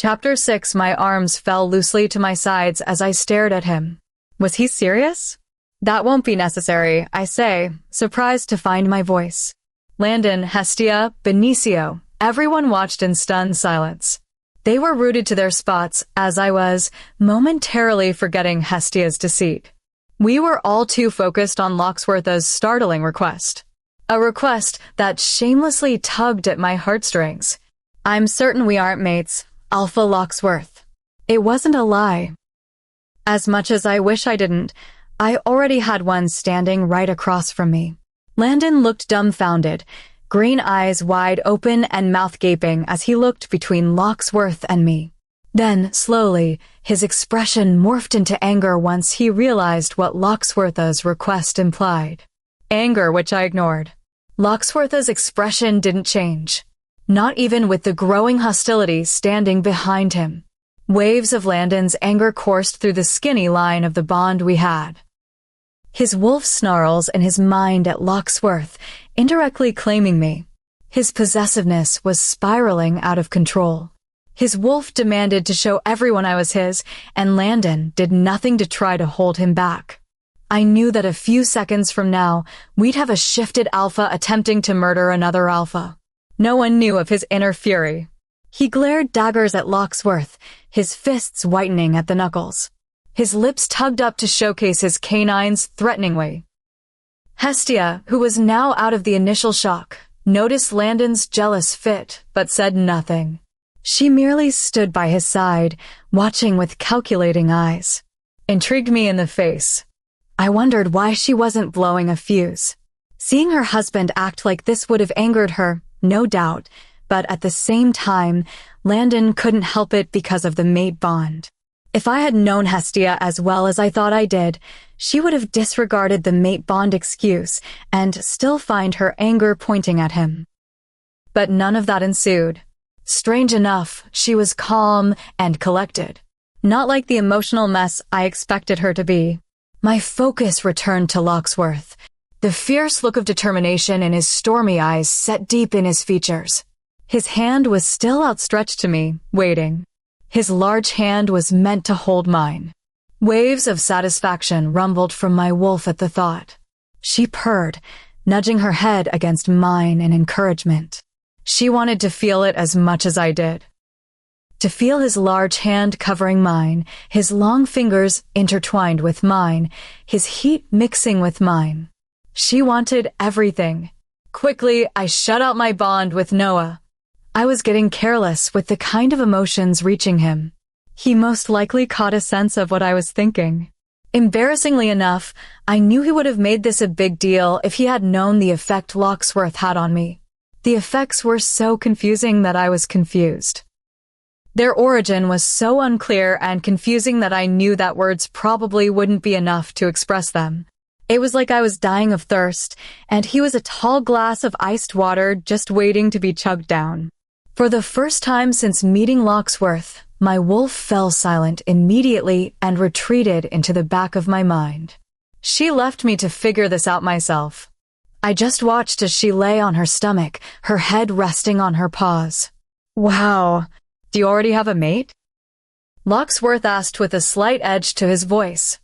Chapter 6. My arms fell loosely to my sides as I stared at him. Was he serious? That won't be necessary, I say, surprised to find my voice. Landon, Hestia, Benicio, everyone watched in stunned silence. They were rooted to their spots, as I was, momentarily forgetting Hestia's deceit. We were all too focused on Locksworth's startling request. A request that shamelessly tugged at my heartstrings. I'm certain we aren't mates, Alpha Locksworth. It wasn't a lie. As much as I wish I didn't, I already had one standing right across from me. Landon looked dumbfounded, green eyes wide open and mouth gaping as he looked between Locksworth and me. Then, slowly, his expression morphed into anger once he realized what Locksworth's request implied. Anger which I ignored. Locksworth's expression didn't change, not even with the growing hostility standing behind him. Waves of Landon's anger coursed through the skinny line of the bond we had. His wolf snarls in his mind at Locksworth, indirectly claiming me. His possessiveness was spiraling out of control. His wolf demanded to show everyone I was his, and Landon did nothing to try to hold him back. I knew that a few seconds from now, we'd have a shifted alpha attempting to murder another alpha. No one knew of his inner fury. He glared daggers at Locksworth, his fists whitening at the knuckles. His lips tugged up to showcase his canines threateningly. Hestia, who was now out of the initial shock, noticed Landon's jealous fit, but said nothing. She merely stood by his side, watching with calculating eyes. Intrigued me in the face. I wondered why she wasn't blowing a fuse. Seeing her husband act like this would have angered her, no doubt, but at the same time, Landon couldn't help it because of the mate bond. If I had known Hestia as well as I thought I did, she would have disregarded the mate bond excuse and still find her anger pointing at him. But none of that ensued. Strange enough, she was calm and collected. Not like the emotional mess I expected her to be. My focus returned to Locksworth. The fierce look of determination in his stormy eyes set deep in his features. His hand was still outstretched to me, waiting. His large hand was meant to hold mine. Waves of satisfaction rumbled from my wolf at the thought. She purred, nudging her head against mine in encouragement. She wanted to feel it as much as I did. To feel his large hand covering mine, his long fingers intertwined with mine, his heat mixing with mine. She wanted everything. Quickly, I shut out my bond with Noah. I was getting careless with the kind of emotions reaching him. He most likely caught a sense of what I was thinking. Embarrassingly enough, I knew he would have made this a big deal if he had known the effect Locksworth had on me. The effects were so confusing that I was confused. Their origin was so unclear and confusing that I knew that words probably wouldn't be enough to express them. It was like I was dying of thirst, and he was a tall glass of iced water just waiting to be chugged down. For the first time since meeting Locksworth, my wolf fell silent immediately and retreated into the back of my mind. She left me to figure this out myself. I just watched as she lay on her stomach, her head resting on her paws. Wow, do you already have a mate? Locksworth asked with a slight edge to his voice.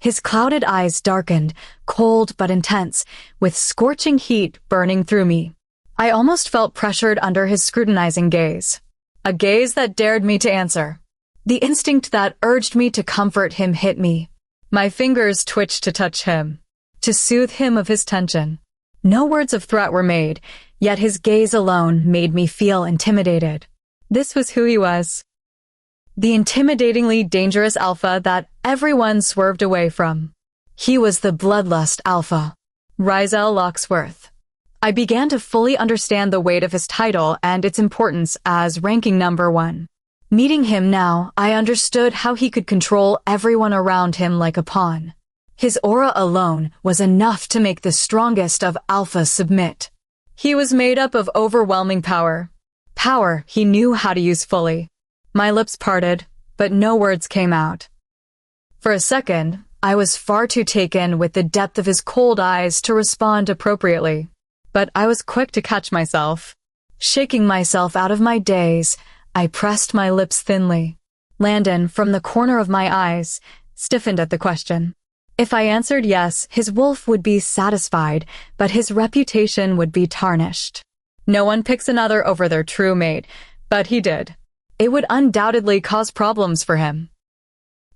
His clouded eyes darkened, cold but intense, with scorching heat burning through me. I almost felt pressured under his scrutinizing gaze. A gaze that dared me to answer. The instinct that urged me to comfort him hit me. My fingers twitched to touch him, to soothe him of his tension. No words of threat were made, yet his gaze alone made me feel intimidated. This was who he was. The intimidatingly dangerous alpha that everyone swerved away from. He was the bloodlust alpha, Rizel Locksworth. I began to fully understand the weight of his title and its importance as ranking number 1. Meeting him now, I understood how he could control everyone around him like a pawn. His aura alone was enough to make the strongest of alphas submit. He was made up of overwhelming power. Power he knew how to use fully. My lips parted, but no words came out. For a second, I was far too taken with the depth of his cold eyes to respond appropriately. But I was quick to catch myself. Shaking myself out of my daze, I pressed my lips thinly. Landon, from the corner of my eyes, stiffened at the question. If I answered yes, his wolf would be satisfied, but his reputation would be tarnished. No one picks another over their true mate, but he did. It would undoubtedly cause problems for him.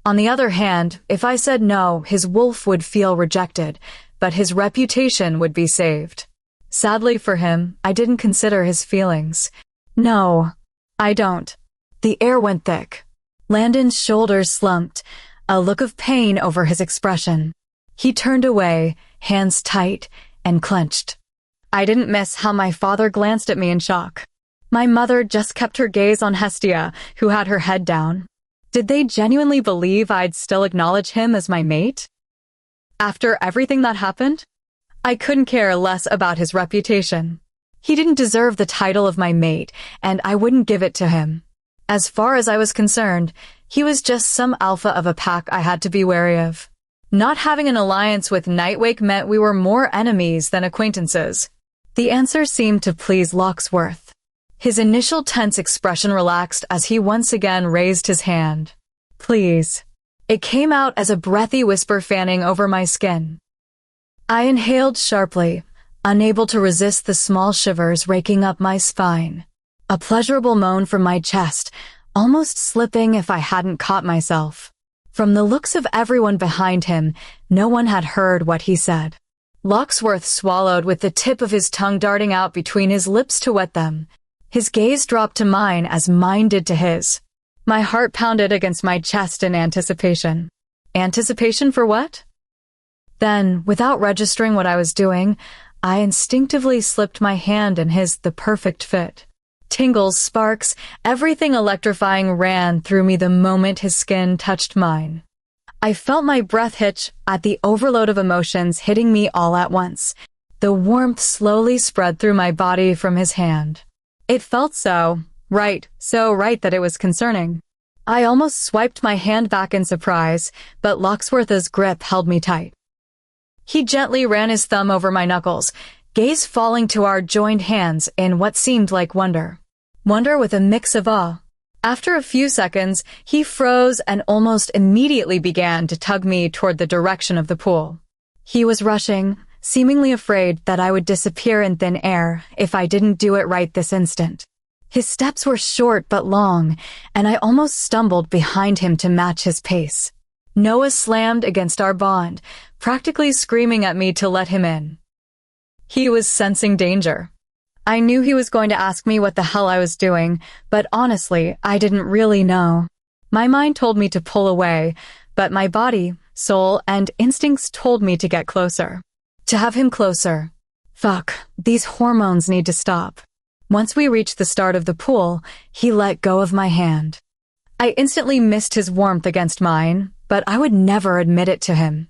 On the other hand, if I said no, his wolf would feel rejected, but his reputation would be saved. Sadly for him, I didn't consider his feelings. No, I don't. The air went thick. Landon's shoulders slumped, a look of pain over his expression. He turned away, hands tight and clenched. I didn't miss how my father glanced at me in shock. My mother just kept her gaze on Hestia, who had her head down. Did they genuinely believe I'd still acknowledge him as my mate? After everything that happened, I couldn't care less about his reputation. He didn't deserve the title of my mate, and I wouldn't give it to him. As far as I was concerned, he was just some alpha of a pack I had to be wary of. Not having an alliance with Nightwake meant we were more enemies than acquaintances. The answer seemed to please Locksworth. His initial tense expression relaxed as he once again raised his hand. Please. It came out as a breathy whisper fanning over my skin. I inhaled sharply, unable to resist the small shivers raking up my spine. A pleasurable moan from my chest, almost slipping if I hadn't caught myself. From the looks of everyone behind him, no one had heard what he said. Locksworth swallowed with the tip of his tongue darting out between his lips to wet them. His gaze dropped to mine as mine did to his. My heart pounded against my chest in anticipation. Anticipation for what? Then, without registering what I was doing, I instinctively slipped my hand in his the perfect fit. Tingles, sparks, everything electrifying ran through me the moment his skin touched mine. I felt my breath hitch at the overload of emotions hitting me all at once. The warmth slowly spread through my body from his hand. It felt so right that it was concerning. I almost swiped my hand back in surprise, but Locksworth's grip held me tight. He gently ran his thumb over my knuckles, gaze falling to our joined hands in what seemed like wonder. Wonder with a mix of awe. After a few seconds, he froze and almost immediately began to tug me toward the direction of the pool. He was rushing, seemingly afraid that I would disappear in thin air if I didn't do it right this instant. His steps were short but long, and I almost stumbled behind him to match his pace. Noah slammed against our bond, practically screaming at me to let him in. He was sensing danger. I knew he was going to ask me what the hell I was doing, but honestly, I didn't really know. My mind told me to pull away, but my body, soul, and instincts told me to get closer. To have him closer. Fuck, these hormones need to stop. Once we reached the start of the pool, he let go of my hand. I instantly missed his warmth against mine, but I would never admit it to him.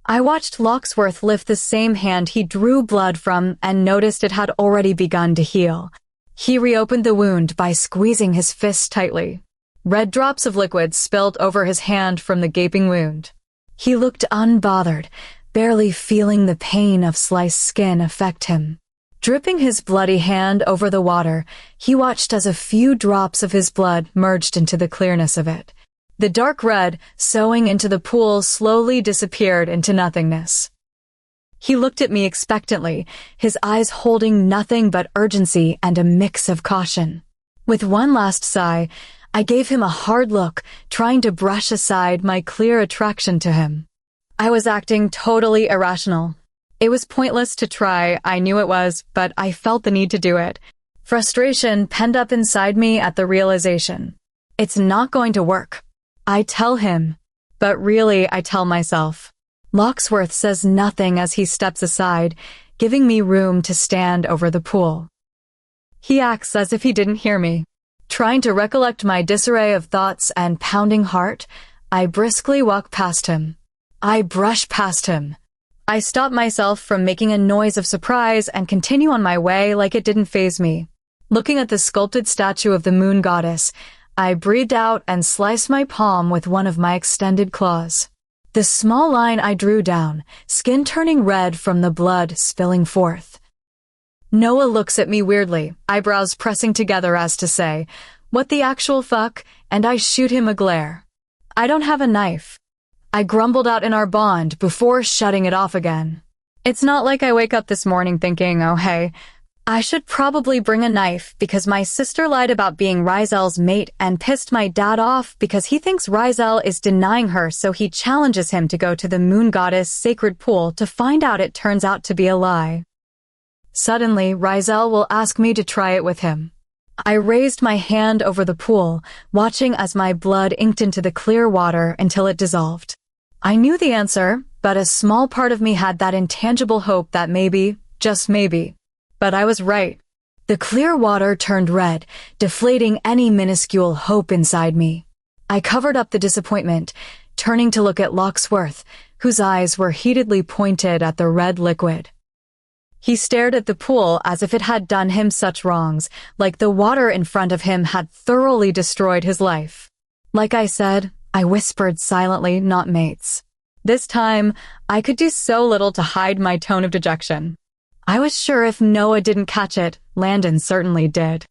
I watched Locksworth lift the same hand he drew blood from and noticed it had already begun to heal. He reopened the wound by squeezing his fist tightly. Red drops of liquid spilled over his hand from the gaping wound. He looked unbothered, barely feeling the pain of sliced skin affect him. Dripping his bloody hand over the water, he watched as a few drops of his blood merged into the clearness of it. The dark red, sowing into the pool, slowly disappeared into nothingness. He looked at me expectantly, his eyes holding nothing but urgency and a mix of caution. With one last sigh, I gave him a hard look, trying to brush aside my clear attraction to him. I was acting totally irrational. It was pointless to try, I knew it was, but I felt the need to do it. Frustration penned up inside me at the realization. It's not going to work. I tell him, but really I tell myself. Locksworth says nothing as he steps aside, giving me room to stand over the pool. He acts as if he didn't hear me. Trying to recollect my disarray of thoughts and pounding heart, I briskly walk past him. I brush past him. I stop myself from making a noise of surprise and continue on my way like it didn't faze me. Looking at the sculpted statue of the moon goddess, I breathed out and sliced my palm with one of my extended claws. The small line I drew down, skin turning red from the blood spilling forth. Noah looks at me weirdly, eyebrows pressing together as to say, What the actual fuck? And I shoot him a glare. I don't have a knife. I grumbled out in our bond before shutting it off again. It's not like I wake up this morning thinking, oh hey, I should probably bring a knife because my sister lied about being Rizel's mate and pissed my dad off because he thinks Rizel is denying her, so he challenges him to go to the moon goddess sacred pool to find out it turns out to be a lie. Suddenly, Rizel will ask me to try it with him. I raised my hand over the pool, watching as my blood inked into the clear water until it dissolved. I knew the answer, but a small part of me had that intangible hope that maybe, just maybe. But I was right. The clear water turned red, deflating any minuscule hope inside me. I covered up the disappointment, turning to look at Locksworth, whose eyes were heatedly pointed at the red liquid. He stared at the pool as if it had done him such wrongs, like the water in front of him had thoroughly destroyed his life. Like I said, I whispered silently, not mates. This time, I could do so little to hide my tone of dejection. I was sure if Noah didn't catch it, Landon certainly did.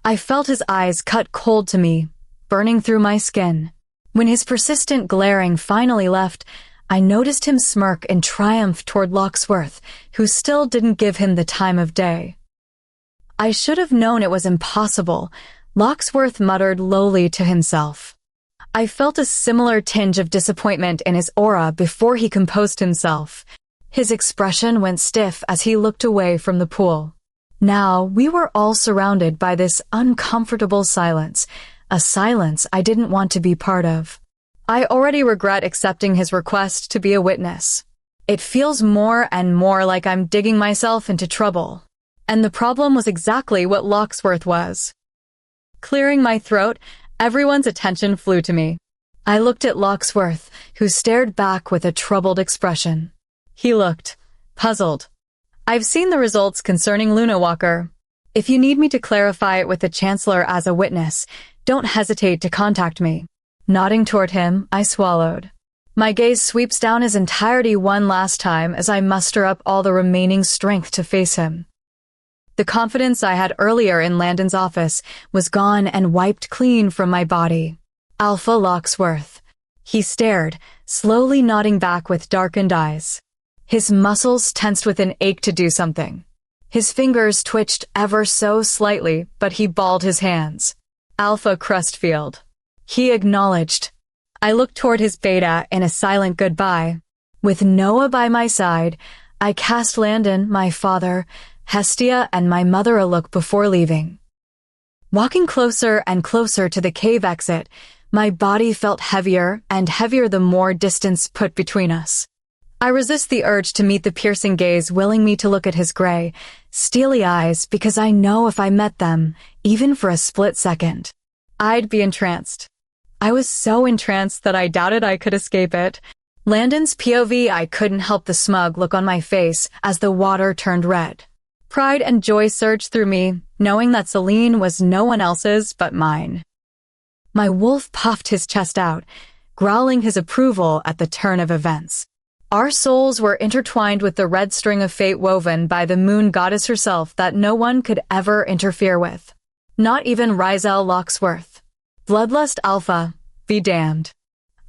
I felt his eyes cut cold to me, burning through my skin. When his persistent glaring finally left, I noticed him smirk in triumph toward Locksworth, who still didn't give him the time of day. I should have known it was impossible, Locksworth muttered lowly to himself. I felt a similar tinge of disappointment in his aura before he composed himself. His expression went stiff as he looked away from the pool. Now we were all surrounded by this uncomfortable silence, a silence I didn't want to be part of. I already regret accepting his request to be a witness. It feels more and more like I'm digging myself into trouble. And the problem was exactly what Locksworth was. Clearing my throat, everyone's attention flew to me. I looked at Locksworth, who stared back with a troubled expression. He looked puzzled. I've seen the results concerning Luna Walker. If you need me to clarify it with the Chancellor as a witness, don't hesitate to contact me. Nodding toward him, I swallowed. My gaze sweeps down his entirety one last time as I muster up all the remaining strength to face him. The confidence I had earlier in Landon's office was gone and wiped clean from my body. Alpha Locksworth. He stared, slowly nodding back with darkened eyes. His muscles tensed with an ache to do something. His fingers twitched ever so slightly, but he balled his hands. Alpha Crustfield. He acknowledged. I looked toward his beta in a silent goodbye. With Noah by my side, I cast Landon, my father, Hestia, and my mother a look before leaving. Walking closer and closer to the cave exit, my body felt heavier and heavier the more distance put between us. I resist the urge to meet the piercing gaze willing me to look at his gray, steely eyes because I know if I met them, even for a split second, I'd be entranced. I was so entranced that I doubted I could escape it. Landon's POV, I couldn't help the smug look on my face as the water turned red. Pride and joy surged through me, knowing that Celine was no one else's but mine. My wolf puffed his chest out, growling his approval at the turn of events. Our souls were intertwined with the red string of fate woven by the moon goddess herself that no one could ever interfere with. Not even Rizel Locksworth. Bloodlust Alpha, be damned.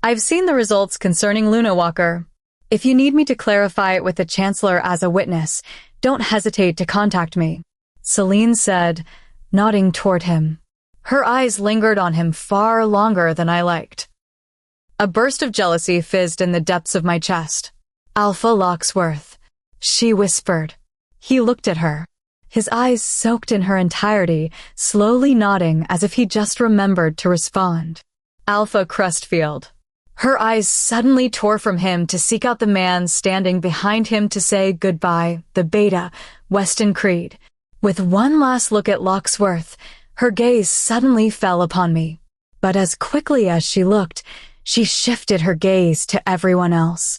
I've seen the results concerning Luna Walker. If you need me to clarify it with the Chancellor as a witness, don't hesitate to contact me, Celine said, nodding toward him. Her eyes lingered on him far longer than I liked. A burst of jealousy fizzed in the depths of my chest. Alpha Locksworth, she whispered. He looked at her. His eyes soaked in her entirety, slowly nodding as if he just remembered to respond. Alpha Crustfield. Her eyes suddenly tore from him to seek out the man standing behind him to say goodbye, the beta, Weston Creed. With one last look at Locksworth, her gaze suddenly fell upon me. But as quickly as she looked, she shifted her gaze to everyone else.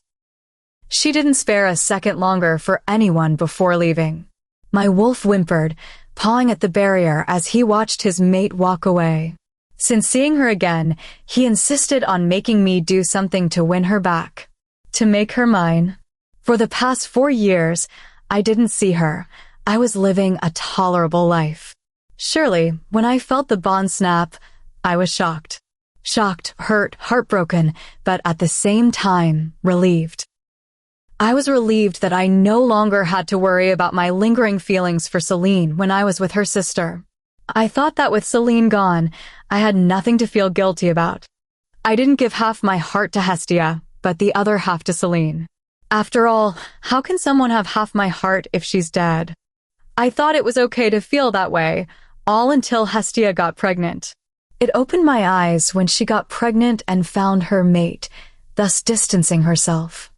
She didn't spare a second longer for anyone before leaving. My wolf whimpered, pawing at the barrier as he watched his mate walk away. Since seeing her again, he insisted on making me do something to win her back. To make her mine. For the past 4 years, I didn't see her. I was living a tolerable life. Surely, when I felt the bond snap, I was shocked. Shocked, hurt, heartbroken, but at the same time, relieved. I was relieved that I no longer had to worry about my lingering feelings for Celine when I was with her sister. I thought that with Celine gone, I had nothing to feel guilty about. I didn't give half my heart to Hestia, but the other half to Celine. After all, how can someone have half my heart if she's dead? I thought it was okay to feel that way, all until Hestia got pregnant. It opened my eyes when she got pregnant and found her mate, thus distancing herself.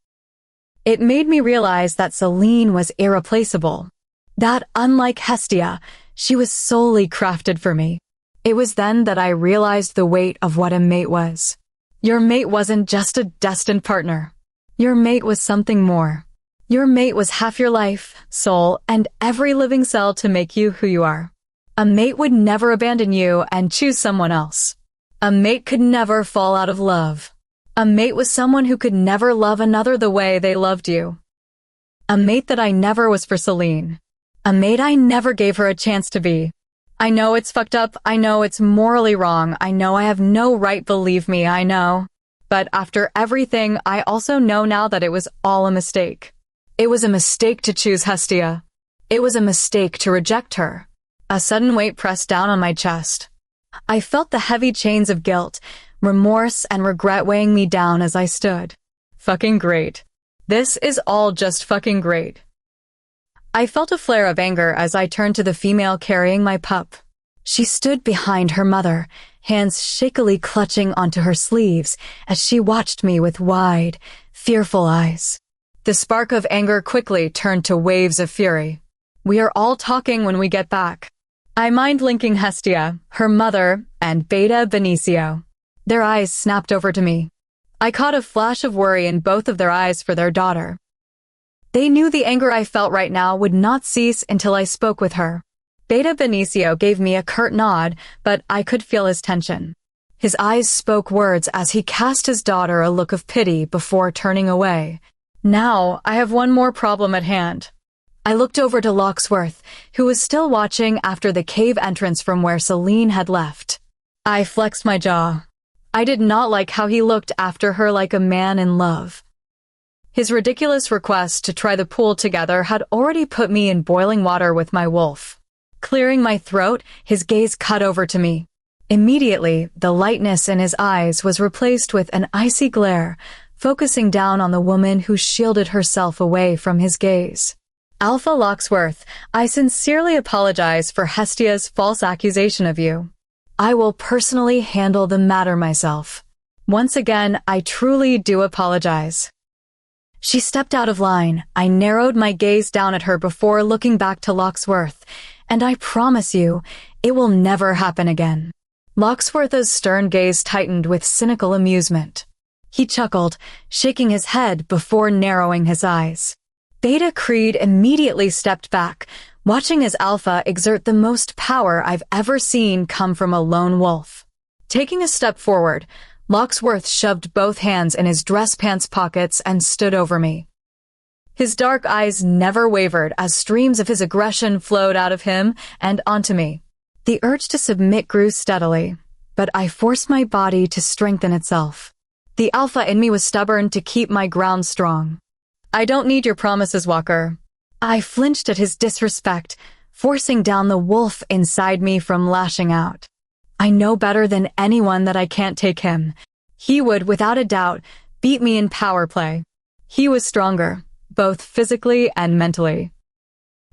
It made me realize that Celine was irreplaceable. That, unlike Hestia, she was solely crafted for me. It was then that I realized the weight of what a mate was. Your mate wasn't just a destined partner. Your mate was something more. Your mate was half your life, soul, and every living cell to make you who you are. A mate would never abandon you and choose someone else. A mate could never fall out of love. A mate was someone who could never love another the way they loved you. A mate that I never was for Celine. A mate I never gave her a chance to be. I know it's fucked up, I know it's morally wrong, I know I have no right, believe me, I know. But after everything, I also know now that it was all a mistake. It was a mistake to choose Hestia. It was a mistake to reject her. A sudden weight pressed down on my chest. I felt the heavy chains of guilt, remorse, and regret weighing me down as I stood. Fucking great. This is all just fucking great. I felt a flare of anger as I turned to the female carrying my pup. She stood behind her mother, hands shakily clutching onto her sleeves as she watched me with wide, fearful eyes. The spark of anger quickly turned to waves of fury. We are all talking when we get back. I mind-linking Hestia, her mother, and Beta Benicio. Their eyes snapped over to me. I caught a flash of worry in both of their eyes for their daughter. They knew the anger I felt right now would not cease until I spoke with her. Beta Benicio gave me a curt nod, but I could feel his tension. His eyes spoke words as he cast his daughter a look of pity before turning away. Now, I have one more problem at hand. I looked over to Locksworth, who was still watching after the cave entrance from where Celine had left. I flexed my jaw. I did not like how he looked after her like a man in love. His ridiculous request to try the pool together had already put me in boiling water with my wolf. Clearing my throat, his gaze cut over to me. Immediately, the lightness in his eyes was replaced with an icy glare, focusing down on the woman who shielded herself away from his gaze. Alpha Locksworth, I sincerely apologize for Hestia's false accusation of you. I will personally handle the matter myself. Once again, I truly do apologize. She stepped out of line. I narrowed my gaze down at her before looking back to Locksworth, and I promise you, it will never happen again. Locksworth's stern gaze tightened with cynical amusement. He chuckled, shaking his head before narrowing his eyes. Beta Creed immediately stepped back, watching his alpha exert the most power I've ever seen come from a lone wolf. Taking a step forward, Locksworth shoved both hands in his dress pants pockets and stood over me. His dark eyes never wavered as streams of his aggression flowed out of him and onto me. The urge to submit grew steadily, but I forced my body to strengthen itself. The alpha in me was stubborn to keep my ground strong. I don't need your promises, Walker. I flinched at his disrespect, forcing down the wolf inside me from lashing out. I know better than anyone that I can't take him. He would, without a doubt, beat me in power play. He was stronger, both physically and mentally.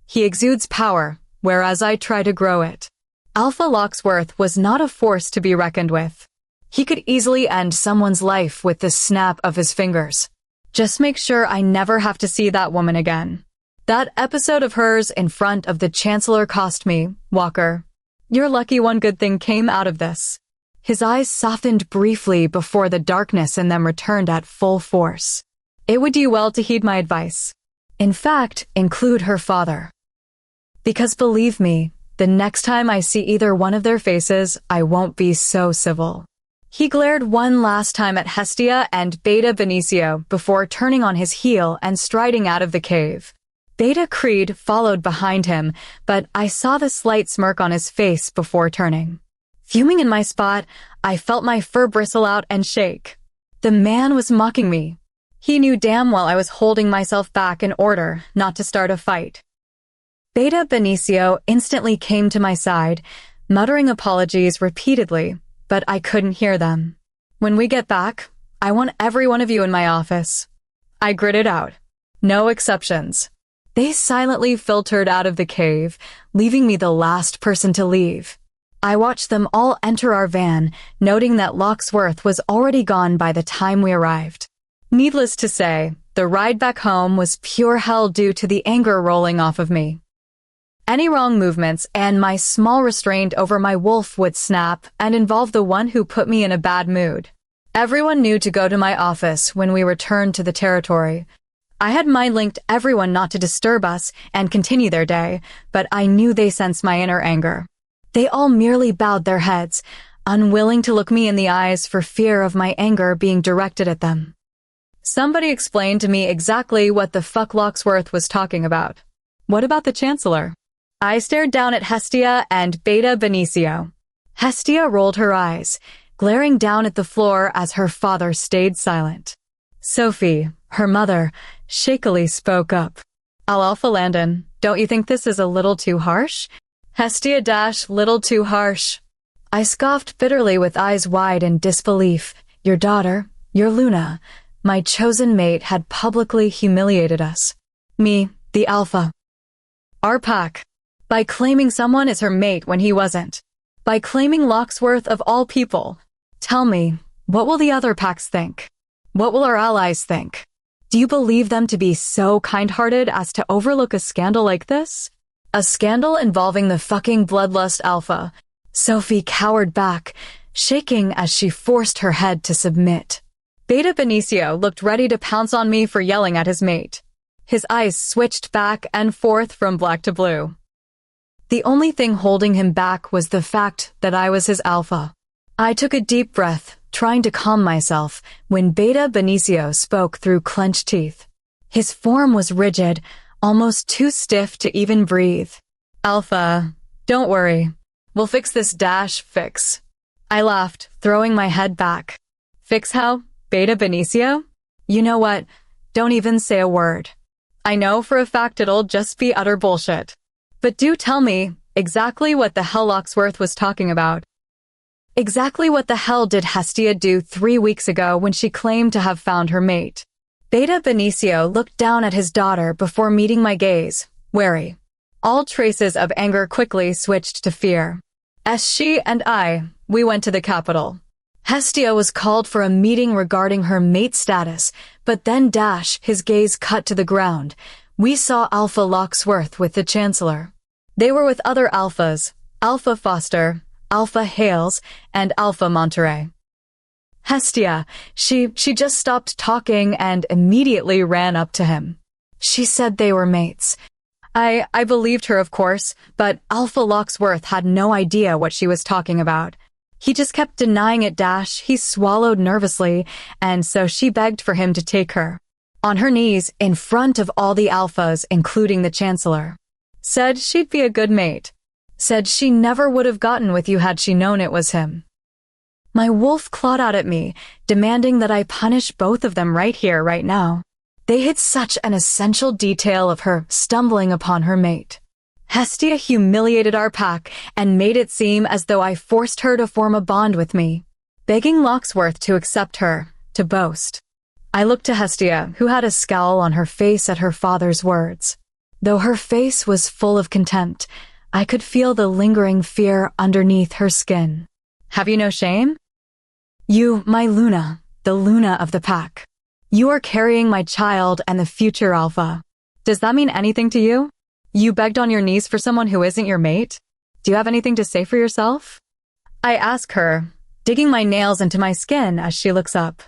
He exudes power, whereas I try to grow it. Alpha Locksworth was not a force to be reckoned with. He could easily end someone's life with the snap of his fingers. Just make sure I never have to see that woman again. That episode of hers in front of the Chancellor cost me, Walker. You're lucky one good thing came out of this. His eyes softened briefly before the darkness in them returned at full force. It would do well to heed my advice. In fact, include her father. Because believe me, the next time I see either one of their faces, I won't be so civil. He glared one last time at Hestia and Beta Benicio before turning on his heel and striding out of the cave. Beta Creed followed behind him, but I saw the slight smirk on his face before turning. Fuming in my spot, I felt my fur bristle out and shake. The man was mocking me. He knew damn well I was holding myself back in order not to start a fight. Beta Benicio instantly came to my side, muttering apologies repeatedly, but I couldn't hear them. When we get back, I want every one of you in my office. I gritted out. No exceptions. They silently filtered out of the cave, leaving me the last person to leave. I watched them all enter our van, noting that Locksworth was already gone by the time we arrived. Needless to say, the ride back home was pure hell due to the anger rolling off of me. Any wrong movements and my small restraint over my wolf would snap and involve the one who put me in a bad mood. Everyone knew to go to my office when we returned to the territory. I had mind-linked everyone not to disturb us and continue their day, but I knew they sensed my inner anger. They all merely bowed their heads, unwilling to look me in the eyes for fear of my anger being directed at them. Somebody explained to me exactly what the fuck Locksworth was talking about. What about the Chancellor? I stared down at Hestia and Beta Benicio. Hestia rolled her eyes, glaring down at the floor as her father stayed silent. Sophie, her mother, shakily spoke up. Alpha Landon, don't you think this is a little too harsh? Hestia - little too harsh. I scoffed bitterly with eyes wide in disbelief. Your daughter, your Luna, my chosen mate, had publicly humiliated us. Me, the Alpha. Our pack. By claiming someone as her mate when he wasn't. By claiming Locksworth of all people. Tell me, what will the other packs think? What will our allies think? Do you believe them to be so kind-hearted as to overlook a scandal like this? A scandal involving the fucking bloodlust Alpha. Sophie cowered back, shaking as she forced her head to submit. Beta Benicio looked ready to pounce on me for yelling at his mate. His eyes switched back and forth from black to blue. The only thing holding him back was the fact that I was his Alpha. I took a deep breath, trying to calm myself, when Beta Benicio spoke through clenched teeth. His form was rigid, almost too stiff to even breathe. Alpha, don't worry. We'll fix this - fix. I laughed, throwing my head back. Fix how, Beta Benicio? You know what? Don't even say a word. I know for a fact it'll just be utter bullshit. But do tell me exactly what the hell Locksworth was talking about. Exactly what the hell did Hestia do 3 weeks ago when she claimed to have found her mate? Beta Benicio looked down at his daughter before meeting my gaze, wary. All traces of anger quickly switched to fear. As she and we went to the capital. Hestia was called for a meeting regarding her mate status, but then his gaze cut to the ground. We saw Alpha Locksworth with the Chancellor. They were with other Alphas, Alpha Foster, Alpha Hales, and Alpha Monterey. Hestia, she just stopped talking and immediately ran up to him. She said they were mates. I believed her, of course, but Alpha Locksworth had no idea what she was talking about. He just kept denying it. He swallowed nervously, and so she begged for him to take her. On her knees, in front of all the Alphas, including the Chancellor. Said she'd be a good mate. Said she never would have gotten with you had she known it was him. My wolf clawed out at me, demanding that I punish both of them right here, right now. They hid such an essential detail of her stumbling upon her mate. Hestia humiliated our pack and made it seem as though I forced her to form a bond with me, begging Locksworth to accept her, to boast. I looked to Hestia, who had a scowl on her face at her father's words. Though her face was full of contempt, I could feel the lingering fear underneath her skin. Have you no shame? You, my Luna, the Luna of the pack. You are carrying my child and the future Alpha. Does that mean anything to you? You begged on your knees for someone who isn't your mate? Do you have anything to say for yourself? I ask her, digging my nails into my skin as she looks up.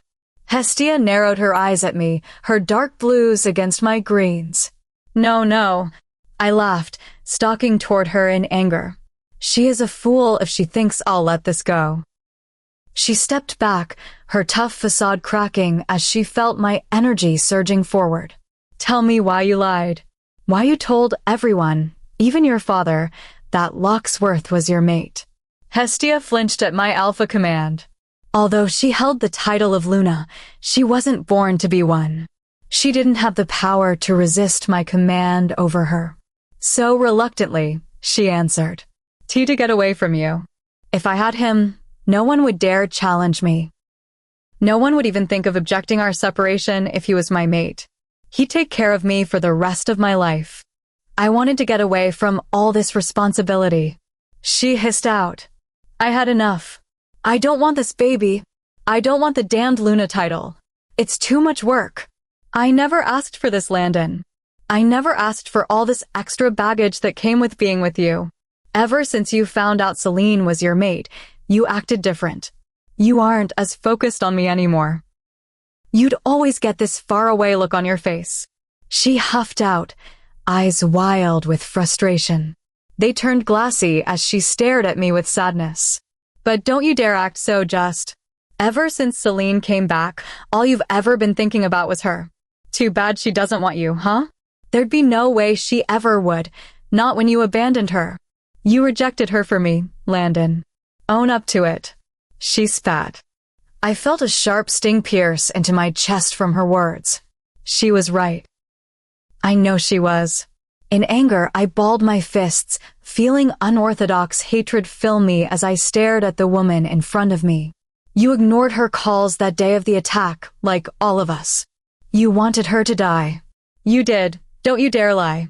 Hestia narrowed her eyes at me, her dark blues against my greens. No. I laughed, stalking toward her in anger. She is a fool if she thinks I'll let this go. She stepped back, her tough facade cracking as she felt my energy surging forward. Tell me why you lied. Why you told everyone, even your father, that Locksworth was your mate. Hestia flinched at my alpha command. Although she held the title of Luna, she wasn't born to be one. She didn't have the power to resist my command over her. So reluctantly, she answered, "T to get away from you. If I had him, no one would dare challenge me. No one would even think of objecting our separation if he was my mate. He'd take care of me for the rest of my life. I wanted to get away from all this responsibility." She hissed out, "I had enough. I don't want this baby. I don't want the damned Luna title. It's too much work. I never asked for this, Landon. I never asked for all this extra baggage that came with being with you. Ever since you found out Celine was your mate, you acted different. You aren't as focused on me anymore. You'd always get this faraway look on your face." She huffed out, eyes wild with frustration. They turned glassy as she stared at me with sadness. "But don't you dare act so just. Ever since Celine came back, all you've ever been thinking about was her. Too bad she doesn't want you, huh? There'd be no way she ever would, not when you abandoned her. You rejected her for me, Landon. Own up to it." She spat. I felt a sharp sting pierce into my chest from her words. She was right. I know she was. In anger, I balled my fists, feeling unorthodox hatred fill me as I stared at the woman in front of me. You ignored her calls that day of the attack, like all of us. You wanted her to die. You did. Don't you dare lie.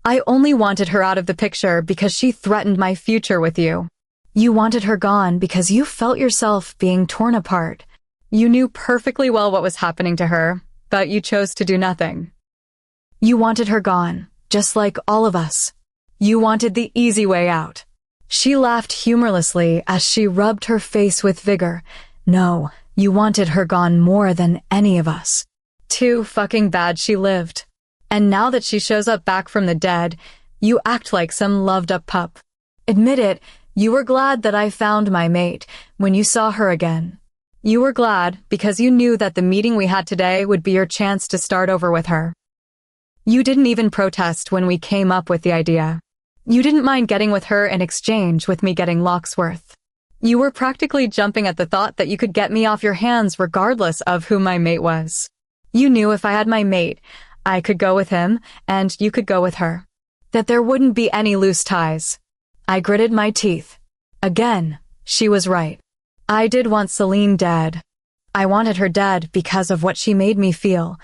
I only wanted her out of the picture because she threatened my future with you. You wanted her gone because you felt yourself being torn apart. You knew perfectly well what was happening to her, but you chose to do nothing. You wanted her gone, just like all of us. You wanted the easy way out. She laughed humorlessly as she rubbed her face with vigor. No, you wanted her gone more than any of us. Too fucking bad she lived. And now that she shows up back from the dead, you act like some loved-up pup. Admit it, you were glad that I found my mate when you saw her again. You were glad because you knew that the meeting we had today would be your chance to start over with her. You didn't even protest when we came up with the idea. You didn't mind getting with her in exchange with me getting Locksworth. You were practically jumping at the thought that you could get me off your hands regardless of who my mate was. You knew if I had my mate, I could go with him, and you could go with her. That there wouldn't be any loose ties. I gritted my teeth. Again, she was right. I did want Celine dead. I wanted her dead because of what she made me feel.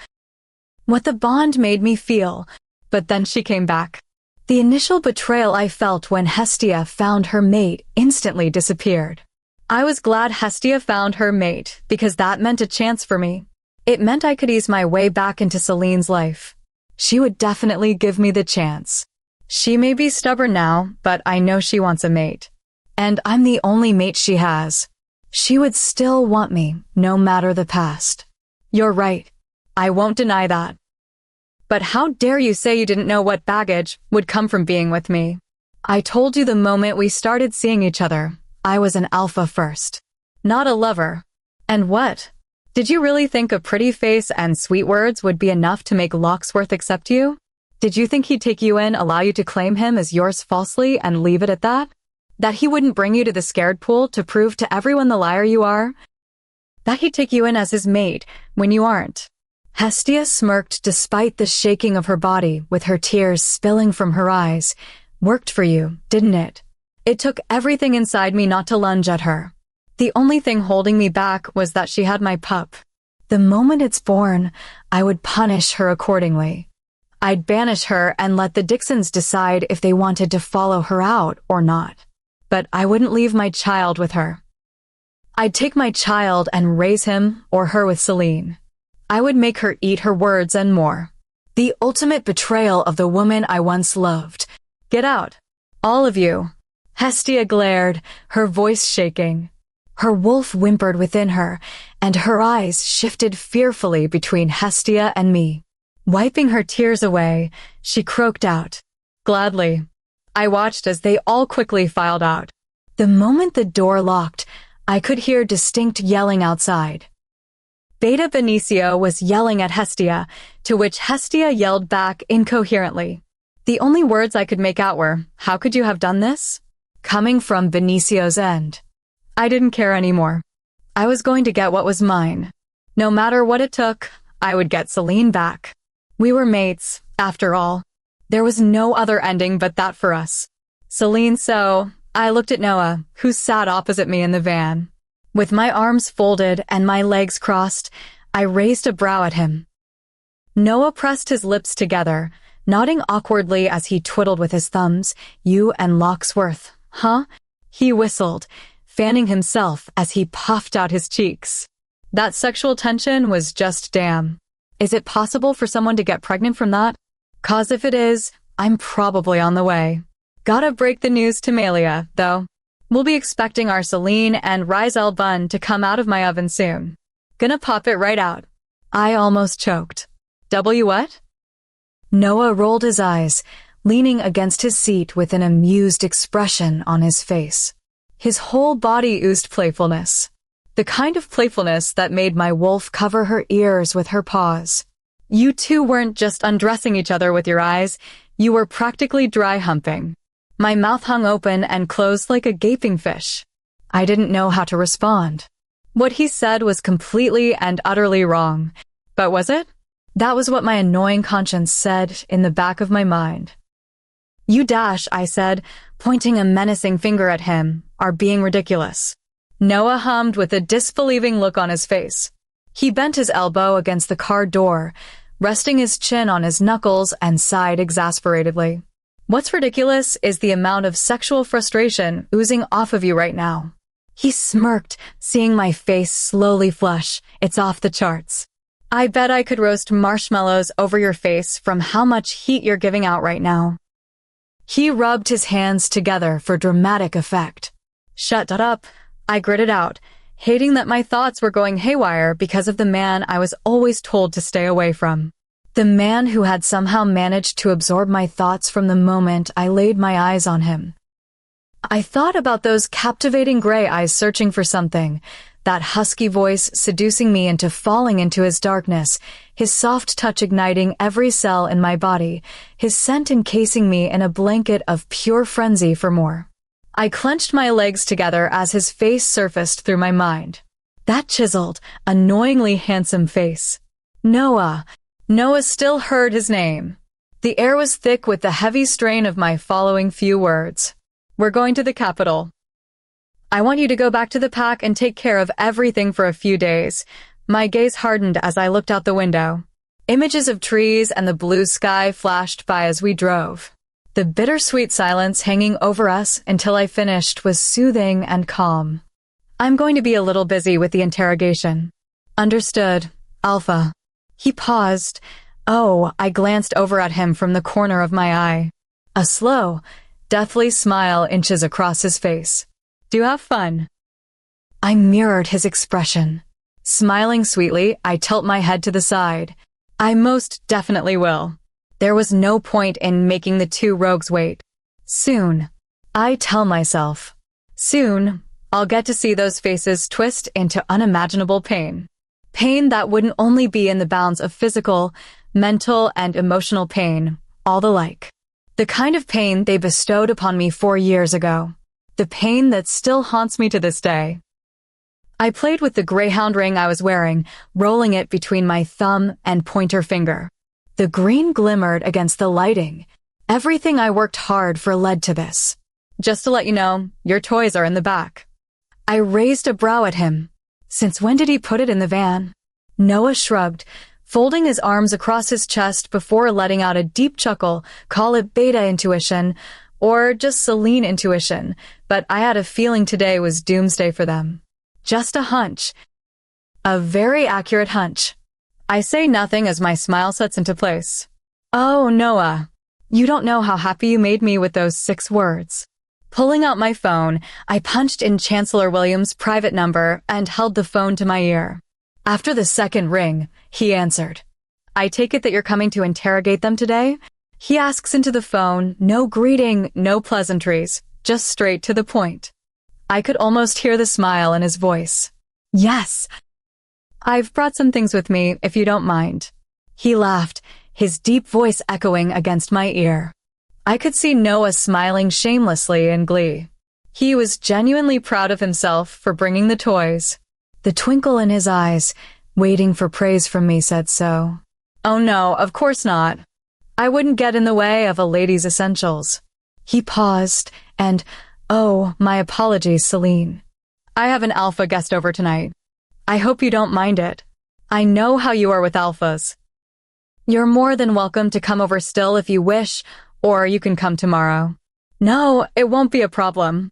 What the bond made me feel, but then she came back. The initial betrayal I felt when Hestia found her mate instantly disappeared. I was glad Hestia found her mate because that meant a chance for me. It meant I could ease my way back into Celine's life. She would definitely give me the chance. She may be stubborn now, but I know she wants a mate. And I'm the only mate she has. She would still want me, no matter the past. You're right. I won't deny that. But how dare you say you didn't know what baggage would come from being with me? I told you the moment we started seeing each other, I was an alpha first, not a lover. And what? Did you really think a pretty face and sweet words would be enough to make Locksworth accept you? Did you think he'd take you in, allow you to claim him as yours falsely, and leave it at that? That he wouldn't bring you to the scared pool to prove to everyone the liar you are? That he'd take you in as his mate when you aren't? Hestia smirked despite the shaking of her body, with her tears spilling from her eyes. Worked for you, didn't it? It took everything inside me not to lunge at her. The only thing holding me back was that she had my pup. The moment it's born, I would punish her accordingly. I'd banish her and let the Dixons decide if they wanted to follow her out or not. But I wouldn't leave my child with her. I'd take my child and raise him or her with Celine. I would make her eat her words and more. The ultimate betrayal of the woman I once loved. Get out. All of you. Hestia glared, her voice shaking. Her wolf whimpered within her, and her eyes shifted fearfully between Hestia and me. Wiping her tears away, she croaked out, "Gladly." I watched as they all quickly filed out. The moment the door locked, I could hear distinct yelling outside. Beta Benicio was yelling at Hestia, to which Hestia yelled back incoherently. The only words I could make out were, "How could you have done this?" Coming from Benicio's end. I didn't care anymore. I was going to get what was mine. No matter what it took, I would get Celine back. We were mates, after all. There was no other ending but that for us. Celine, so I looked at Noah, who sat opposite me in the van. With my arms folded and my legs crossed, I raised a brow at him. Noah pressed his lips together, nodding awkwardly as he twiddled with his thumbs. "You and Locksworth, huh?" He whistled, fanning himself as he puffed out his cheeks. That sexual tension was just damn. Is it possible for someone to get pregnant from that? 'Cause if it is, I'm probably on the way. Gotta break the news to Malia, though. We'll be expecting our Celine and Rizal bun to come out of my oven soon. Gonna pop it right out. I almost choked. What? Noah rolled his eyes, leaning against his seat with an amused expression on his face. His whole body oozed playfulness. The kind of playfulness that made my wolf cover her ears with her paws. You two weren't just undressing each other with your eyes, you were practically dry humping. My mouth hung open and closed like a gaping fish. I didn't know how to respond. What he said was completely and utterly wrong. But was it? That was what my annoying conscience said in the back of my mind. "You dash," I said, pointing a menacing finger at him, "are being ridiculous." Noah hummed with a disbelieving look on his face. He bent his elbow against the car door, resting his chin on his knuckles and sighed exasperatedly. "What's ridiculous is the amount of sexual frustration oozing off of you right now." He smirked, seeing my face slowly flush. "It's off the charts. I bet I could roast marshmallows over your face from how much heat you're giving out right now." He rubbed his hands together for dramatic effect. "Shut up," I gritted out, hating that my thoughts were going haywire because of the man I was always told to stay away from. The man who had somehow managed to absorb my thoughts from the moment I laid my eyes on him. I thought about those captivating gray eyes searching for something, that husky voice seducing me into falling into his darkness, his soft touch igniting every cell in my body, his scent encasing me in a blanket of pure frenzy for more. I clenched my legs together as his face surfaced through my mind. That chiseled, annoyingly handsome face. Noah. Noah still heard his name. The air was thick with the heavy strain of my following few words. "We're going to the capital. I want you to go back to the pack and take care of everything for a few days." My gaze hardened as I looked out the window. Images of trees and the blue sky flashed by as we drove. The bittersweet silence hanging over us until I finished was soothing and calm. "I'm going to be a little busy with the interrogation." "Understood, Alpha." He paused. "Oh," I glanced over at him from the corner of my eye. A slow, deathly smile inches across his face. "Do have fun." I mirrored his expression. Smiling sweetly, I tilt my head to the side. "I most definitely will." There was no point in making the two rogues wait. Soon, I tell myself, soon, I'll get to see those faces twist into unimaginable pain. Pain that wouldn't only be in the bounds of physical, mental, and emotional pain, all the like. The kind of pain they bestowed upon me 4 years ago. The pain that still haunts me to this day. I played with the greyhound ring I was wearing, rolling it between my thumb and pointer finger. The green glimmered against the lighting. Everything I worked hard for led to this. "Just to let you know, your toys are in the back." I raised a brow at him. Since when did he put it in the van? Noah shrugged, folding his arms across his chest before letting out a deep chuckle. Call it beta intuition, or just Celine intuition, but I had a feeling today was doomsday for them. Just a hunch. A very accurate hunch. I say nothing as my smile sets into place. "Oh, Noah, you don't know how happy you made me with those 6 words." Pulling out my phone, I punched in Chancellor Williams' private number and held the phone to my ear. After the second ring, he answered. "I take it that you're coming to interrogate them today?" He asks into the phone, no greeting, no pleasantries, just straight to the point. I could almost hear the smile in his voice. "Yes. I've brought some things with me, if you don't mind." He laughed, his deep voice echoing against my ear. I could see Noah smiling shamelessly in glee. He was genuinely proud of himself for bringing the toys. The twinkle in his eyes, waiting for praise from me, said so. Oh no, of course not. I wouldn't get in the way of a lady's essentials. He paused, and, oh, my apologies, Celine. I have an alpha guest over tonight. I hope you don't mind it. I know how you are with alphas. You're more than welcome to come over still if you wish, or you can come tomorrow. No, it won't be a problem.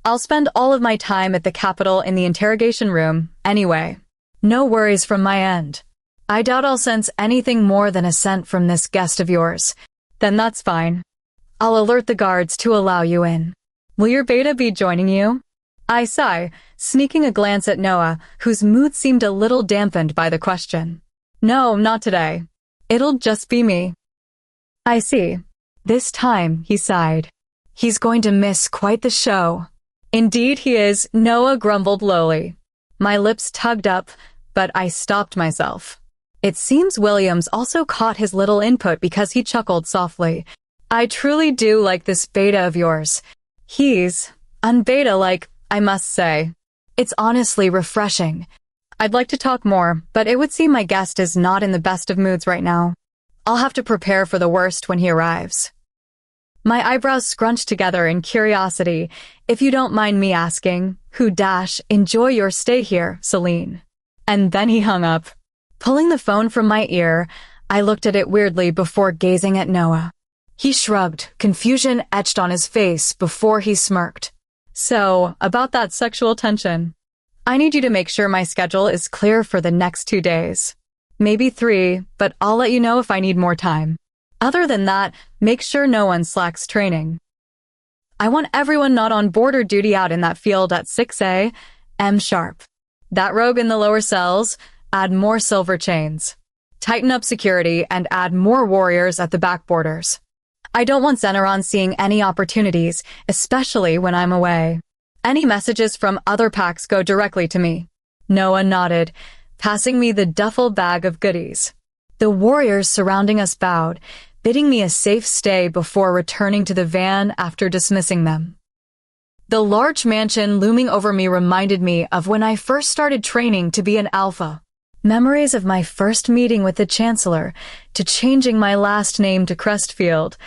I'll spend all of my time at the Capitol in the interrogation room, anyway. No worries from my end. I doubt I'll sense anything more than a scent from this guest of yours. Then that's fine. I'll alert the guards to allow you in. Will your beta be joining you? I sigh, sneaking a glance at Noah, whose mood seemed a little dampened by the question. No, not today. It'll just be me. I see. This time, he sighed. He's going to miss quite the show. Indeed he is, Noah grumbled lowly. My lips tugged up, but I stopped myself. It seems Williams also caught his little input because he chuckled softly. I truly do like this beta of yours. He's unbeta-like, I must say. It's honestly refreshing. I'd like to talk more, but it would seem my guest is not in the best of moods right now. I'll have to prepare for the worst when he arrives. My eyebrows scrunched together in curiosity. If you don't mind me asking, enjoy your stay here, Celine. And then he hung up. Pulling the phone from my ear, I looked at it weirdly before gazing at Noah. He shrugged, confusion etched on his face before he smirked. So, about that sexual tension. I need you to make sure my schedule is clear for the next 2 days. Maybe 3, but I'll let you know if I need more time. Other than that, make sure no one slacks training. I want everyone not on board or duty out in that field at 6 a.m. sharp. That rogue in the lower cells, add more silver chains. Tighten up security and add more warriors at the back borders. I don't want Zeneron seeing any opportunities, especially when I'm away. Any messages from other packs go directly to me. Noah nodded, passing me the duffel bag of goodies. The warriors surrounding us bowed, bidding me a safe stay before returning to the van after dismissing them. The large mansion looming over me reminded me of when I first started training to be an alpha. Memories of my first meeting with the Chancellor, to changing my last name to Crestfield.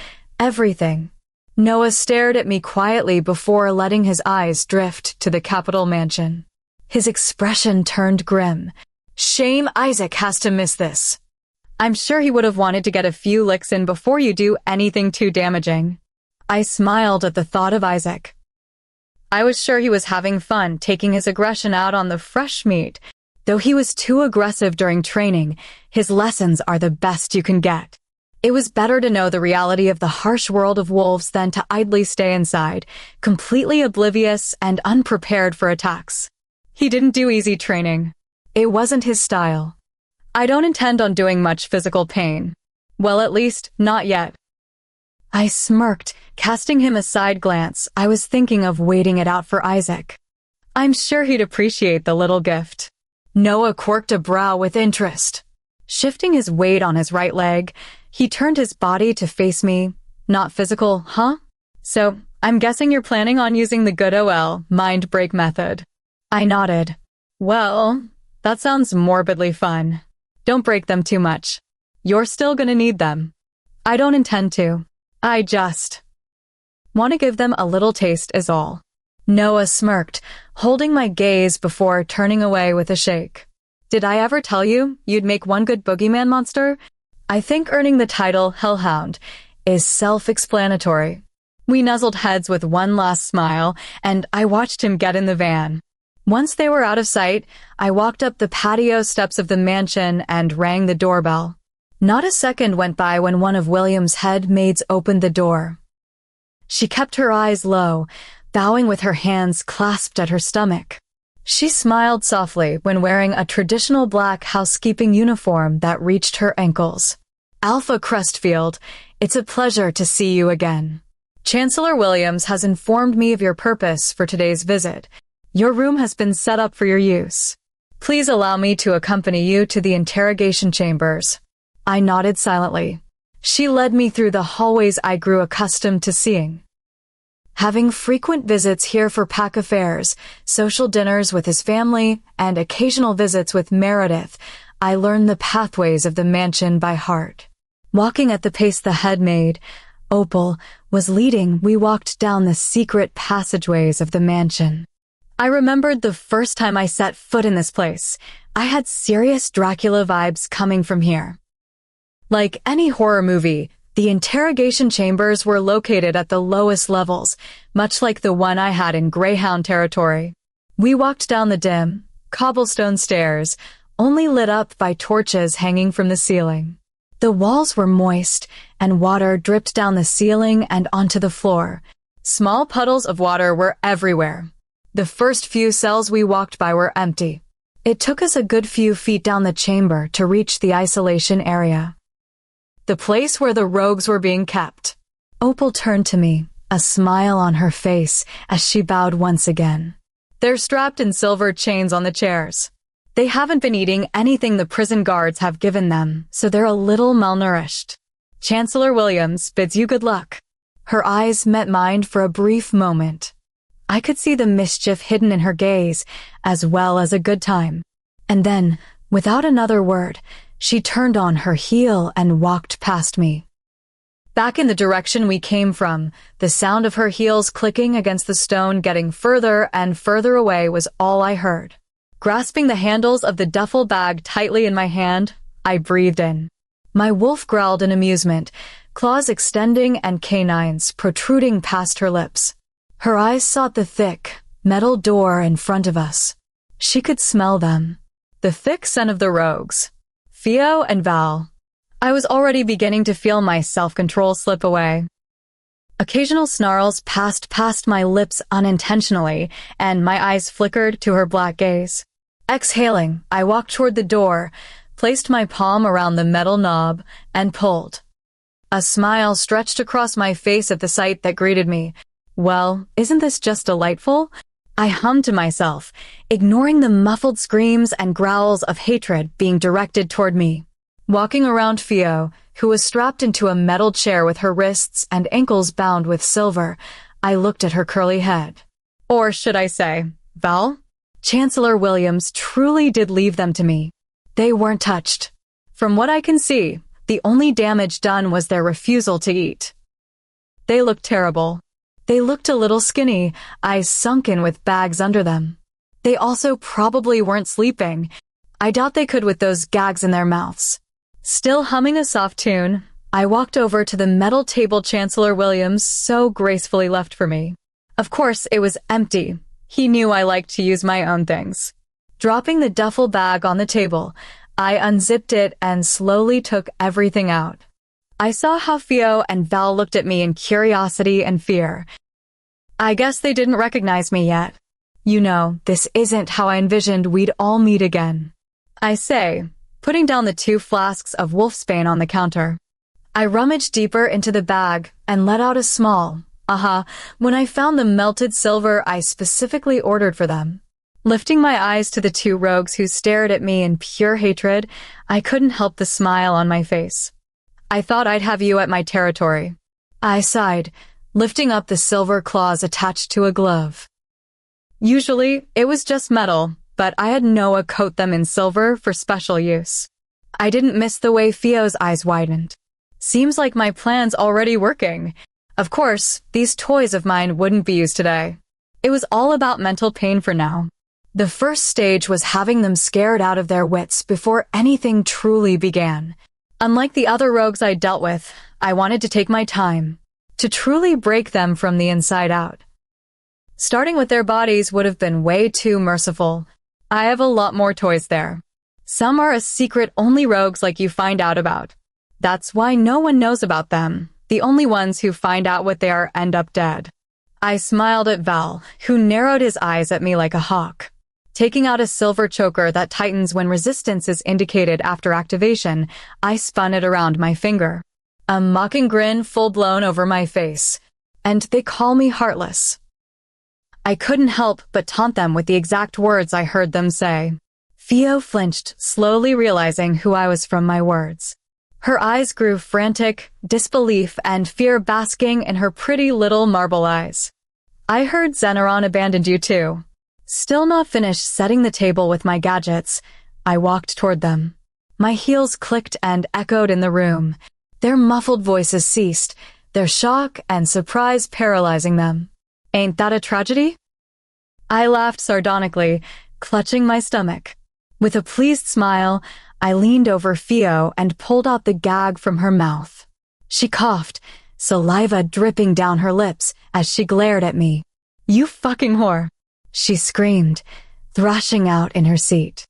Everything. Noah stared at me quietly before letting his eyes drift to the Capitol mansion. His expression turned grim. Shame Isaac has to miss this. I'm sure he would have wanted to get a few licks in before you do anything too damaging. I smiled at the thought of Isaac. I was sure he was having fun taking his aggression out on the fresh meat. Though he was too aggressive during training, his lessons are the best you can get. It was better to know the reality of the harsh world of wolves than to idly stay inside, completely oblivious and unprepared for attacks. He didn't do easy training. It wasn't his style. I don't intend on doing much physical pain. Well, at least, not yet. I smirked, casting him a side glance. I was thinking of waiting it out for Isaac. I'm sure he'd appreciate the little gift. Noah quirked a brow with interest. Shifting his weight on his right leg, he turned his body to face me. Not physical, huh? So, I'm guessing you're planning on using the good mind break method. I nodded. Well, that sounds morbidly fun. Don't break them too much. You're still gonna need them. I don't intend to. I just want to give them a little taste is all. Noah smirked, holding my gaze before turning away with a shake. Did I ever tell you you'd make one good boogeyman monster? I think earning the title Hellhound is self-explanatory. We nuzzled heads with one last smile, and I watched him get in the van. Once they were out of sight, I walked up the patio steps of the mansion and rang the doorbell. Not a second went by when one of William's head maids opened the door. She kept her eyes low, bowing with her hands clasped at her stomach. She smiled softly when wearing a traditional black housekeeping uniform that reached her ankles. Alpha Crestfield, it's a pleasure to see you again. Chancellor Williams has informed me of your purpose for today's visit. Your room has been set up for your use. Please allow me to accompany you to the interrogation chambers. I nodded silently. She led me through the hallways I grew accustomed to seeing. Having frequent visits here for pack affairs, social dinners with his family, and occasional visits with Meredith, I learned the pathways of the mansion by heart. Walking at the pace the head maid, Opal, was leading, we walked down the secret passageways of the mansion. I remembered the first time I set foot in this place. I had serious Dracula vibes coming from here. Like any horror movie, the interrogation chambers were located at the lowest levels, much like the one I had in Greyhound territory. We walked down the dim, cobblestone stairs, only lit up by torches hanging from the ceiling. The walls were moist, and water dripped down the ceiling and onto the floor. Small puddles of water were everywhere. The first few cells we walked by were empty. It took us a good few feet down the chamber to reach the isolation area, the place where the rogues were being kept. Opal turned to me, a smile on her face as she bowed once again. They're strapped in silver chains on the chairs. They haven't been eating anything the prison guards have given them, so they're a little malnourished. Chancellor Williams bids you good luck. Her eyes met mine for a brief moment. I could see the mischief hidden in her gaze, as well as a good time. And then, without another word, she turned on her heel and walked past me. Back in the direction we came from, the sound of her heels clicking against the stone getting further and further away was all I heard. Grasping the handles of the duffel bag tightly in my hand, I breathed in. My wolf growled in amusement, claws extending and canines protruding past her lips. Her eyes sought the thick, metal door in front of us. She could smell them. The thick scent of the rogues. Theo and Val. I was already beginning to feel my self-control slip away. Occasional snarls passed past my lips unintentionally, and my eyes flickered to her black gaze. Exhaling, I walked toward the door, placed my palm around the metal knob, and pulled. A smile stretched across my face at the sight that greeted me. Well, isn't this just delightful? I hummed to myself, ignoring the muffled screams and growls of hatred being directed toward me. Walking around Theo, who was strapped into a metal chair with her wrists and ankles bound with silver, I looked at her curly head. Or should I say, Val? Chancellor Williams truly did leave them to me. They weren't touched. From what I can see, the only damage done was their refusal to eat. They looked terrible. They looked a little skinny, eyes sunken with bags under them. They also probably weren't sleeping. I doubt they could with those gags in their mouths. Still humming a soft tune, I walked over to the metal table Chancellor Williams so gracefully left for me. Of course, it was empty. He knew I liked to use my own things. Dropping the duffel bag on the table, I unzipped it and slowly took everything out. I saw how Theo and Val looked at me in curiosity and fear. I guess they didn't recognize me yet. You know, this isn't how I envisioned we'd all meet again. I say, putting down the 2 flasks of wolfsbane on the counter. I rummaged deeper into the bag and let out a small, when I found the melted silver I specifically ordered for them. Lifting my eyes to the 2 rogues who stared at me in pure hatred, I couldn't help the smile on my face. I thought I'd have you at my territory. I sighed, lifting up the silver claws attached to a glove. Usually, it was just metal, but I had Noah coat them in silver for special use. I didn't miss the way Theo's eyes widened. Seems like my plan's already working. Of course, these toys of mine wouldn't be used today. It was all about mental pain for now. The first stage was having them scared out of their wits before anything truly began. Unlike the other rogues I dealt with, I wanted to take my time, to truly break them from the inside out. Starting with their bodies would have been way too merciful. I have a lot more toys there. Some are a secret only rogues like you find out about. That's why no one knows about them. The only ones who find out what they are end up dead. I smiled at Val, who narrowed his eyes at me like a hawk. Taking out a silver choker that tightens when resistance is indicated after activation, I spun it around my finger. A mocking grin full-blown over my face. And they call me heartless. I couldn't help but taunt them with the exact words I heard them say. Theo flinched, slowly realizing who I was from my words. Her eyes grew frantic, disbelief and fear basking in her pretty little marble eyes. I heard Zeneron abandoned you too. Still not finished setting the table with my gadgets, I walked toward them. My heels clicked and echoed in the room. Their muffled voices ceased, their shock and surprise paralyzing them. Ain't that a tragedy? I laughed sardonically, clutching my stomach. With a pleased smile, I leaned over Theo and pulled out the gag from her mouth. She coughed, saliva dripping down her lips as she glared at me. You fucking whore, she screamed, thrashing out in her seat.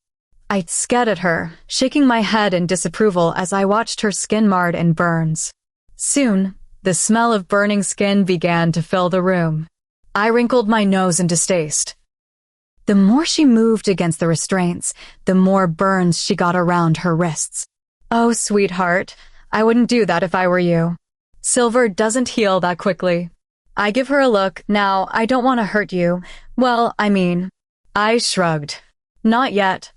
I scat at her, shaking my head in disapproval as I watched her skin marred in burns. Soon, the smell of burning skin began to fill the room. I wrinkled my nose in distaste. The more she moved against the restraints, the more burns she got around her wrists. Oh, sweetheart, I wouldn't do that if I were you. Silver doesn't heal that quickly. I give her a look. Now, I don't want to hurt you. Well, I shrugged. Not yet.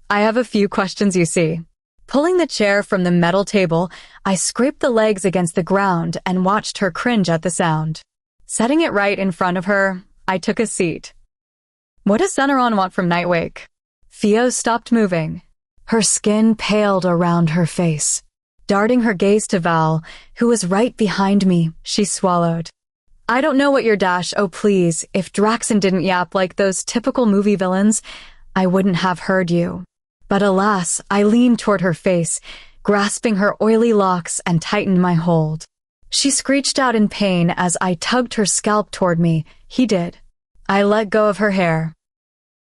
I have a few questions, you see. Pulling the chair from the metal table, I scraped the legs against the ground and watched her cringe at the sound. Setting it right in front of her, I took a seat. What does Zeneron want from Nightwake? Theo stopped moving. Her skin paled around her face. Darting her gaze to Val, who was right behind me, she swallowed. I don't know what your dash, oh please, if Draxon didn't yap like those typical movie villains, I wouldn't have heard you. But alas, I leaned toward her face, grasping her oily locks and tightened my hold. She screeched out in pain as I tugged her scalp toward me. He did. I let go of her hair.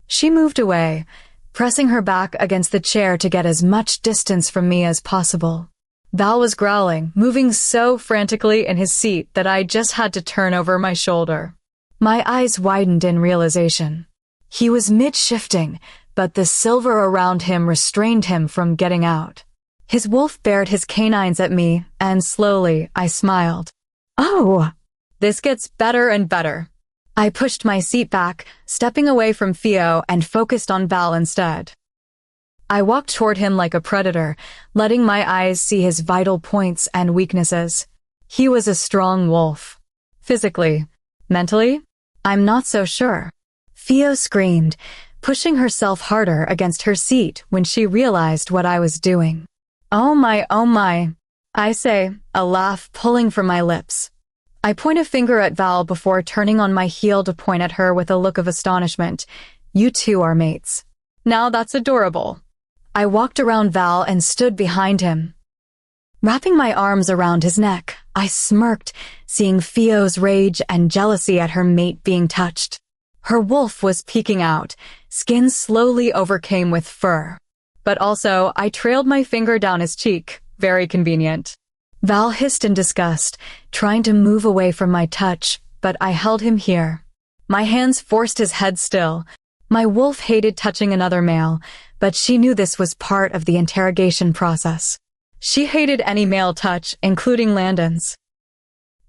She moved away, pressing her back against the chair to get as much distance from me as possible. Val was growling, moving so frantically in his seat that I just had to turn over my shoulder. My eyes widened in realization. He was mid-shifting, but the silver around him restrained him from getting out. His wolf bared his canines at me, and slowly I smiled. Oh, this gets better and better. I pushed my seat back, stepping away from Theo and focused on Val instead. I walked toward him like a predator, letting my eyes see his vital points and weaknesses. He was a strong wolf. Physically. Mentally? I'm not so sure. Theo screamed, pushing herself harder against her seat when she realized what I was doing. Oh my, I say, a laugh pulling from my lips. I point a finger at Val before turning on my heel to point at her with a look of astonishment. You two are mates. Now that's adorable. I walked around Val and stood behind him. Wrapping my arms around his neck, I smirked, seeing Theo's rage and jealousy at her mate being touched. Her wolf was peeking out, skin slowly overcame with fur. But also, I trailed my finger down his cheek, very convenient. Val hissed in disgust, trying to move away from my touch, but I held him here. My hands forced his head still. My wolf hated touching another male, but she knew this was part of the interrogation process. She hated any male touch, including Landon's.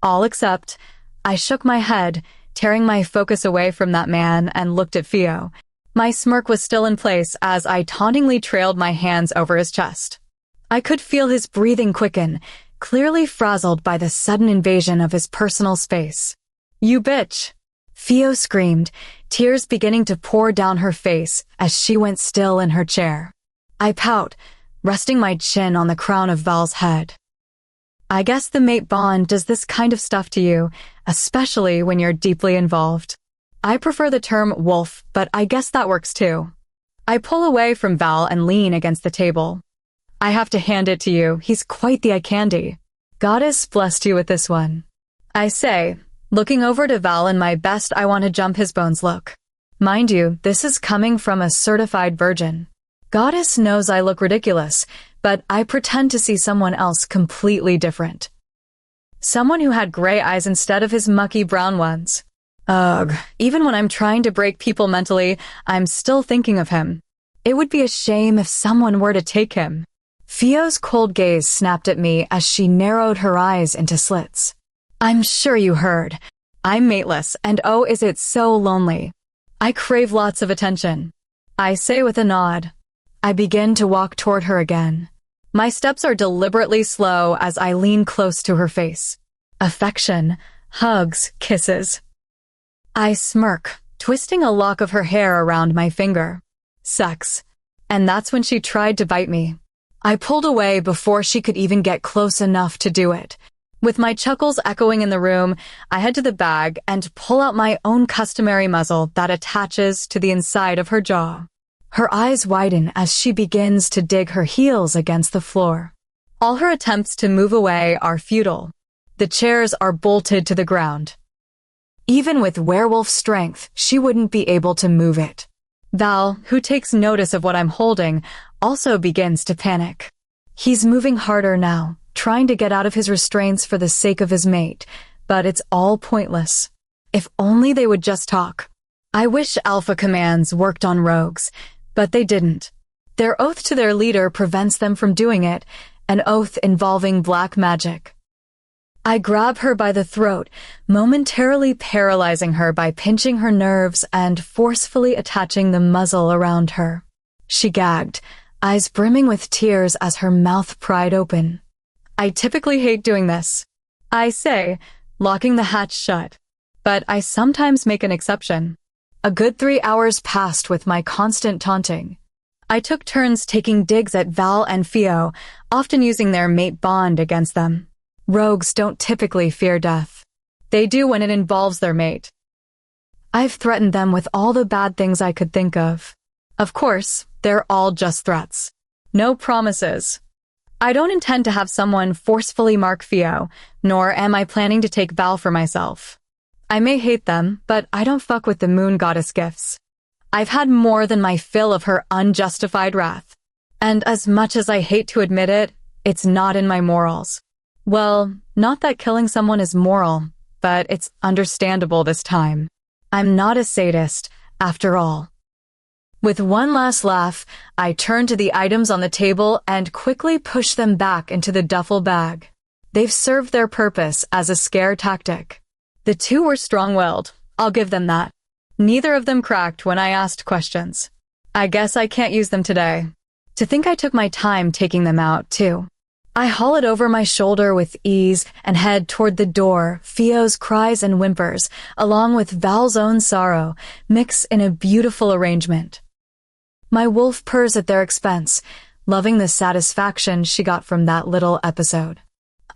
All except, I shook my head, tearing my focus away from that man and looked at Theo. My smirk was still in place as I tauntingly trailed my hands over his chest. I could feel his breathing quicken, clearly frazzled by the sudden invasion of his personal space. You bitch! Theo screamed, tears beginning to pour down her face as she went still in her chair. I pout, resting my chin on the crown of Val's head. I guess the mate bond does this kind of stuff to you, especially when you're deeply involved. I prefer the term wolf, but I guess that works too. I pull away from Val and lean against the table. I have to hand it to you, he's quite the eye candy. Goddess blessed you with this one. I say, looking over to Val in my best I want to jump his bones look. Mind you, this is coming from a certified virgin. Goddess knows I look ridiculous, but I pretend to see someone else completely different. Someone who had gray eyes instead of his mucky brown ones. Ugh, even when I'm trying to break people mentally, I'm still thinking of him. It would be a shame if someone were to take him. Theo's cold gaze snapped at me as she narrowed her eyes into slits. I'm sure you heard. I'm mateless, and oh, is it so lonely. I crave lots of attention. I say with a nod. I begin to walk toward her again. My steps are deliberately slow as I lean close to her face. Affection, hugs, kisses. I smirk, twisting a lock of her hair around my finger. Sex. And that's when she tried to bite me. I pulled away before she could even get close enough to do it. With my chuckles echoing in the room, I head to the bag and pull out my own customary muzzle that attaches to the inside of her jaw. Her eyes widen as she begins to dig her heels against the floor. All her attempts to move away are futile. The chairs are bolted to the ground. Even with werewolf strength, she wouldn't be able to move it. Val, who takes notice of what I'm holding, also begins to panic. He's moving harder now, trying to get out of his restraints for the sake of his mate, but it's all pointless. If only they would just talk. I wish Alpha commands worked on rogues, but they didn't. Their oath to their leader prevents them from doing it, an oath involving black magic. I grab her by the throat, momentarily paralyzing her by pinching her nerves and forcefully attaching the muzzle around her. She gagged, eyes brimming with tears as her mouth pried open. I typically hate doing this, I say, locking the hatch shut. But I sometimes make an exception. A good 3 hours passed with my constant taunting. I took turns taking digs at Val and Theo, often using their mate bond against them. Rogues don't typically fear death. They do when it involves their mate. I've threatened them with all the bad things I could think of. Of course, they're all just threats. No promises. I don't intend to have someone forcefully mark Theo, nor am I planning to take Val for myself. I may hate them, but I don't fuck with the moon goddess gifts. I've had more than my fill of her unjustified wrath. And as much as I hate to admit it, it's not in my morals. Well, not that killing someone is moral, but it's understandable this time. I'm not a sadist, after all. With one last laugh, I turn to the items on the table and quickly push them back into the duffel bag. They've served their purpose as a scare tactic. The two were strong-willed, I'll give them that. Neither of them cracked when I asked questions. I guess I can't use them today. To think I took my time taking them out, too. I haul it over my shoulder with ease and head toward the door. Theo's cries and whimpers, along with Val's own sorrow, mix in a beautiful arrangement. My wolf purrs at their expense, loving the satisfaction she got from that little episode.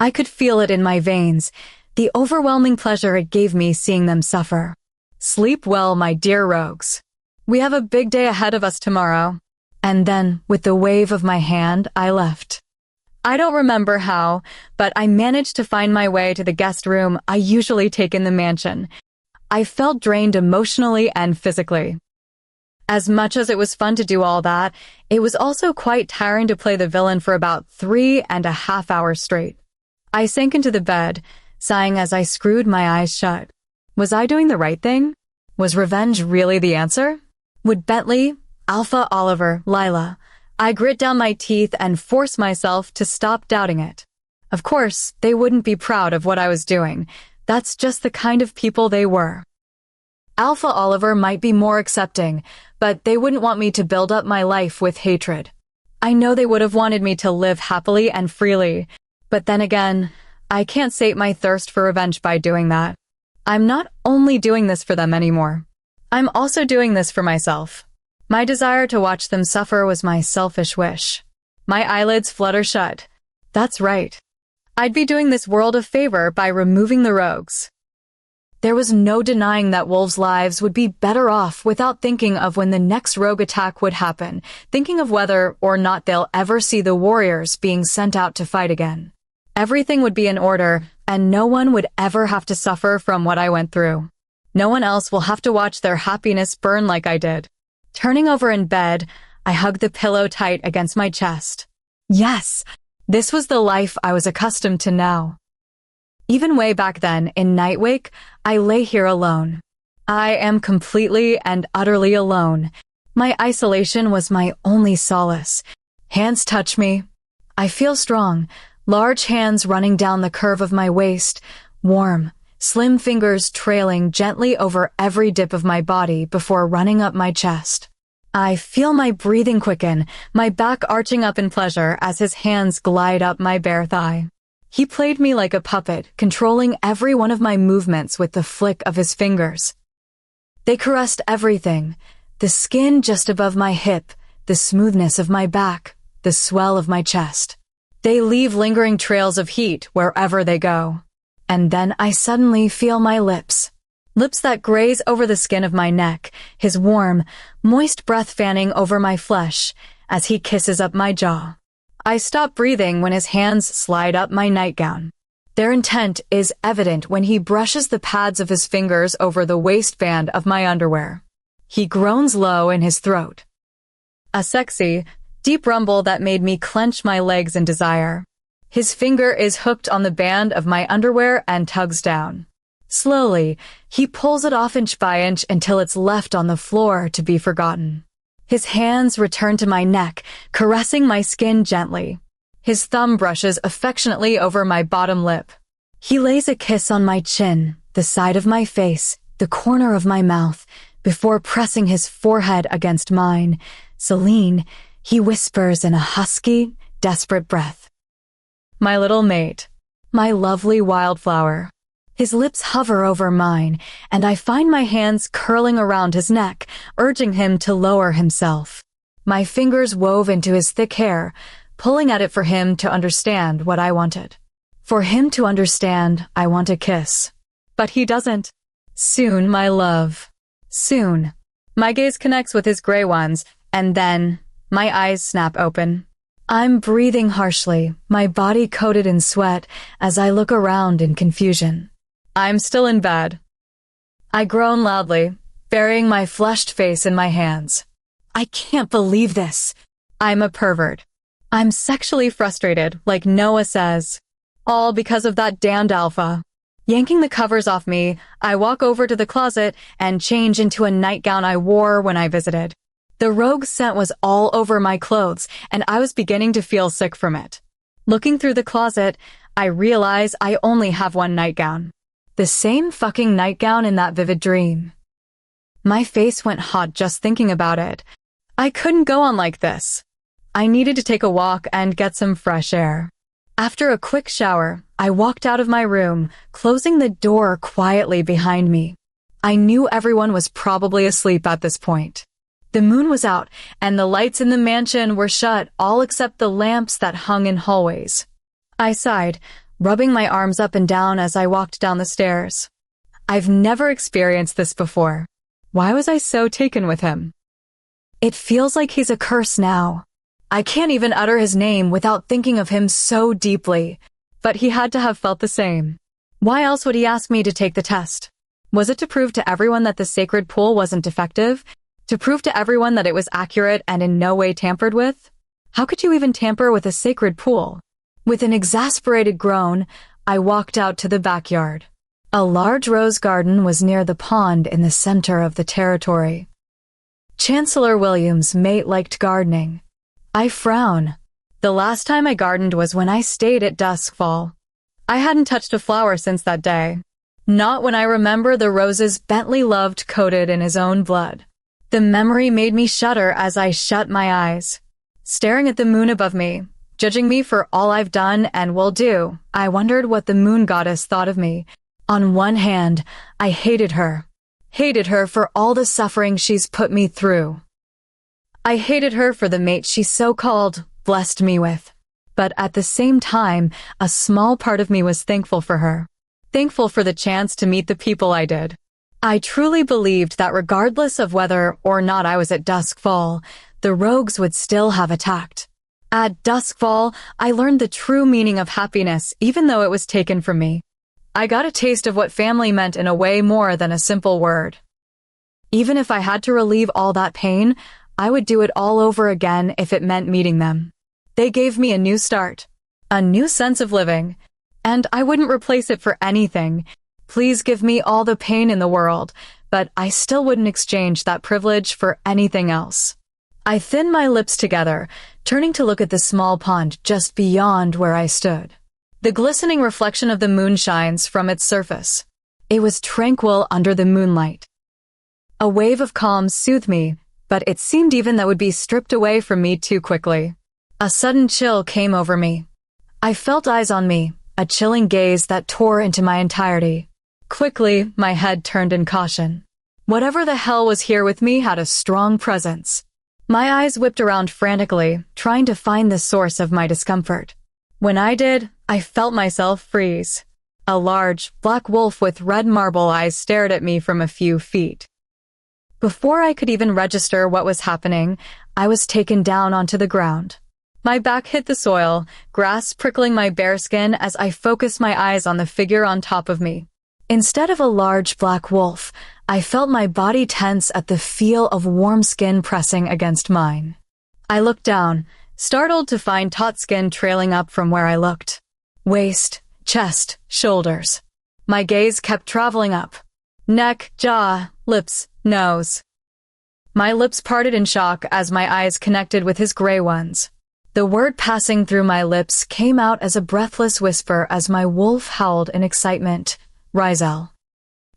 I could feel it in my veins, the overwhelming pleasure it gave me seeing them suffer. Sleep well, my dear rogues. We have a big day ahead of us tomorrow. And then, with the wave of my hand, I left. I don't remember how, but I managed to find my way to the guest room I usually take in the mansion. I felt drained emotionally and physically. As much as it was fun to do all that, it was also quite tiring to play the villain for about 3.5 hours straight. I sank into the bed, sighing as I screwed my eyes shut. Was I doing the right thing? Was revenge really the answer? Would Bentley, Alpha, Oliver, Lila? I grit down my teeth and force myself to stop doubting it. Of course, they wouldn't be proud of what I was doing. That's just the kind of people they were. Alpha Oliver might be more accepting, but they wouldn't want me to build up my life with hatred. I know they would have wanted me to live happily and freely, but then again, I can't sate my thirst for revenge by doing that. I'm not only doing this for them anymore. I'm also doing this for myself. My desire to watch them suffer was my selfish wish. My eyelids flutter shut. That's right. I'd be doing this world a favor by removing the rogues. There was no denying that wolves' lives would be better off without thinking of when the next rogue attack would happen, thinking of whether or not they'll ever see the warriors being sent out to fight again. Everything would be in order, and no one would ever have to suffer from what I went through. No one else will have to watch their happiness burn like I did. Turning over in bed, I hugged the pillow tight against my chest. Yes, this was the life I was accustomed to now. Even way back then, in Nightwake, I lay here alone. I am completely and utterly alone. My isolation was my only solace. Hands touch me. I feel strong, large hands running down the curve of my waist, warm, slim fingers trailing gently over every dip of my body before running up my chest. I feel my breathing quicken, my back arching up in pleasure as his hands glide up my bare thigh. He played me like a puppet, controlling every one of my movements with the flick of his fingers. They caressed everything, the skin just above my hip, the smoothness of my back, the swell of my chest. They leave lingering trails of heat wherever they go. And then I suddenly feel my lips that graze over the skin of my neck, his warm, moist breath fanning over my flesh as he kisses up my jaw. I stop breathing when his hands slide up my nightgown. Their intent is evident when he brushes the pads of his fingers over the waistband of my underwear. He groans low in his throat. A sexy, deep rumble that made me clench my legs in desire. His finger is hooked on the band of my underwear and tugs down. Slowly, he pulls it off inch by inch until it's left on the floor to be forgotten. His hands return to my neck, caressing my skin gently. His thumb brushes affectionately over my bottom lip. He lays a kiss on my chin, the side of my face, the corner of my mouth, before pressing his forehead against mine. "Celine," he whispers in a husky, desperate breath. "My little mate, my lovely wildflower." His lips hover over mine, and I find my hands curling around his neck, urging him to lower himself. My fingers wove into his thick hair, pulling at it for him to understand what I wanted. For him to understand I want a kiss. But he doesn't. Soon, my love. Soon. My gaze connects with his gray ones, and then my eyes snap open. I'm breathing harshly, my body coated in sweat, as I look around in confusion. I'm still in bed. I groan loudly, burying my flushed face in my hands. I can't believe this. I'm a pervert. I'm sexually frustrated, like Noah says. All because of that damned alpha. Yanking the covers off me, I walk over to the closet and change into a nightgown I wore when I visited. The rogue scent was all over my clothes, and I was beginning to feel sick from it. Looking through the closet, I realize I only have one nightgown. The same fucking nightgown in that vivid dream. My face went hot just thinking about it. I couldn't go on like this. I needed to take a walk and get some fresh air. After a quick shower, I walked out of my room, closing the door quietly behind me. I knew everyone was probably asleep at this point. The moon was out, and the lights in the mansion were shut, all except the lamps that hung in hallways. I sighed, rubbing my arms up and down as I walked down the stairs. I've never experienced this before. Why was I so taken with him? It feels like he's a curse now. I can't even utter his name without thinking of him so deeply. But he had to have felt the same. Why else would he ask me to take the test? Was it to prove to everyone that the sacred pool wasn't defective? To prove to everyone that it was accurate and in no way tampered with? How could you even tamper with a sacred pool? With an exasperated groan, I walked out to the backyard. A large rose garden was near the pond in the center of the territory. Chancellor William's mate liked gardening. I frown. The last time I gardened was when I stayed at Duskfall. I hadn't touched a flower since that day. Not when I remember the roses Bentley loved coated in his own blood. The memory made me shudder as I shut my eyes. Staring at the moon above me, judging me for all I've done and will do, I wondered what the moon goddess thought of me. On one hand, I hated her. Hated her for all the suffering she's put me through. I hated her for the mate she so-called blessed me with. But at the same time, a small part of me was thankful for her. Thankful for the chance to meet the people I did. I truly believed that regardless of whether or not I was at Duskfall, the rogues would still have attacked. At Duskfall, I learned the true meaning of happiness, even though it was taken from me. I got a taste of what family meant in a way more than a simple word. Even if I had to relieve all that pain, I would do it all over again if it meant meeting them. They gave me a new start, a new sense of living, and I wouldn't replace it for anything. Please give me all the pain in the world, but I still wouldn't exchange that privilege for anything else. I thinned my lips together, turning to look at the small pond just beyond where I stood. The glistening reflection of the moon shines from its surface. It was tranquil under the moonlight. A wave of calm soothed me, but it seemed even that would be stripped away from me too quickly. A sudden chill came over me. I felt eyes on me, a chilling gaze that tore into my entirety. Quickly, my head turned in caution. Whatever the hell was here with me had a strong presence. My eyes whipped around frantically, trying to find the source of my discomfort. When I did, I felt myself freeze. A large, black wolf with red marble eyes stared at me from a few feet. Before I could even register what was happening, I was taken down onto the ground. My back hit the soil, grass prickling my bare skin as I focused my eyes on the figure on top of me. Instead of a large black wolf, I felt my body tense at the feel of warm skin pressing against mine. I looked down, startled to find taut skin trailing up from where I looked. Waist, chest, shoulders. My gaze kept traveling up. Neck, jaw, lips, nose. My lips parted in shock as my eyes connected with his gray ones. The word passing through my lips came out as a breathless whisper as my wolf howled in excitement. Rizel.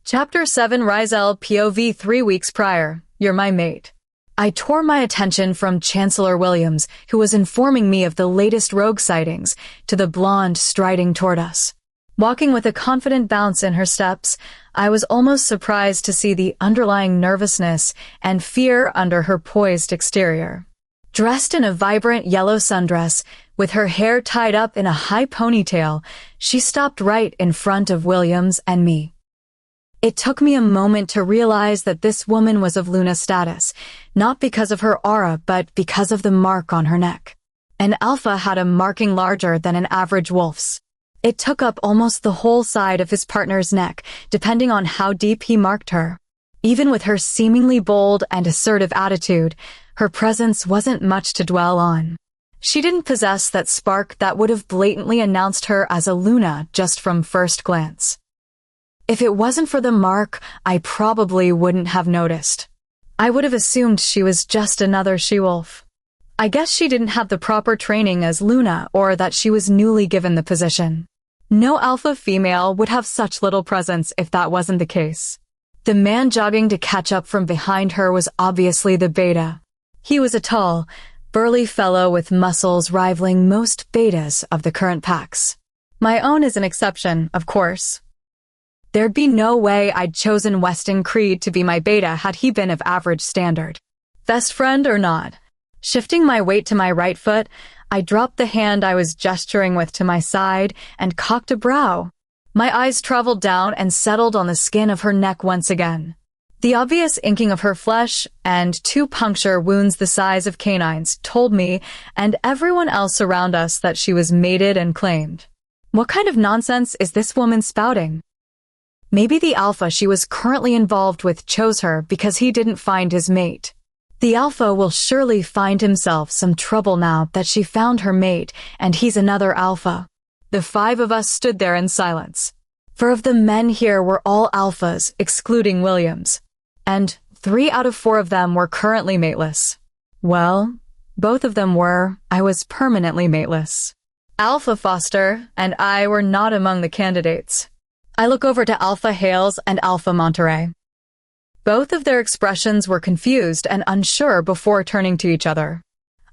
Chapter 7 Rizel POV 3 weeks prior. You're my mate. I tore my attention from Chancellor Williams, who was informing me of the latest rogue sightings, to the blonde striding toward us. Walking with a confident bounce in her steps, I was almost surprised to see the underlying nervousness and fear under her poised exterior. Dressed in a vibrant yellow sundress, with her hair tied up in a high ponytail, she stopped right in front of Williams and me. It took me a moment to realize that this woman was of Luna status, not because of her aura but because of the mark on her neck. An alpha had a marking larger than an average wolf's. It took up almost the whole side of his partner's neck, depending on how deep he marked her. Even with her seemingly bold and assertive attitude, her presence wasn't much to dwell on. She didn't possess that spark that would have blatantly announced her as a Luna just from first glance. If it wasn't for the mark, I probably wouldn't have noticed. I would have assumed she was just another she-wolf. I guess she didn't have the proper training as Luna or that she was newly given the position. No alpha female would have such little presence if that wasn't the case. The man jogging to catch up from behind her was obviously the beta. He was a tall, burly fellow with muscles rivaling most betas of the current packs. My own is an exception, of course. There'd be no way I'd chosen Weston Creed to be my beta had he been of average standard. Best friend or not. Shifting my weight to my right foot, I dropped the hand I was gesturing with to my side and cocked a brow. My eyes traveled down and settled on the skin of her neck once again. The obvious inking of her flesh and 2 puncture wounds the size of canines told me and everyone else around us that she was mated and claimed. What kind of nonsense is this woman spouting? Maybe the alpha she was currently involved with chose her because he didn't find his mate. The alpha will surely find himself some trouble now that she found her mate and he's another alpha. The 5 of us stood there in silence. 4 of the men here were all alphas, excluding Williams. And 3 out of 4 of them were currently mateless. Well, both of them were. I was permanently mateless. Alpha Foster and I were not among the candidates. I look over to Alpha Hales and Alpha Monterey. Both of their expressions were confused and unsure before turning to each other.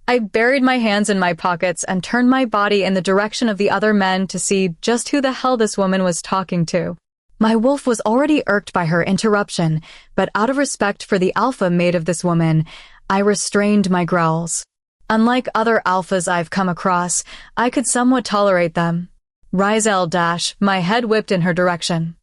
I buried my hands in my pockets and turned my body in the direction of the other men to see just who the hell this woman was talking to. My wolf was already irked by her interruption, but out of respect for the alpha mate of this woman, I restrained my growls. Unlike other alphas I've come across, I could somewhat tolerate them. Rizel dash, my head whipped in her direction.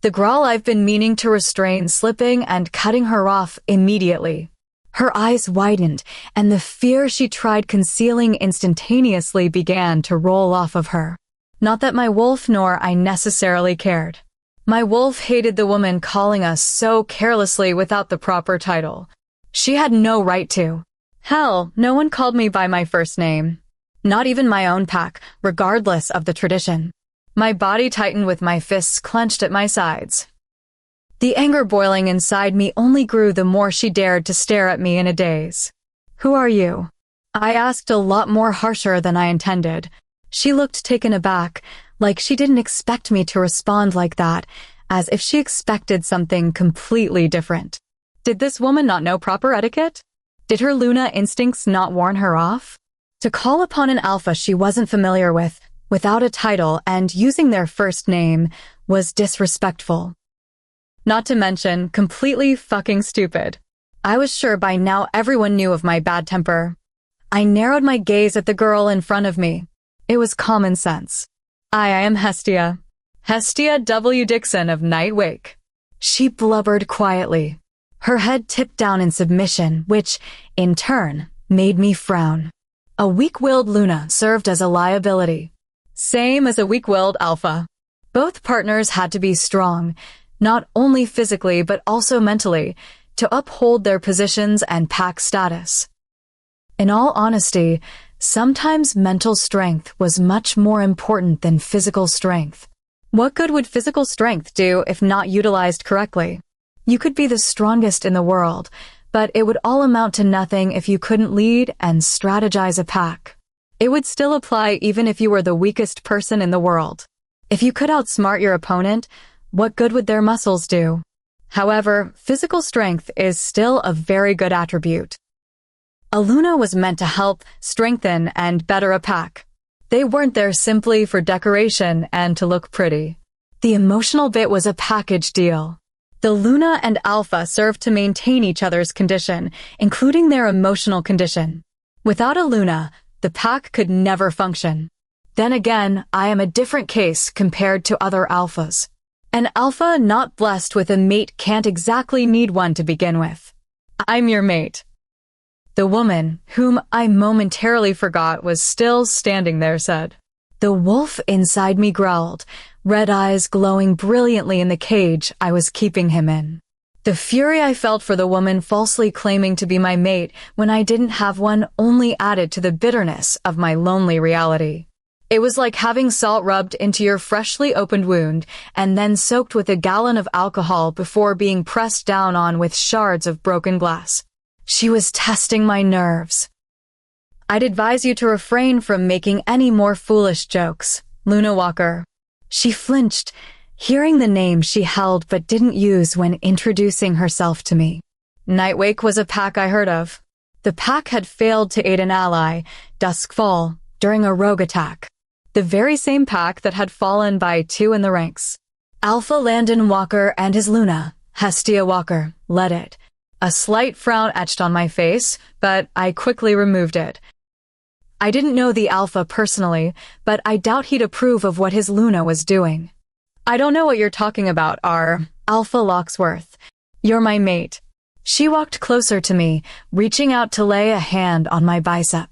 The growl I've been meaning to restrain slipping and cutting her off immediately. Her eyes widened, and the fear she tried concealing instantaneously began to roll off of her. Not that my wolf nor I necessarily cared. My wolf hated the woman calling us so carelessly without the proper title. She had no right to. Hell, no one called me by my first name. Not even my own pack, regardless of the tradition. My body tightened with my fists clenched at my sides. The anger boiling inside me only grew the more she dared to stare at me in a daze. Who are you? I asked a lot more harsher than I intended. She looked taken aback, like she didn't expect me to respond like that, as if she expected something completely different. Did this woman not know proper etiquette? Did her Luna instincts not warn her off? To call upon an alpha she wasn't familiar with, without a title and using their first name, was disrespectful. Not to mention, completely fucking stupid. I was sure by now everyone knew of my bad temper. I narrowed my gaze at the girl in front of me. It was common sense. I am Hestia. Hestia W. Dixon of Night Wake. She blubbered quietly. Her head tipped down in submission, which, in turn, made me frown. A weak-willed Luna served as a liability. Same as a weak-willed Alpha. Both partners had to be strong, not only physically but also mentally, to uphold their positions and pack status. In all honesty, sometimes mental strength was much more important than physical strength. What good would physical strength do if not utilized correctly? You could be the strongest in the world, but it would all amount to nothing if you couldn't lead and strategize a pack. It would still apply even if you were the weakest person in the world. If you could outsmart your opponent, what good would their muscles do? However, physical strength is still a very good attribute. A Luna was meant to help, strengthen, and better a pack. They weren't there simply for decoration and to look pretty. The emotional bit was a package deal. The Luna and Alpha served to maintain each other's condition, including their emotional condition. Without a Luna, the pack could never function. Then again, I am a different case compared to other Alphas. An Alpha not blessed with a mate can't exactly need one to begin with. I'm your mate. The woman, whom I momentarily forgot was still standing there, said. The wolf inside me growled, red eyes glowing brilliantly in the cage I was keeping him in. The fury I felt for the woman falsely claiming to be my mate when I didn't have one only added to the bitterness of my lonely reality. It was like having salt rubbed into your freshly opened wound and then soaked with a gallon of alcohol before being pressed down on with shards of broken glass. She was testing my nerves. I'd advise you to refrain from making any more foolish jokes, Luna Walker. She flinched, hearing the name she held but didn't use when introducing herself to me. Nightwake was a pack I heard of. The pack had failed to aid an ally, Duskfall, during a rogue attack. The very same pack that had fallen by 2 in the ranks. Alpha Landon Walker and his Luna, Hestia Walker, led it. A slight frown etched on my face, but I quickly removed it. I didn't know the Alpha personally, but I doubt he'd approve of what his Luna was doing. I don't know what you're talking about, Alpha Locksworth. You're my mate. She walked closer to me, reaching out to lay a hand on my bicep.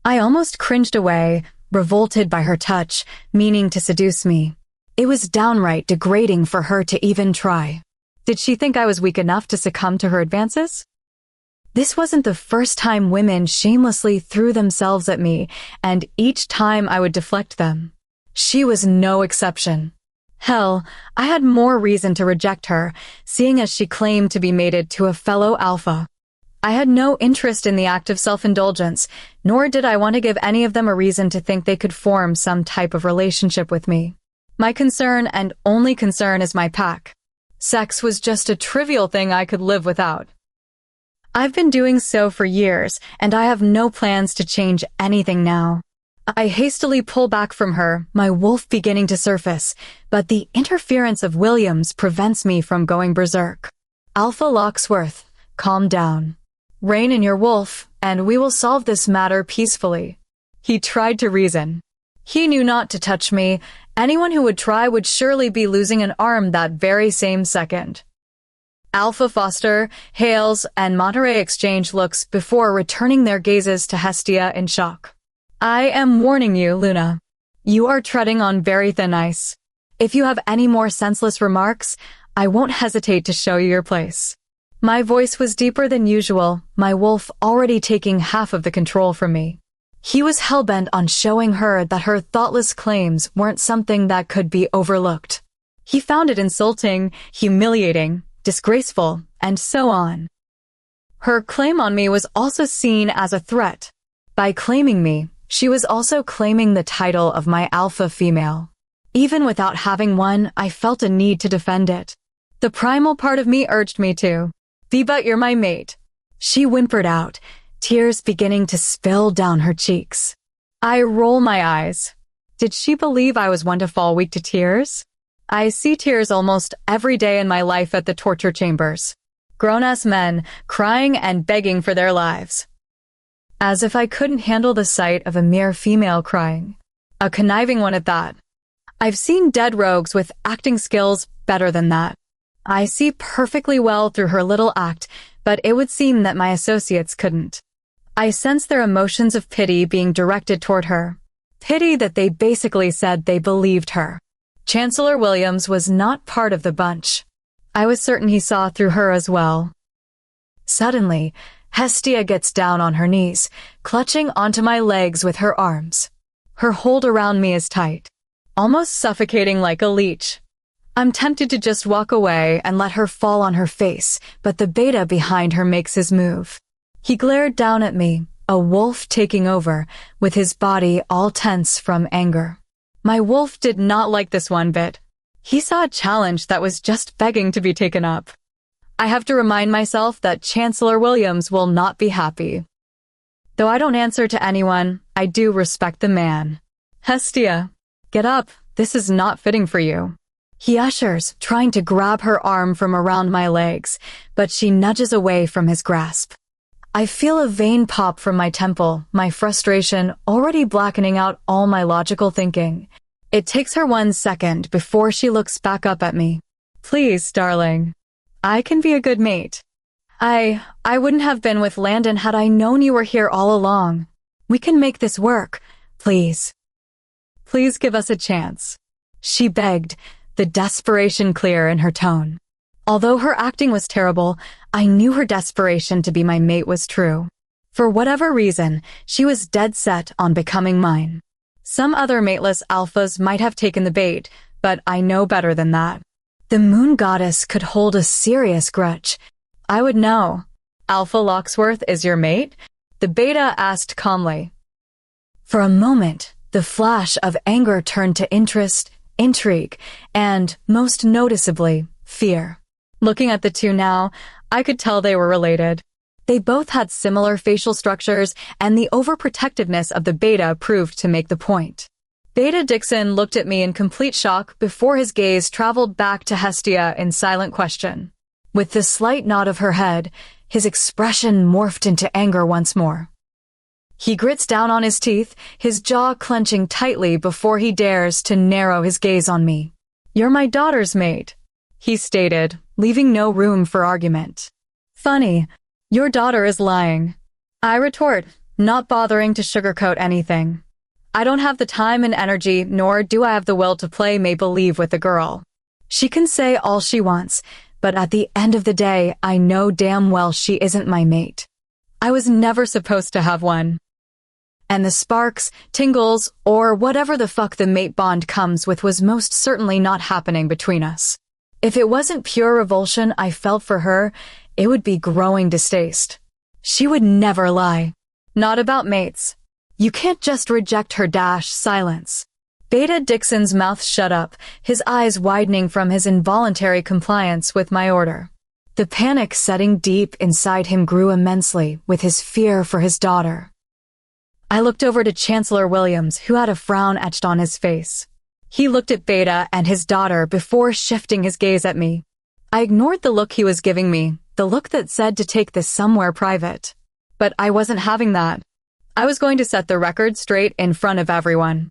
I almost cringed away, revolted by her touch, meaning to seduce me. It was downright degrading for her to even try. Did she think I was weak enough to succumb to her advances? This wasn't the first time women shamelessly threw themselves at me, and each time I would deflect them. She was no exception. Hell, I had more reason to reject her, seeing as she claimed to be mated to a fellow Alpha. I had no interest in the act of self-indulgence, nor did I want to give any of them a reason to think they could form some type of relationship with me. My concern and only concern is my pack. Sex was just a trivial thing I could live without. I've been doing so for years, and I have no plans to change anything now. I hastily pull back from her, my wolf beginning to surface, but the interference of Williams prevents me from going berserk. Alpha Locksworth, calm down. Rein in your wolf, and we will solve this matter peacefully. He tried to reason. He knew not to touch me. Anyone who would try would surely be losing an arm that very same second. Alpha Foster, Hales, and Monterey exchanged looks before returning their gazes to Hestia in shock. I am warning you, Luna. You are treading on very thin ice. If you have any more senseless remarks, I won't hesitate to show you your place. My voice was deeper than usual, my wolf already taking half of the control from me. He was hellbent on showing her that her thoughtless claims weren't something that could be overlooked. He found it insulting, humiliating, disgraceful, and so on. Her claim on me was also seen as a threat. By claiming me, she was also claiming the title of my alpha female. Even without having one, I felt a need to defend it. The primal part of me urged me to. But you're my mate. She whimpered out, tears beginning to spill down her cheeks. I roll my eyes. Did she believe I was one to fall weak to tears? I see tears almost every day in my life at the torture chambers. Grown-ass men crying and begging for their lives. As if I couldn't handle the sight of a mere female crying. A conniving one at that. I've seen dead rogues with acting skills better than that. I see perfectly well through her little act, but it would seem that my associates couldn't. I sense their emotions of pity being directed toward her. Pity that they basically said they believed her. Chancellor Williams was not part of the bunch. I was certain he saw through her as well. Suddenly, Hestia gets down on her knees, clutching onto my legs with her arms. Her hold around me is tight, almost suffocating like a leech. I'm tempted to just walk away and let her fall on her face, but the beta behind her makes his move. He glared down at me, a wolf taking over, with his body all tense from anger. My wolf did not like this one bit. He saw a challenge that was just begging to be taken up. I have to remind myself that Chancellor Williams will not be happy. Though I don't answer to anyone, I do respect the man. Hestia, get up, this is not fitting for you. He ushers, trying to grab her arm from around my legs, but she nudges away from his grasp. I feel a vein pop from my temple, my frustration already blackening out all my logical thinking. It takes her 1 second before she looks back up at me. Please, darling. I can be a good mate. I wouldn't have been with Landon had I known you were here all along. We can make this work, please. Please give us a chance. She begged, the desperation clear in her tone. Although her acting was terrible, I knew her desperation to be my mate was true. For whatever reason, she was dead set on becoming mine. Some other mateless alphas might have taken the bait, but I know better than that. The moon goddess could hold a serious grudge. I would know. Alpha Locksworth is your mate? The beta asked calmly. For a moment, the flash of anger turned to interest, intrigue, and, most noticeably, fear. Looking at the two now, I could tell they were related. They both had similar facial structures, and the overprotectiveness of the beta proved to make the point. Beta Dixon looked at me in complete shock before his gaze traveled back to Hestia in silent question. With the slight nod of her head, his expression morphed into anger once more. He grits down on his teeth, his jaw clenching tightly before he dares to narrow his gaze on me. "You're my daughter's mate," he stated, leaving no room for argument. "Funny, your daughter is lying," I retort, not bothering to sugarcoat anything. I don't have the time and energy, nor do I have the will to play make-believe with the girl. She can say all she wants, but at the end of the day, I know damn well she isn't my mate. I was never supposed to have one. And the sparks, tingles, or whatever the fuck the mate bond comes with was most certainly not happening between us. If it wasn't pure revulsion I felt for her, it would be growing distaste. She would never lie. Not about mates. You can't just reject her. Silence. Beta Dixon's mouth shut up, his eyes widening from his involuntary compliance with my order. The panic setting deep inside him grew immensely with his fear for his daughter. I looked over to Chancellor Williams, who had a frown etched on his face. He looked at Beta and his daughter before shifting his gaze at me. I ignored the look he was giving me, the look that said to take this somewhere private. But I wasn't having that. I was going to set the record straight in front of everyone.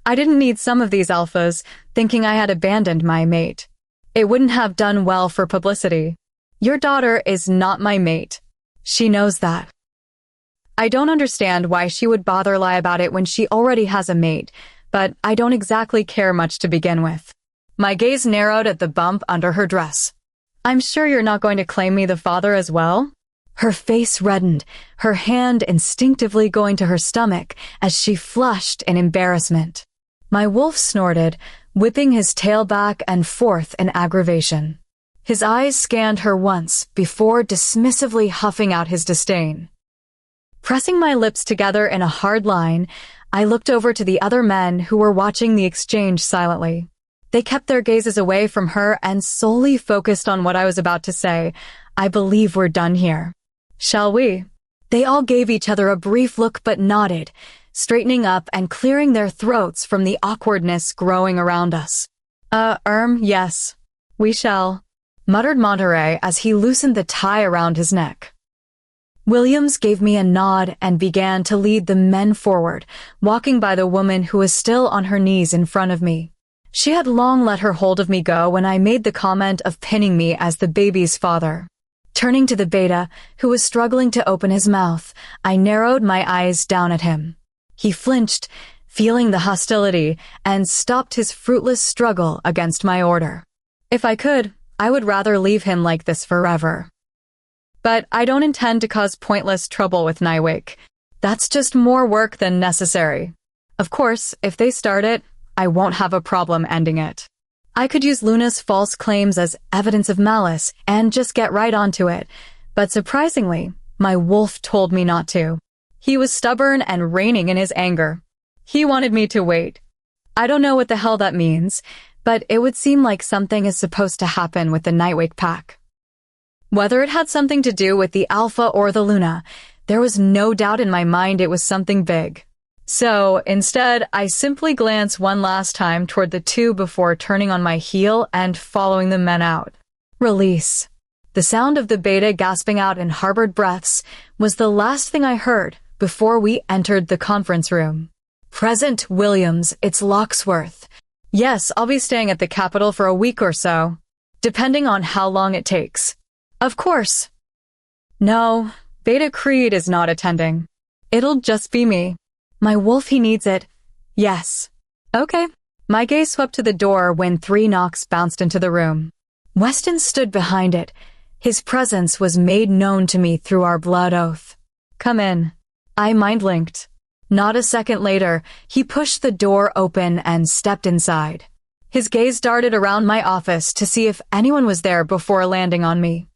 I didn't need some of these alphas thinking I had abandoned my mate. It wouldn't have done well for publicity. Your daughter is not my mate. She knows that. I don't understand why she would bother lie about it when she already has a mate, but I don't exactly care much to begin with. My gaze narrowed at the bump under her dress. "I'm sure you're not going to claim me the father as well?" Her face reddened, her hand instinctively going to her stomach as she flushed in embarrassment. My wolf snorted, whipping his tail back and forth in aggravation. His eyes scanned her once before dismissively huffing out his disdain. Pressing my lips together in a hard line, I looked over to the other men who were watching the exchange silently. They kept their gazes away from her and solely focused on what I was about to say. I believe we're done here. Shall we? They all gave each other a brief look but nodded, straightening up and clearing their throats from the awkwardness growing around us. Yes. We shall, muttered Monterey as he loosened the tie around his neck. Williams gave me a nod and began to lead the men forward, walking by the woman who was still on her knees in front of me. She had long let her hold of me go when I made the comment of pinning me as the baby's father. Turning to the beta, who was struggling to open his mouth, I narrowed my eyes down at him. He flinched, feeling the hostility, and stopped his fruitless struggle against my order. If I could, I would rather leave him like this forever. But I don't intend to cause pointless trouble with Nightwake. That's just more work than necessary. Of course, if they start it, I won't have a problem ending it. I could use Luna's false claims as evidence of malice and just get right onto it, but surprisingly, my wolf told me not to. He was stubborn and reigning in his anger. He wanted me to wait. I don't know what the hell that means, but it would seem like something is supposed to happen with the Nightwake pack. Whether it had something to do with the Alpha or the Luna, there was no doubt in my mind it was something big. So, instead, I simply glanced one last time toward the two before turning on my heel and following the men out. Release. The sound of the beta gasping out in harbored breaths was the last thing I heard before we entered the conference room. Present Williams, it's Locksworth. Yes, I'll be staying at the Capitol for a week or so, depending on how long it takes. Of course. No, Beta Creed is not attending. It'll just be me. My wolf, he needs it. Yes. Okay. My gaze swept to the door when 3 knocks bounced into the room. Weston stood behind it. His presence was made known to me through our blood oath. Come in. I mind-linked. Not a second later, he pushed the door open and stepped inside. His gaze darted around my office to see if anyone was there before landing on me.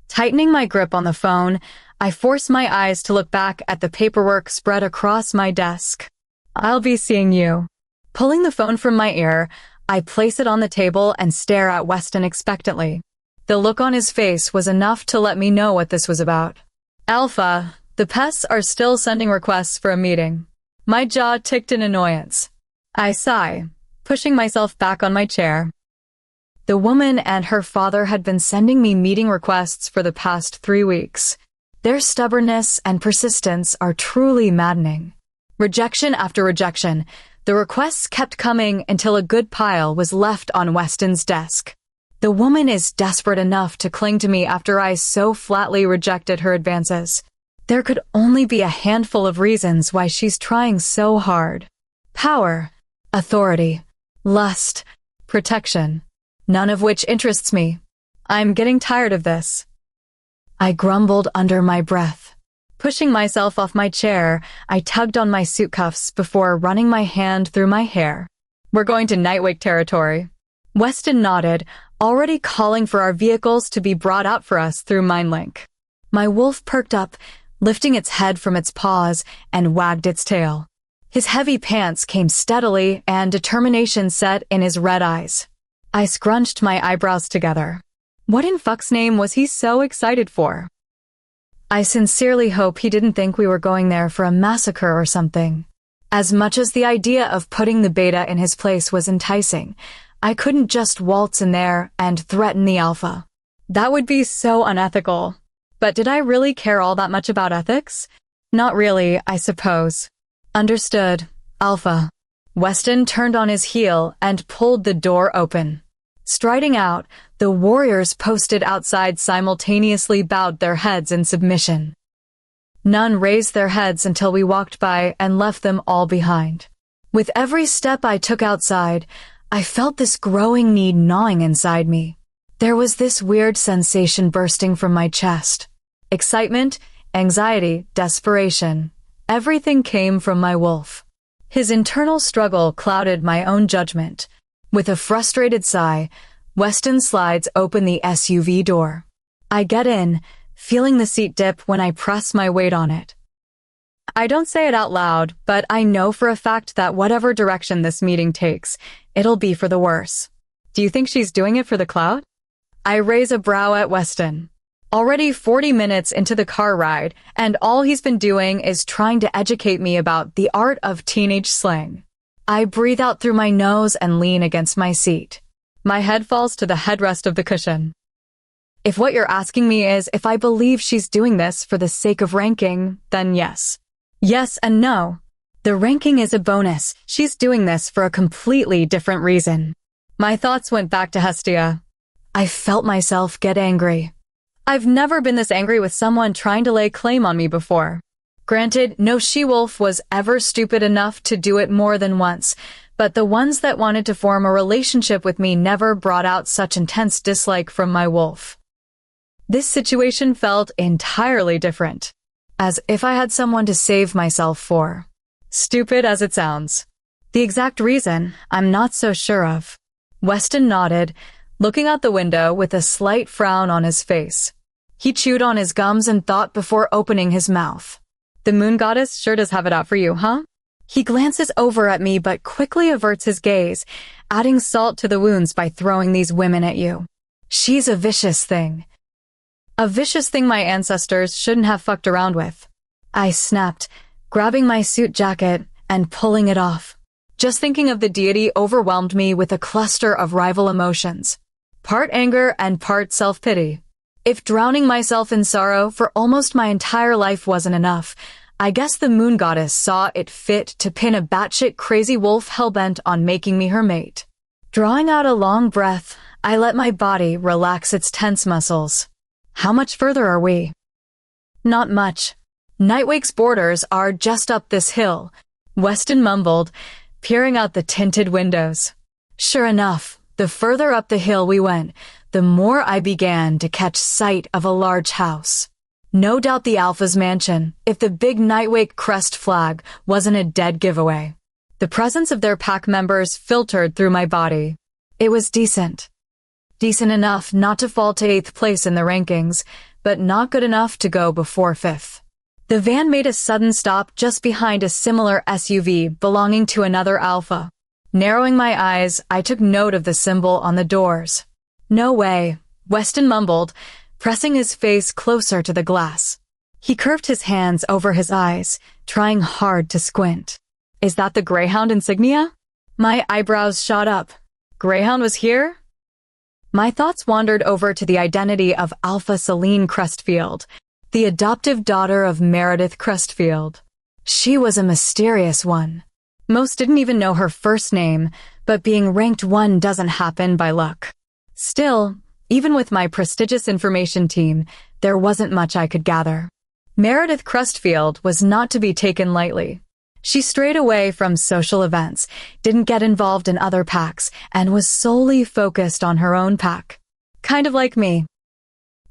Tightening my grip on the phone, I forced my eyes to look back at the paperwork spread across my desk. I'll be seeing you. Pulling the phone from my ear, I place it on the table and stare at Weston expectantly. The look on his face was enough to let me know what this was about. Alpha, the pests are still sending requests for a meeting. My jaw ticked in annoyance. I sigh, pushing myself back on my chair. The woman and her father had been sending me meeting requests for the past 3 weeks. Their stubbornness and persistence are truly maddening. Rejection after rejection, the requests kept coming until a good pile was left on Weston's desk. The woman is desperate enough to cling to me after I so flatly rejected her advances. There could only be a handful of reasons why she's trying so hard. Power, authority, lust, protection. None of which interests me. I'm getting tired of this. I grumbled under my breath. Pushing myself off my chair, I tugged on my suit cuffs before running my hand through my hair. We're going to Nightwake territory. Weston nodded, already calling for our vehicles to be brought out for us through MindLink. My wolf perked up, lifting its head from its paws, and wagged its tail. His heavy pants came steadily, and determination set in his red eyes. I scrunched my eyebrows together. What in fuck's name was he so excited for? I sincerely hope he didn't think we were going there for a massacre or something. As much as the idea of putting the beta in his place was enticing, I couldn't just waltz in there and threaten the Alpha. That would be so unethical. But did I really care all that much about ethics? Not really, I suppose. Understood. Alpha. Weston turned on his heel and pulled the door open. Striding out, the warriors posted outside simultaneously bowed their heads in submission. None raised their heads until we walked by and left them all behind. With every step I took outside, I felt this growing need gnawing inside me. There was this weird sensation bursting from my chest. Excitement, anxiety, desperation. Everything came from my wolf. His internal struggle clouded my own judgment. With a frustrated sigh, Weston slides open the SUV door. I get in, feeling the seat dip when I press my weight on it. I don't say it out loud, but I know for a fact that whatever direction this meeting takes, it'll be for the worse. Do you think she's doing it for the clout? I raise a brow at Weston. Already 40 minutes into the car ride, and all he's been doing is trying to educate me about the art of teenage slang. I breathe out through my nose and lean against my seat. My head falls to the headrest of the cushion. If what you're asking me is if I believe she's doing this for the sake of ranking, then yes. Yes and no. The ranking is a bonus. She's doing this for a completely different reason. My thoughts went back to Hestia. I felt myself get angry. I've never been this angry with someone trying to lay claim on me before. Granted, no she-wolf was ever stupid enough to do it more than once, but the ones that wanted to form a relationship with me never brought out such intense dislike from my wolf. This situation felt entirely different, as if I had someone to save myself for. Stupid as it sounds. The exact reason, I'm not so sure of. Weston nodded, looking out the window with a slight frown on his face. He chewed on his gums and thought before opening his mouth. The moon goddess sure does have it out for you, huh? He glances over at me but quickly averts his gaze, adding salt to the wounds by throwing these women at you. She's a vicious thing. A vicious thing my ancestors shouldn't have fucked around with. I snapped, grabbing my suit jacket and pulling it off. Just thinking of the deity overwhelmed me with a cluster of rival emotions. Part anger and part self-pity. If drowning myself in sorrow for almost my entire life wasn't enough, I guess the moon goddess saw it fit to pin a batshit crazy wolf hellbent on making me her mate. Drawing out a long breath, I let my body relax its tense muscles. How much further are we? Not much. Nightwake's borders are just up this hill, Weston mumbled, peering out the tinted windows. Sure enough, the further up the hill we went, the more I began to catch sight of a large house. No doubt the Alpha's mansion, if the big Nightwake crest flag wasn't a dead giveaway. The presence of their pack members filtered through my body. It was decent. Decent enough not to fall to 8th place in the rankings, but not good enough to go before 5th. The van made a sudden stop just behind a similar SUV belonging to another Alpha. Narrowing my eyes, I took note of the symbol on the doors. No way, Weston mumbled, pressing his face closer to the glass. He curved his hands over his eyes, trying hard to squint. Is that the Greyhound insignia? My eyebrows shot up. Greyhound was here? My thoughts wandered over to the identity of Alpha Celine Crestfield, the adoptive daughter of Meredith Crestfield. She was a mysterious one. Most didn't even know her first name, but being ranked 1 doesn't happen by luck. Still, even with my prestigious information team, there wasn't much I could gather. Meredith Crestfield was not to be taken lightly. She strayed away from social events, didn't get involved in other packs, and was solely focused on her own pack. Kind of like me.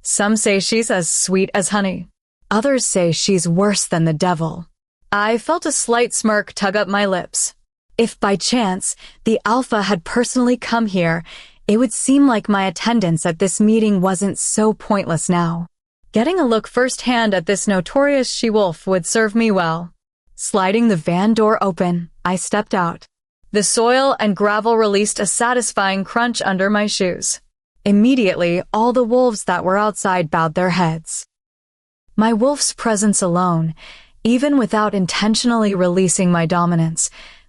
Some say she's as sweet as honey. Others say she's worse than the devil. I felt a slight smirk tug up my lips. If by chance the Alpha had personally come here, it would seem like my attendance at this meeting wasn't so pointless now. Getting a look firsthand at this notorious she-wolf would serve me well. Sliding the van door open, I stepped out. The soil and gravel released a satisfying crunch under my shoes. Immediately, all the wolves that were outside bowed their heads. My wolf's presence alone, even without intentionally releasing my dominance,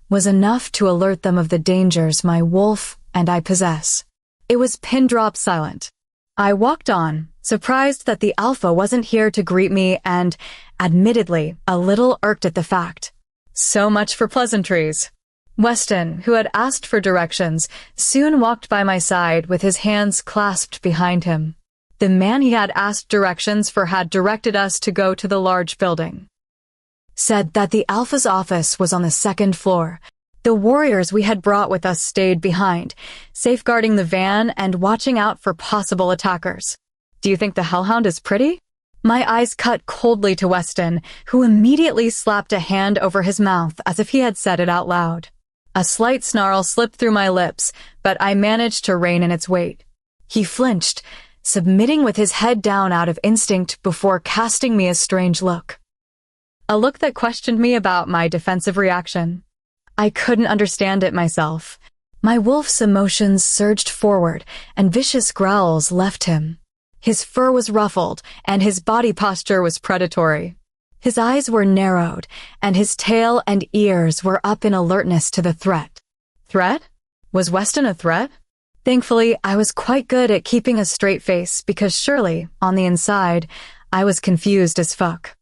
was enough to alert them of the dangers my wolf and I possess. It was pin-drop silent. I walked on, surprised that the Alpha wasn't here to greet me and, admittedly, a little irked at the fact. So much for pleasantries. Weston, who had asked for directions, soon walked by my side with his hands clasped behind him. The man he had asked directions for had directed us to go to the large building. Said that the Alpha's office was on the 2nd floor. The warriors we had brought with us stayed behind, safeguarding the van and watching out for possible attackers. Do you think the Hellhound is pretty? My eyes cut coldly to Weston, who immediately slapped a hand over his mouth as if he had said it out loud. A slight snarl slipped through my lips, but I managed to rein in its weight. He flinched, submitting with his head down out of instinct before casting me a strange look. A look that questioned me about my defensive reaction. I couldn't understand it myself. My wolf's emotions surged forward, and vicious growls left him. His fur was ruffled, and his body posture was predatory. His eyes were narrowed, and his tail and ears were up in alertness to the threat. Threat? Was Weston a threat? Thankfully, I was quite good at keeping a straight face because surely, on the inside, I was confused as fuck.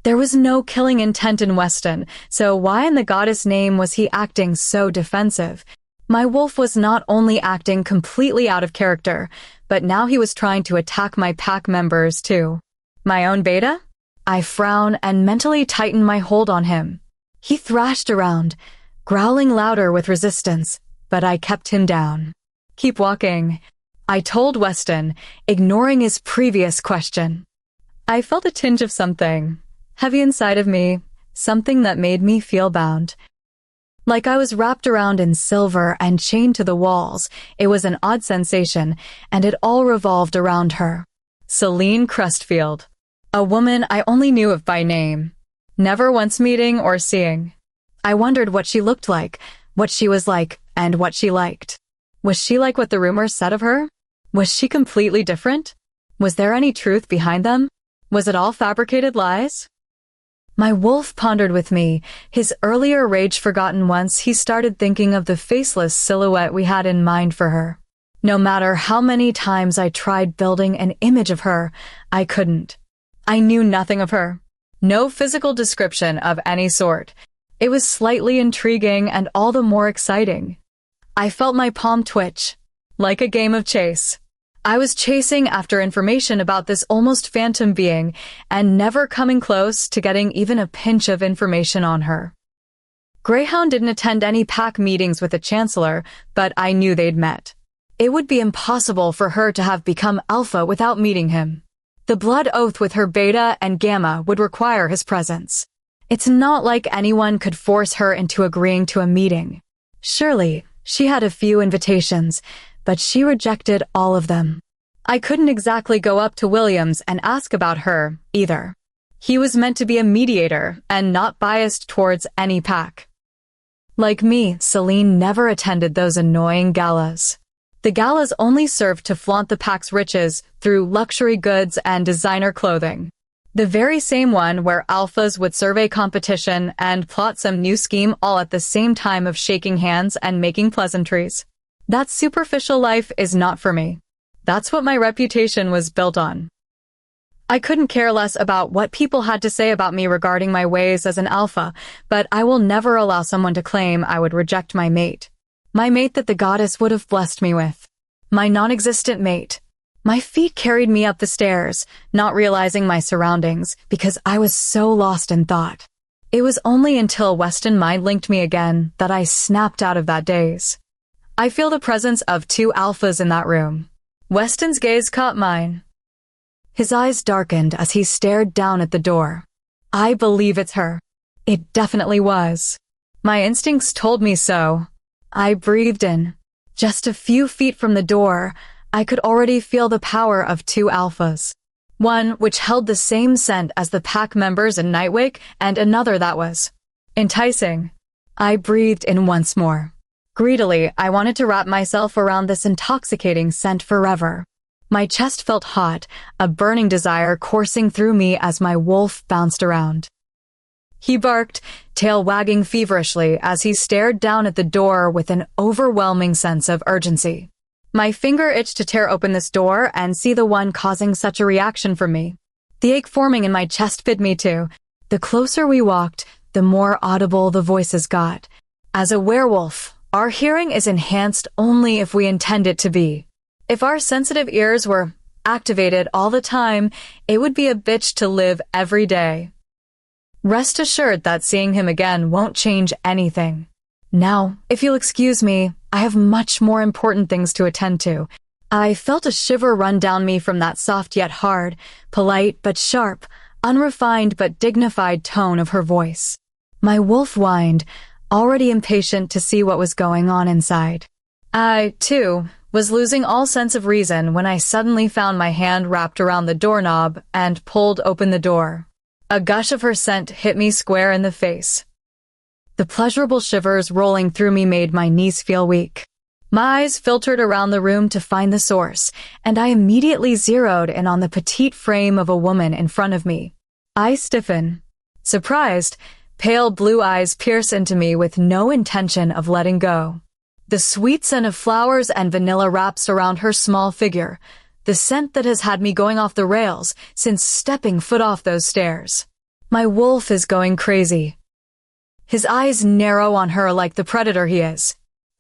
There was no killing intent in Weston, so why in the goddess name was he acting so defensive? My wolf was not only acting completely out of character, but now he was trying to attack my pack members too. My own beta? I frowned and mentally tightened my hold on him. He thrashed around, growling louder with resistance, but I kept him down. Keep walking, I told Weston, ignoring his previous question. I felt a tinge of something heavy inside of me, something that made me feel bound. Like I was wrapped around in silver and chained to the walls. It was an odd sensation, and it all revolved around her. Celine Crestfield. A woman I only knew of by name, never once meeting or seeing. I wondered what she looked like, what she was like, and what she liked. Was she like what the rumors said of her? Was she completely different? Was there any truth behind them? Was it all fabricated lies? My wolf pondered with me, his earlier rage forgotten once he started thinking of the faceless silhouette we had in mind for her. No matter how many times I tried building an image of her, I couldn't. I knew nothing of her. No physical description of any sort. It was slightly intriguing and all the more exciting. I felt my palm twitch, like a game of chase. I was chasing after information about this almost phantom being and never coming close to getting even a pinch of information on her. Greyhound didn't attend any pack meetings with the Chancellor, but I knew they'd met. It would be impossible for her to have become Alpha without meeting him. The blood oath with her Beta and Gamma would require his presence. It's not like anyone could force her into agreeing to a meeting. Surely, she had a few invitations, but she rejected all of them. I couldn't exactly go up to Williams and ask about her, either. He was meant to be a mediator and not biased towards any pack. Like me, Celine never attended those annoying galas. The galas only served to flaunt the pack's riches through luxury goods and designer clothing. The very same one where alphas would survey competition and plot some new scheme all at the same time of shaking hands and making pleasantries. That superficial life is not for me. That's what my reputation was built on. I couldn't care less about what people had to say about me regarding my ways as an alpha, but I will never allow someone to claim I would reject my mate. My mate that the goddess would have blessed me with. My non-existent mate. My feet carried me up the stairs, not realizing my surroundings because I was so lost in thought. It was only until Weston mind-linked me again that I snapped out of that daze. I feel the presence of two alphas in that room. Weston's gaze caught mine. His eyes darkened as he stared down at the door. I believe it's her. It definitely was. My instincts told me so. I breathed in. Just a few feet from the door, I could already feel the power of two alphas. One which held the same scent as the pack members in Nightwake, and another that was enticing. I breathed in once more. Greedily, I wanted to wrap myself around this intoxicating scent forever. My chest felt hot, a burning desire coursing through me as my wolf bounced around. He barked, tail wagging feverishly as he stared down at the door with an overwhelming sense of urgency. My finger itched to tear open this door and see the one causing such a reaction from me. The ache forming in my chest bid me to. The closer we walked, the more audible the voices got. As a werewolf, our hearing is enhanced only if we intend it to be. If our sensitive ears were activated all the time, it would be a bitch to live every day. Rest assured that seeing him again won't change anything. Now, if you'll excuse me, I have much more important things to attend to. I felt a shiver run down me from that soft yet hard, polite but sharp, unrefined but dignified tone of her voice. My wolf whined, already impatient to see what was going on inside. I, too, was losing all sense of reason when I suddenly found my hand wrapped around the doorknob and pulled open the door. A gush of her scent hit me square in the face. The pleasurable shivers rolling through me made my knees feel weak. My eyes filtered around the room to find the source, and I immediately zeroed in on the petite frame of a woman in front of me. I stiffen. Surprised, pale blue eyes pierce into me with no intention of letting go. The sweet scent of flowers and vanilla wraps around her small figure, the scent that has had me going off the rails since stepping foot off those stairs. My wolf is going crazy. His eyes narrow on her like the predator he is.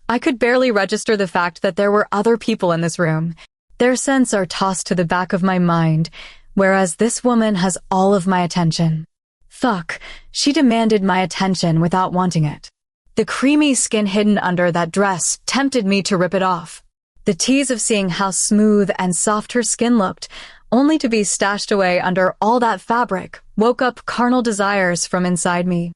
I could barely register the fact that there were other people in this room. Their scents are tossed to the back of my mind, whereas this woman has all of my attention. Fuck, she demanded my attention without wanting it. The creamy skin hidden under that dress tempted me to rip it off. The tease of seeing how smooth and soft her skin looked, only to be stashed away under all that fabric, woke up carnal desires from inside me.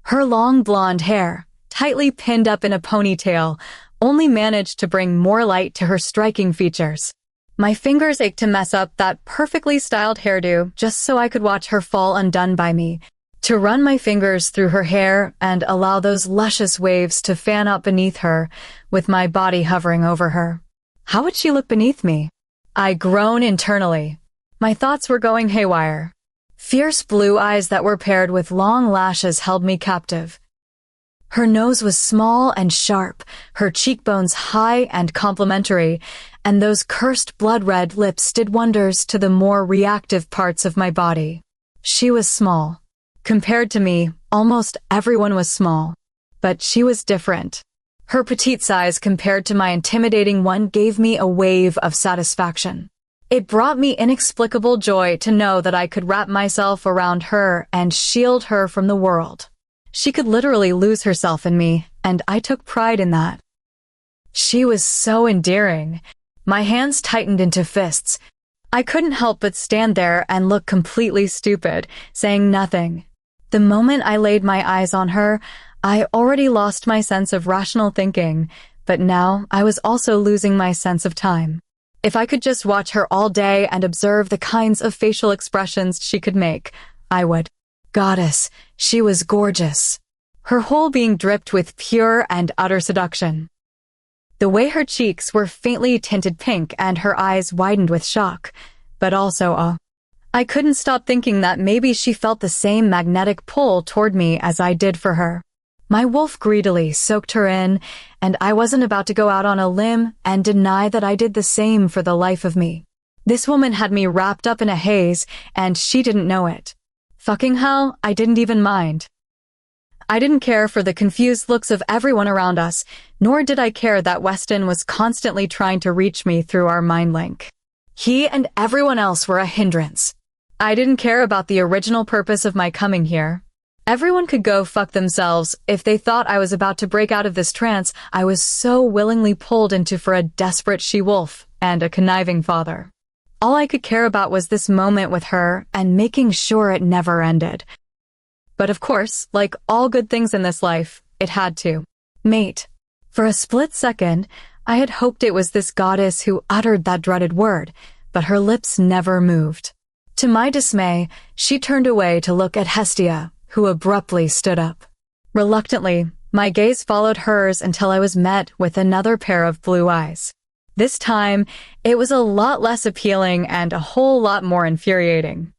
Her long blonde hair, tightly pinned up in a ponytail, only managed to bring more light to her striking features. My fingers ached to mess up that perfectly styled hairdo just so I could watch her fall undone by me, to run my fingers through her hair and allow those luscious waves to fan up beneath her, with my body hovering over her. How would she look beneath me? I groaned internally. My thoughts were going haywire. Fierce blue eyes that were paired with long lashes held me captive. Her nose was small and sharp, her cheekbones high and complimentary, and those cursed blood-red lips did wonders to the more reactive parts of my body. She was small. Compared to me, almost everyone was small. But she was different. Her petite size compared to my intimidating one gave me a wave of satisfaction. It brought me inexplicable joy to know that I could wrap myself around her and shield her from the world. She could literally lose herself in me, and I took pride in that. She was so endearing. My hands tightened into fists. I couldn't help but stand there and look completely stupid, saying nothing. The moment I laid my eyes on her, I already lost my sense of rational thinking, but now I was also losing my sense of time. If I could just watch her all day and observe the kinds of facial expressions she could make, I would. Goddess, she was gorgeous. Her whole being dripped with pure and utter seduction. The way her cheeks were faintly tinted pink and her eyes widened with shock, but also awe. I couldn't stop thinking that maybe she felt the same magnetic pull toward me as I did for her. My wolf greedily soaked her in, and I wasn't about to go out on a limb and deny that I did the same for the life of me. This woman had me wrapped up in a haze, and she didn't know it. Fucking hell, I didn't even mind. I didn't care for the confused looks of everyone around us, nor did I care that Weston was constantly trying to reach me through our mind link. He and everyone else were a hindrance. I didn't care about the original purpose of my coming here. Everyone could go fuck themselves if they thought I was about to break out of this trance I was so willingly pulled into for a desperate she-wolf and a conniving father. All I could care about was this moment with her and making sure it never ended. But of course, like all good things in this life, it had to. Mate. For a split second, I had hoped it was this goddess who uttered that dreaded word, but her lips never moved. To my dismay, she turned away to look at Hestia, who abruptly stood up. Reluctantly, my gaze followed hers until I was met with another pair of blue eyes. This time, it was a lot less appealing and a whole lot more infuriating.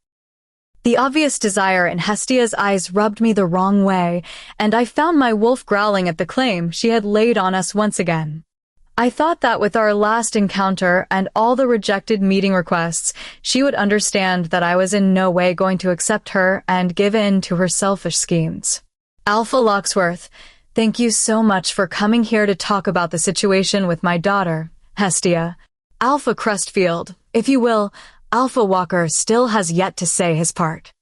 The obvious desire in Hestia's eyes rubbed me the wrong way, and I found my wolf growling at the claim she had laid on us once again. I thought that with our last encounter and all the rejected meeting requests, she would understand that I was in no way going to accept her and give in to her selfish schemes. Alpha Locksworth, thank you so much for coming here to talk about the situation with my daughter, Hestia. Alpha Crestfield, if you will, Alpha Walker still has yet to say his part.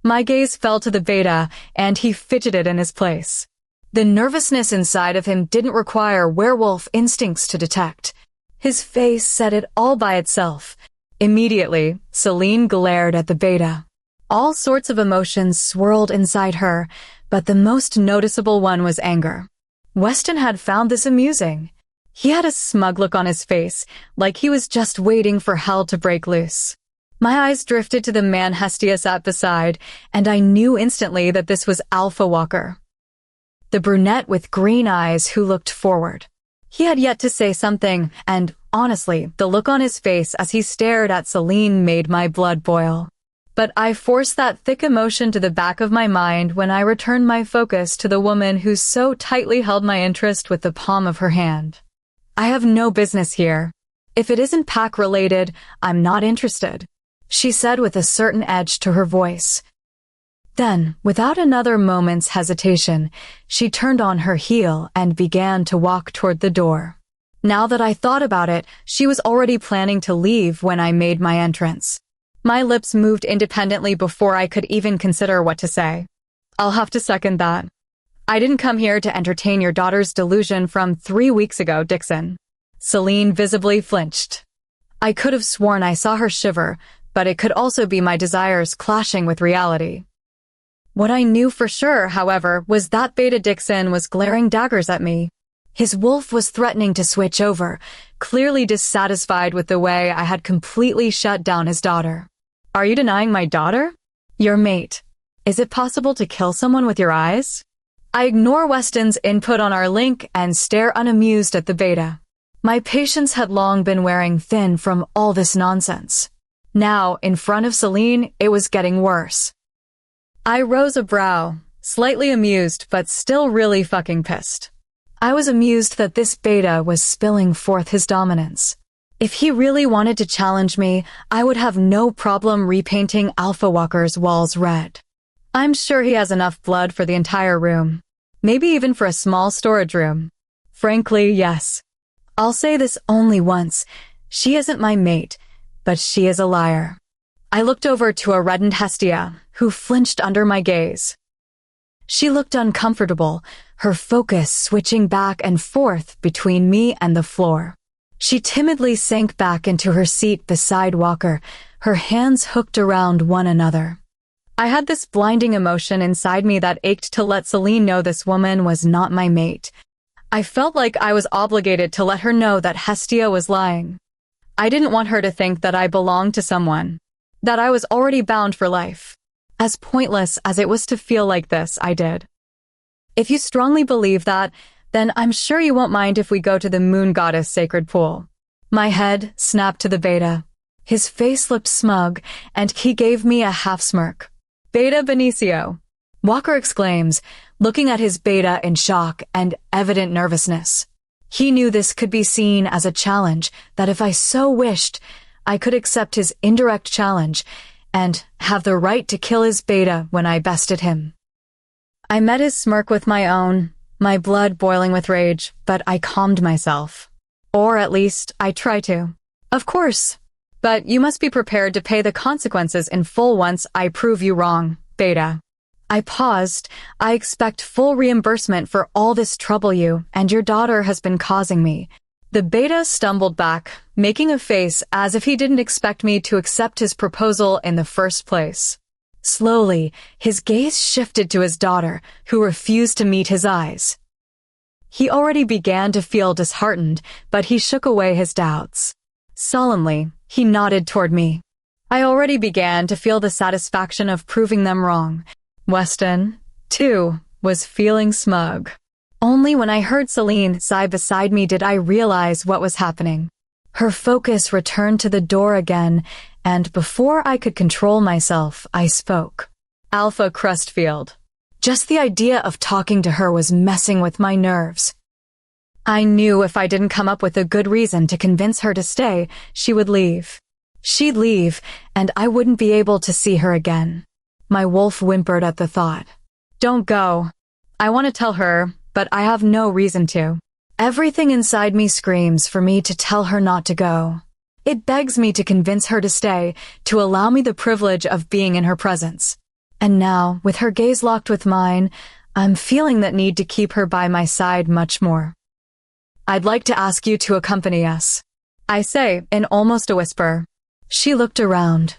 My gaze fell to the beta, and he fidgeted in his place. The nervousness inside of him didn't require werewolf instincts to detect. His face said it all by itself. Immediately, Celine glared at the beta. All sorts of emotions swirled inside her, but the most noticeable one was anger. Weston had found this amusing. He had a smug look on his face, like he was just waiting for hell to break loose. My eyes drifted to the man Hestia sat beside, and I knew instantly that this was Alpha Walker. The brunette with green eyes who looked forward. He had yet to say something, and honestly, the look on his face as he stared at Celine made my blood boil. But I forced that thick emotion to the back of my mind when I returned my focus to the woman who so tightly held my interest with the palm of her hand. I have no business here. If it isn't pack-related, I'm not interested, she said with a certain edge to her voice. Then, without another moment's hesitation, she turned on her heel and began to walk toward the door. Now that I thought about it, she was already planning to leave when I made my entrance. My lips moved independently before I could even consider what to say. I'll have to second that. I didn't come here to entertain your daughter's delusion from 3 weeks ago, Dixon. Celine visibly flinched. I could have sworn I saw her shiver, but it could also be my desires clashing with reality. What I knew for sure, however, was that Beta Dixon was glaring daggers at me. His wolf was threatening to switch over, clearly dissatisfied with the way I had completely shut down his daughter. Are you denying my daughter? Your mate. Is it possible to kill someone with your eyes? I ignore Weston's input on our link and stare unamused at the Beta. My patience had long been wearing thin from all this nonsense. Now, in front of Celine, it was getting worse. I rose a brow, slightly amused but still really fucking pissed. I was amused that this Beta was spilling forth his dominance. If he really wanted to challenge me, I would have no problem repainting Alpha Walker's walls red. I'm sure he has enough blood for the entire room. Maybe even for a small storage room. Frankly, yes. I'll say this only once. She isn't my mate, but she is a liar. I looked over to a reddened Hestia, who flinched under my gaze. She looked uncomfortable, her focus switching back and forth between me and the floor. She timidly sank back into her seat beside Walker, her hands hooked around one another. I had this blinding emotion inside me that ached to let Celine know this woman was not my mate. I felt like I was obligated to let her know that Hestia was lying. I didn't want her to think that I belonged to someone, that I was already bound for life. As pointless as it was to feel like this, I did. If you strongly believe that, then I'm sure you won't mind if we go to the moon goddess sacred pool. My head snapped to the Beta. His face looked smug, and he gave me a half smirk. Beta Benicio, Walker exclaims, looking at his Beta in shock and evident nervousness. He knew this could be seen as a challenge, that if I so wished, I could accept his indirect challenge and have the right to kill his Beta when I bested him. I met his smirk with my own, my blood boiling with rage, but I calmed myself. Or at least, I try to. Of course. But you must be prepared to pay the consequences in full once I prove you wrong, Beta. I paused. I expect full reimbursement for all this trouble you and your daughter has been causing me. The Beta stumbled back, making a face as if he didn't expect me to accept his proposal in the first place. Slowly, his gaze shifted to his daughter, who refused to meet his eyes. He already began to feel disheartened, but he shook away his doubts. Solemnly, he nodded toward me. I already began to feel the satisfaction of proving them wrong. Weston, too, was feeling smug. Only when I heard Celine sigh beside me did I realize what was happening. Her focus returned to the door again, and before I could control myself, I spoke. Alpha Crustfield. Just the idea of talking to her was messing with my nerves. I knew if I didn't come up with a good reason to convince her to stay, she would leave. She'd leave, and I wouldn't be able to see her again. My wolf whimpered at the thought. Don't go. I want to tell her, but I have no reason to. Everything inside me screams for me to tell her not to go. It begs me to convince her to stay, to allow me the privilege of being in her presence. And now, with her gaze locked with mine, I'm feeling that need to keep her by my side much more. I'd like to ask you to accompany us, I say, in almost a whisper. She looked around,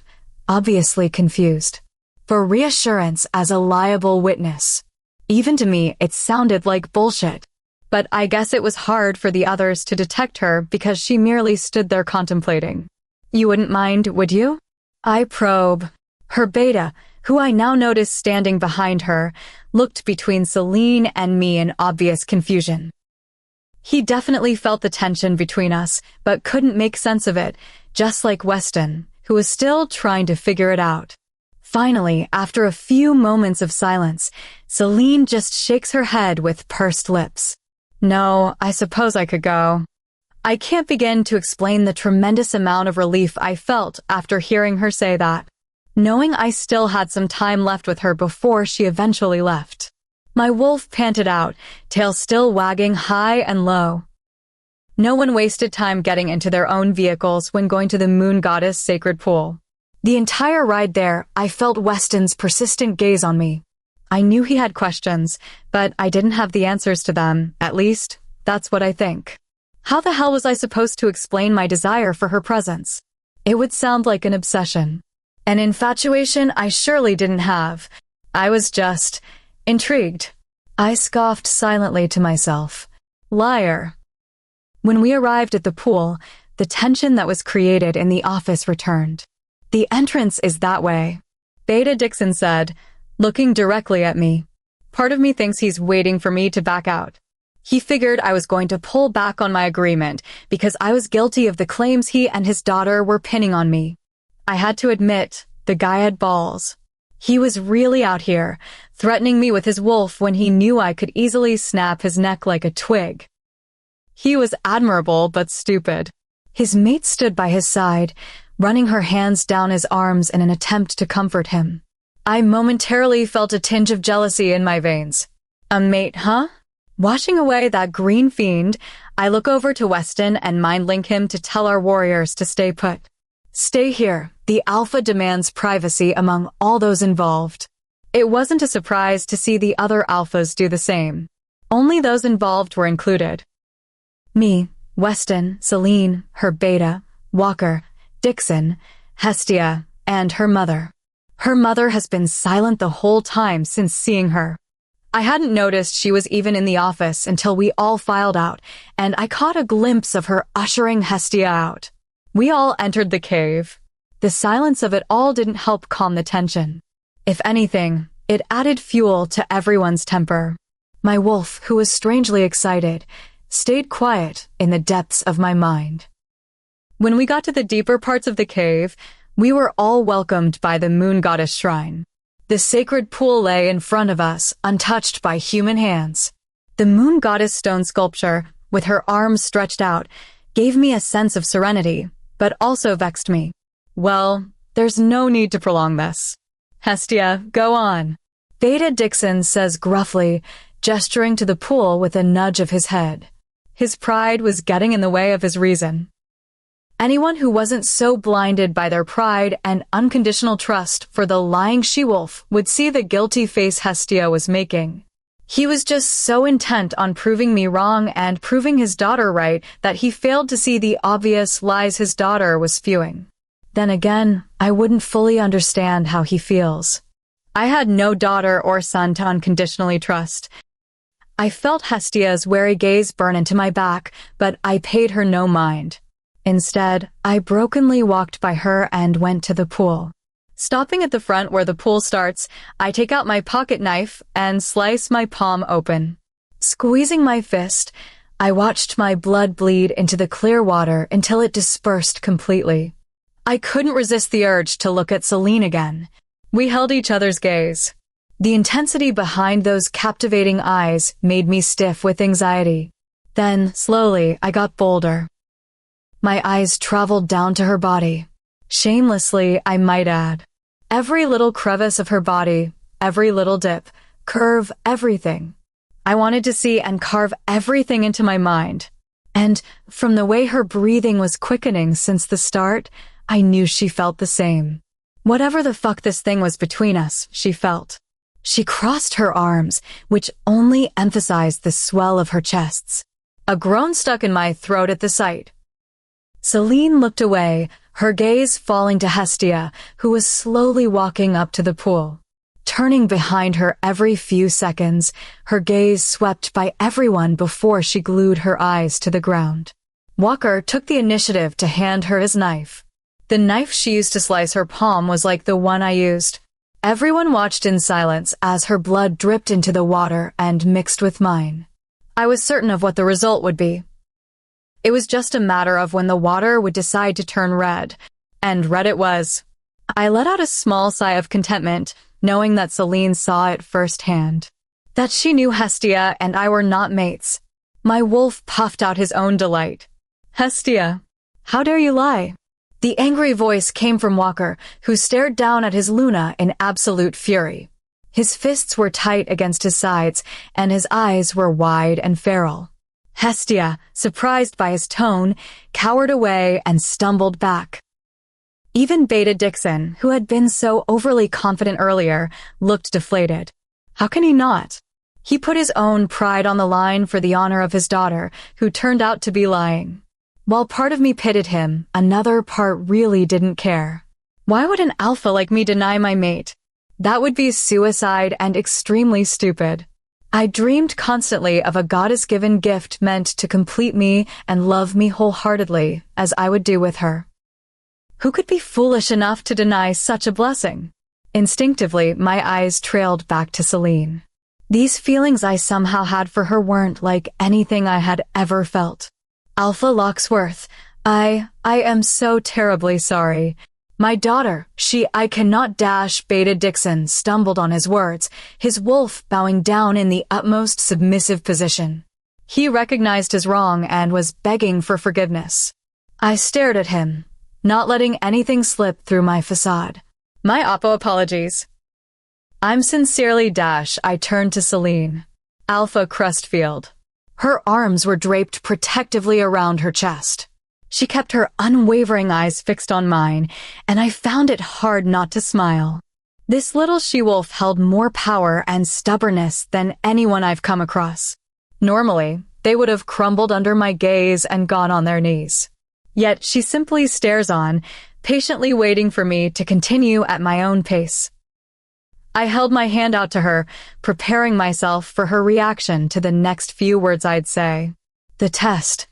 obviously confused. For reassurance as a liable witness. Even to me, it sounded like bullshit. But I guess it was hard for the others to detect her because she merely stood there contemplating. You wouldn't mind, would you? I probe. Her Beta, who I now noticed standing behind her, looked between Celine and me in obvious confusion. He definitely felt the tension between us, but couldn't make sense of it, just like Weston, who was still trying to figure it out. Finally, after a few moments of silence, Celine just shakes her head with pursed lips. No, I suppose I could go. I can't begin to explain the tremendous amount of relief I felt after hearing her say that, knowing I still had some time left with her before she eventually left. My wolf panted out, tail still wagging high and low. No one wasted time getting into their own vehicles when going to the moon goddess sacred pool. The entire ride there, I felt Weston's persistent gaze on me. I knew he had questions, but I didn't have the answers to them, at least, that's what I think. How the hell was I supposed to explain my desire for her presence? It would sound like an obsession. An infatuation I surely didn't have. I was just intrigued. I scoffed silently to myself. Liar. When we arrived at the pool, the tension that was created in the office returned. The entrance is that way, Beta Dixon said, looking directly at me. Part of me thinks he's waiting for me to back out. He figured I was going to pull back on my agreement because I was guilty of the claims he and his daughter were pinning on me. I had to admit, the guy had balls. He was really out here, threatening me with his wolf when he knew I could easily snap his neck like a twig. He was admirable but stupid. His mate stood by his side, running her hands down his arms in an attempt to comfort him. I momentarily felt a tinge of jealousy in my veins. A mate, huh? Washing away that green fiend, I look over to Weston and mind-link him to tell our warriors to stay put. Stay here. The alpha demands privacy among all those involved. It wasn't a surprise to see the other alphas do the same. Only those involved were included. Me, Weston, Celine, her beta, Walker, Dixon, Hestia, and her mother. Her mother has been silent the whole time since seeing her. I hadn't noticed she was even in the office until we all filed out, and I caught a glimpse of her ushering Hestia out. We all entered the cave. The silence of it all didn't help calm the tension. If anything, it added fuel to everyone's temper. My wolf, who was strangely excited, stayed quiet in the depths of my mind. When we got to the deeper parts of the cave, we were all welcomed by the moon goddess shrine. The sacred pool lay in front of us, untouched by human hands. The moon goddess stone sculpture, with her arms stretched out, gave me a sense of serenity, but also vexed me. Well, there's no need to prolong this. Hestia, go on. Beta Dixon says gruffly, gesturing to the pool with a nudge of his head. His pride was getting in the way of his reason. Anyone who wasn't so blinded by their pride and unconditional trust for the lying she-wolf would see the guilty face Hestia was making. He was just so intent on proving me wrong and proving his daughter right that he failed to see the obvious lies his daughter was spewing. Then again, I wouldn't fully understand how he feels. I had no daughter or son to unconditionally trust. I felt Hestia's wary gaze burn into my back, but I paid her no mind. Instead, I brokenly walked by her and went to the pool. Stopping at the front where the pool starts, I take out my pocket knife and slice my palm open. Squeezing my fist, I watched my blood bleed into the clear water until it dispersed completely. I couldn't resist the urge to look at Celine again. We held each other's gaze. The intensity behind those captivating eyes made me stiff with anxiety. Then, slowly, I got bolder. My eyes traveled down to her body. Shamelessly, I might add. Every little crevice of her body, every little dip, curve, everything. I wanted to see and carve everything into my mind. And from the way her breathing was quickening since the start, I knew she felt the same. Whatever the fuck this thing was between us, she felt. She crossed her arms, which only emphasized the swell of her chests. A groan stuck in my throat at the sight. Celine looked away, her gaze falling to Hestia, who was slowly walking up to the pool. Turning behind her every few seconds, her gaze swept by everyone before she glued her eyes to the ground. Walker took the initiative to hand her his knife. The knife she used to slice her palm was like the one I used. Everyone watched in silence as her blood dripped into the water and mixed with mine. I was certain of what the result would be. It was just a matter of when the water would decide to turn red, and red it was. I let out a small sigh of contentment, knowing that Celine saw it firsthand. That she knew Hestia and I were not mates. My wolf puffed out his own delight. Hestia, how dare you lie? The angry voice came from Walker, who stared down at his Luna in absolute fury. His fists were tight against his sides, and his eyes were wide and feral. Hestia, surprised by his tone, cowered away and stumbled back. Even Beta Dixon, who had been so overly confident earlier, looked deflated. How can he not? He put his own pride on the line for the honor of his daughter, who turned out to be lying. While part of me pitied him, another part really didn't care. Why would an alpha like me deny my mate? That would be suicide and extremely stupid. I dreamed constantly of a goddess-given gift meant to complete me and love me wholeheartedly, as I would do with her. Who could be foolish enough to deny such a blessing? Instinctively, my eyes trailed back to Celine. These feelings I somehow had for her weren't like anything I had ever felt. Alpha Locksworth, I am so terribly sorry. My daughter, I cannot dash. Beta Dixon stumbled on his words, his wolf bowing down in the utmost submissive position. He recognized his wrong and was begging for forgiveness. I stared at him, not letting anything slip through my facade. My Oppo apologies. I'm sincerely Dash. I turned to Celine. Alpha Crustfield. Her arms were draped protectively around her chest. She kept her unwavering eyes fixed on mine, and I found it hard not to smile. This little she-wolf held more power and stubbornness than anyone I've come across. Normally, they would have crumbled under my gaze and gone on their knees. Yet she simply stares on, patiently waiting for me to continue at my own pace. I held my hand out to her, preparing myself for her reaction to the next few words I'd say. The test.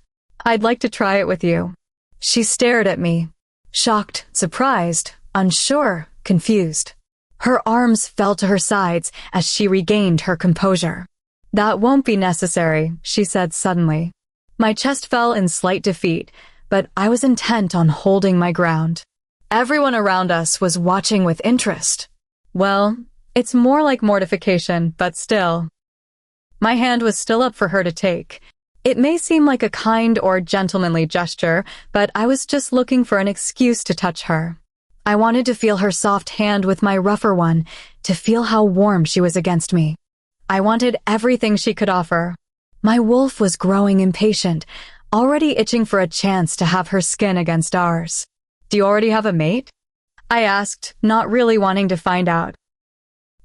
I'd like to try it with you. She stared at me, shocked, surprised, unsure, confused. Her arms fell to her sides as she regained her composure. That won't be necessary, she said suddenly. My chest fell in slight defeat, but I was intent on holding my ground. Everyone around us was watching with interest. Well, it's more like mortification, but still. My hand was still up for her to take. It may seem like a kind or gentlemanly gesture, but I was just looking for an excuse to touch her. I wanted to feel her soft hand with my rougher one, to feel how warm she was against me. I wanted everything she could offer. My wolf was growing impatient, already itching for a chance to have her skin against ours. Do you already have a mate? I asked, not really wanting to find out.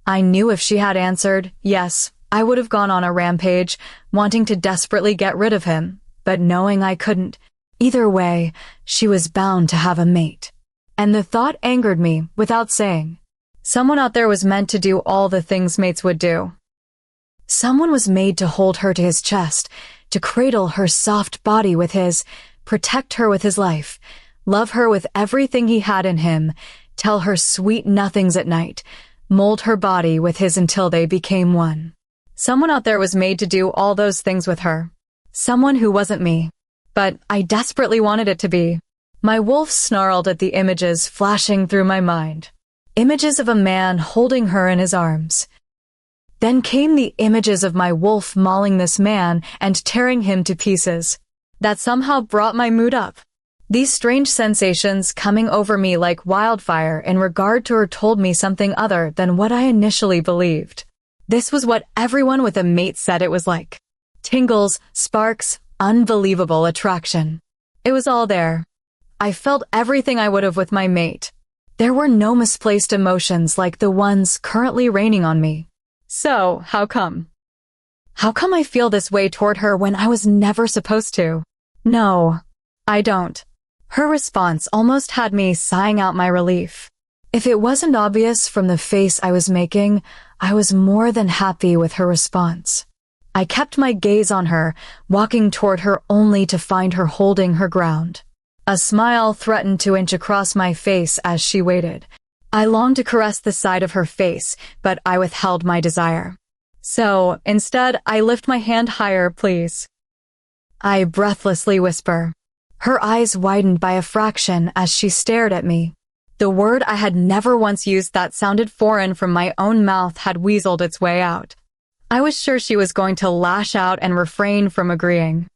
I knew if she had answered yes, I would have gone on a rampage, wanting to desperately get rid of him, but knowing I couldn't. Either way, she was bound to have a mate. And the thought angered me without saying. Someone out there was meant to do all the things mates would do. Someone was made to hold her to his chest, to cradle her soft body with his, protect her with his life, love her with everything he had in him, tell her sweet nothings at night, mold her body with his until they became one. Someone out there was made to do all those things with her. Someone who wasn't me. But I desperately wanted it to be. My wolf snarled at the images flashing through my mind. Images of a man holding her in his arms. Then came the images of my wolf mauling this man and tearing him to pieces. That somehow brought my mood up. These strange sensations coming over me like wildfire in regard to her told me something other than what I initially believed. This was what everyone with a mate said it was like. Tingles, sparks, unbelievable attraction. It was all there. I felt everything I would have with my mate. There were no misplaced emotions like the ones currently raining on me. So, how come? How come I feel this way toward her when I was never supposed to? No, I don't. Her response almost had me sighing out my relief. If it wasn't obvious from the face I was making, I was more than happy with her response. I kept my gaze on her, walking toward her only to find her holding her ground. A smile threatened to inch across my face as she waited. I longed to caress the side of her face, but I withheld my desire. So, instead, I lift my hand higher, please. I breathlessly whisper. Her eyes widened by a fraction as she stared at me. The word I had never once used that sounded foreign from my own mouth had weaseled its way out. I was sure she was going to lash out and refrain from agreeing.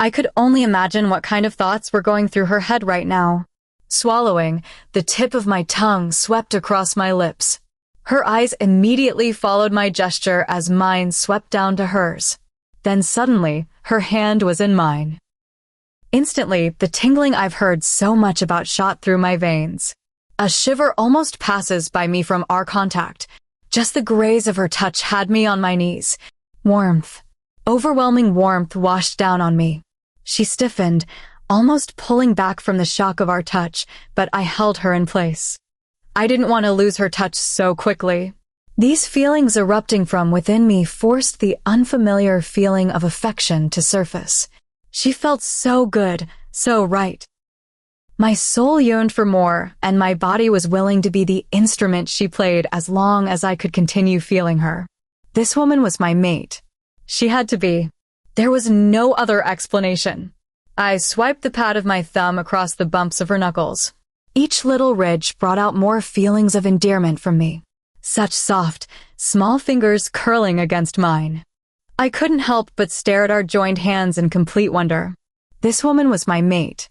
I could only imagine what kind of thoughts were going through her head right now. Swallowing, the tip of my tongue swept across my lips. Her eyes immediately followed my gesture as mine swept down to hers. Then suddenly, her hand was in mine. Instantly, the tingling I've heard so much about shot through my veins. A shiver almost passes by me from our contact. Just the graze of her touch had me on my knees. Warmth. Overwhelming warmth washed down on me. She stiffened, almost pulling back from the shock of our touch, but I held her in place. I didn't want to lose her touch so quickly. These feelings erupting from within me forced the unfamiliar feeling of affection to surface. She felt so good, so right. My soul yearned for more, and my body was willing to be the instrument she played as long as I could continue feeling her. This woman was my mate. She had to be. There was no other explanation. I swiped the pad of my thumb across the bumps of her knuckles. Each little ridge brought out more feelings of endearment from me. Such soft, small fingers curling against mine. I couldn't help but stare at our joined hands in complete wonder. This woman was my mate.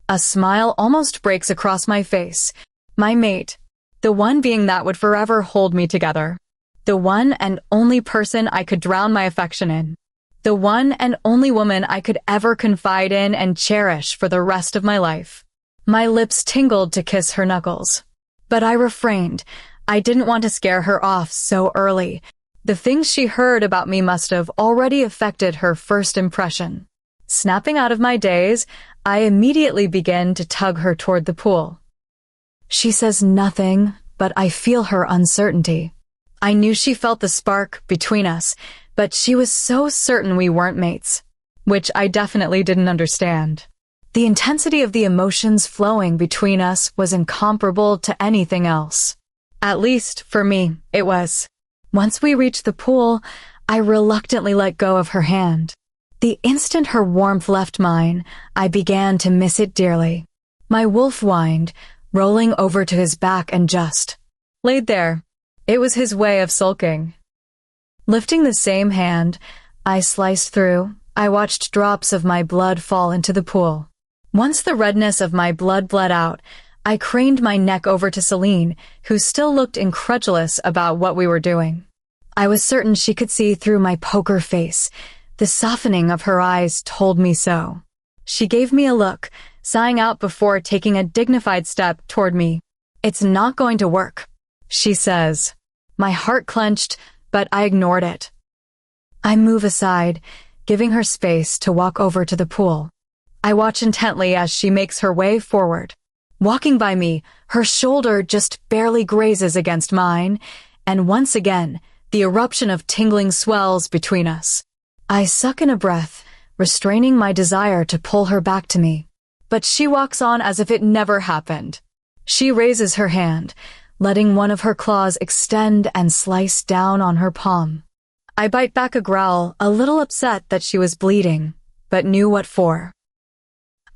A smile almost breaks across my face. My mate. The one being that would forever hold me together. The one and only person I could drown my affection in. The one and only woman I could ever confide in and cherish for the rest of my life. My lips tingled to kiss her knuckles. But I refrained. I didn't want to scare her off so early. The things she heard about me must have already affected her first impression. Snapping out of my daze, I immediately began to tug her toward the pool. She says nothing, but I feel her uncertainty. I knew she felt the spark between us, but she was so certain we weren't mates, which I definitely didn't understand. The intensity of the emotions flowing between us was incomparable to anything else. At least, for me, it was. Once we reached the pool, I reluctantly let go of her hand. The instant her warmth left mine, I began to miss it dearly. My wolf whined, rolling over to his back and just laid there. It was his way of sulking. Lifting the same hand, I sliced through. I watched drops of my blood fall into the pool. Once the redness of my blood bled out, I craned my neck over to Celine, who still looked incredulous about what we were doing. I was certain she could see through my poker face. The softening of her eyes told me so. She gave me a look, sighing out before taking a dignified step toward me. "It's not going to work," she says. My heart clenched, but I ignored it. I move aside, giving her space to walk over to the pool. I watch intently as she makes her way forward. Walking by me, her shoulder just barely grazes against mine, and once again, the eruption of tingling swells between us. I suck in a breath, restraining my desire to pull her back to me. But she walks on as if it never happened. She raises her hand, letting one of her claws extend and slice down on her palm. I bite back a growl, a little upset that she was bleeding, but knew what for.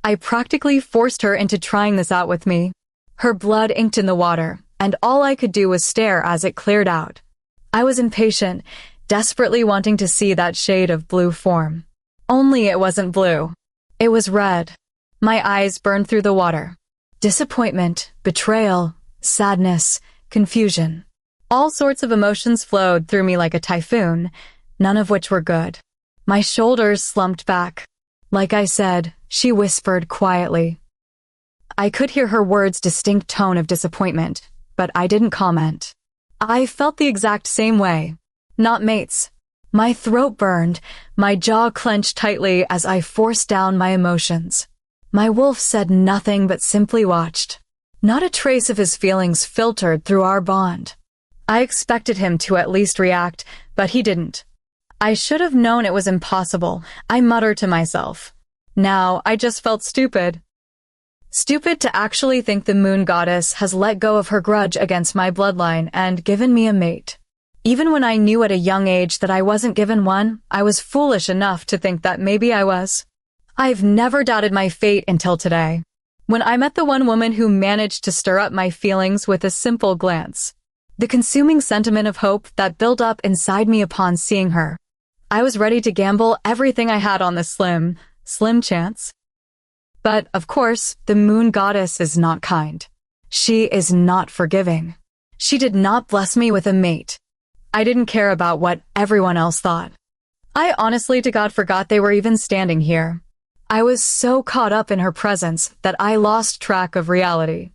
I practically forced her into trying this out with me. Her blood inked in the water, and all I could do was stare as it cleared out. I was impatient, desperately wanting to see that shade of blue form. Only it wasn't blue. It was red. My eyes burned through the water. Disappointment, betrayal, sadness, confusion. All sorts of emotions flowed through me like a typhoon, none of which were good. My shoulders slumped back. Like I said, she whispered quietly. I could hear her words' distinct tone of disappointment, but I didn't comment. I felt the exact same way. Not mates. My throat burned, my jaw clenched tightly as I forced down my emotions. My wolf said nothing but simply watched. Not a trace of his feelings filtered through our bond. I expected him to at least react, but he didn't. I should have known it was impossible, I muttered to myself. Now, I just felt stupid. Stupid to actually think the moon goddess has let go of her grudge against my bloodline and given me a mate. Even when I knew at a young age that I wasn't given one, I was foolish enough to think that maybe I was. I've never doubted my fate until today, when I met the one woman who managed to stir up my feelings with a simple glance. The consuming sentiment of hope that built up inside me upon seeing her. I was ready to gamble everything I had on the slim chance. But, of course, the moon goddess is not kind. She is not forgiving. She did not bless me with a mate. I didn't care about what everyone else thought. I honestly to God forgot they were even standing here. I was so caught up in her presence that I lost track of reality.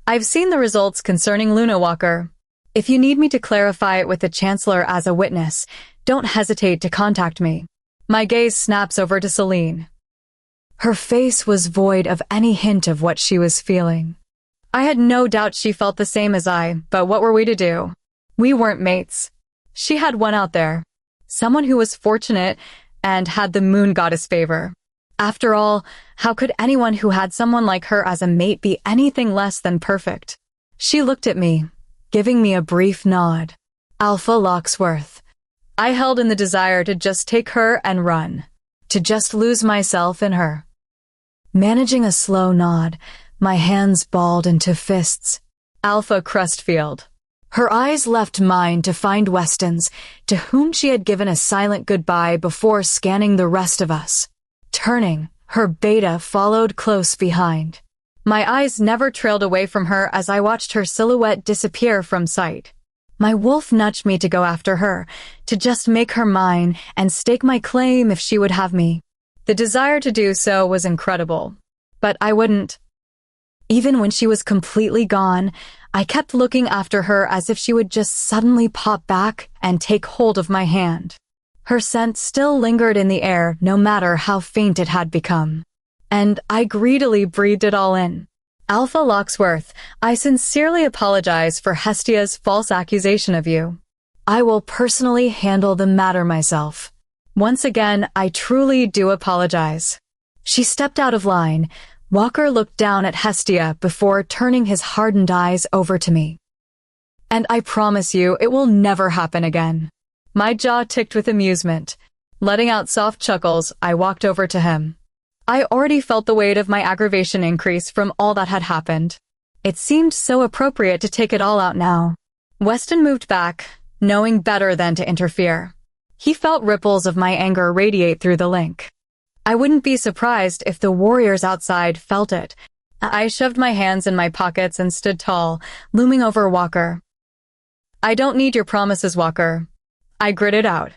I've seen the results concerning Luna Walker. If you need me to clarify it with the Chancellor as a witness, don't hesitate to contact me. My gaze snaps over to Celine. Her face was void of any hint of what she was feeling. I had no doubt she felt the same as I, but what were we to do? We weren't mates. She had one out there. Someone who was fortunate and had the moon goddess favor. After all, how could anyone who had someone like her as a mate be anything less than perfect? She looked at me, giving me a brief nod. Alpha Locksworth. I held in the desire to just take her and run. To just lose myself in her. Managing a slow nod, my hands balled into fists. Alpha Crestfield. Her eyes left mine to find Weston's, to whom she had given a silent goodbye before scanning the rest of us. Turning, her beta followed close behind. My eyes never trailed away from her as I watched her silhouette disappear from sight. My wolf nudged me to go after her, to just make her mine and stake my claim if she would have me. The desire to do so was incredible. But I wouldn't. Even when she was completely gone, I kept looking after her as if she would just suddenly pop back and take hold of my hand. Her scent still lingered in the air no matter how faint it had become. And I greedily breathed it all in. Alpha Locksworth, I sincerely apologize for Hestia's false accusation of you. I will personally handle the matter myself. Once again, I truly do apologize. She stepped out of line. Walker looked down at Hestia before turning his hardened eyes over to me. And I promise you, it will never happen again. My jaw ticked with amusement. Letting out soft chuckles, I walked over to him. I already felt the weight of my aggravation increase from all that had happened. It seemed so appropriate to take it all out now. Weston moved back, knowing better than to interfere. He felt ripples of my anger radiate through the link. I wouldn't be surprised if the warriors outside felt it. I shoved my hands in my pockets and stood tall, looming over Walker. I don't need your promises, Walker. I gritted out.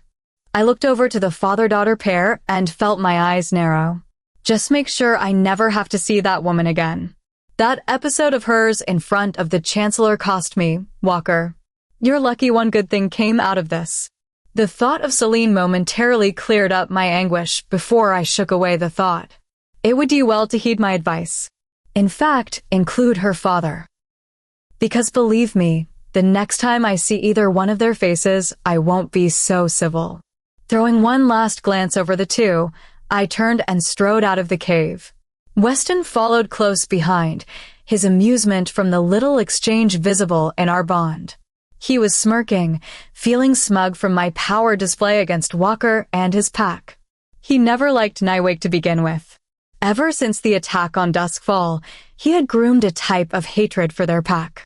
I looked over to the father-daughter pair and felt my eyes narrow. Just make sure I never have to see that woman again. That episode of hers in front of the Chancellor cost me, Walker. You're lucky one good thing came out of this. The thought of Celine momentarily cleared up my anguish before I shook away the thought. It would do well to heed my advice. In fact, include her father. Because believe me, the next time I see either one of their faces, I won't be so civil. Throwing one last glance over the two, I turned and strode out of the cave. Weston followed close behind, his amusement from the little exchange visible in our bond. He was smirking, feeling smug from my power display against Walker and his pack. He never liked Nightwake to begin with. Ever since the attack on Duskfall, he had groomed a type of hatred for their pack.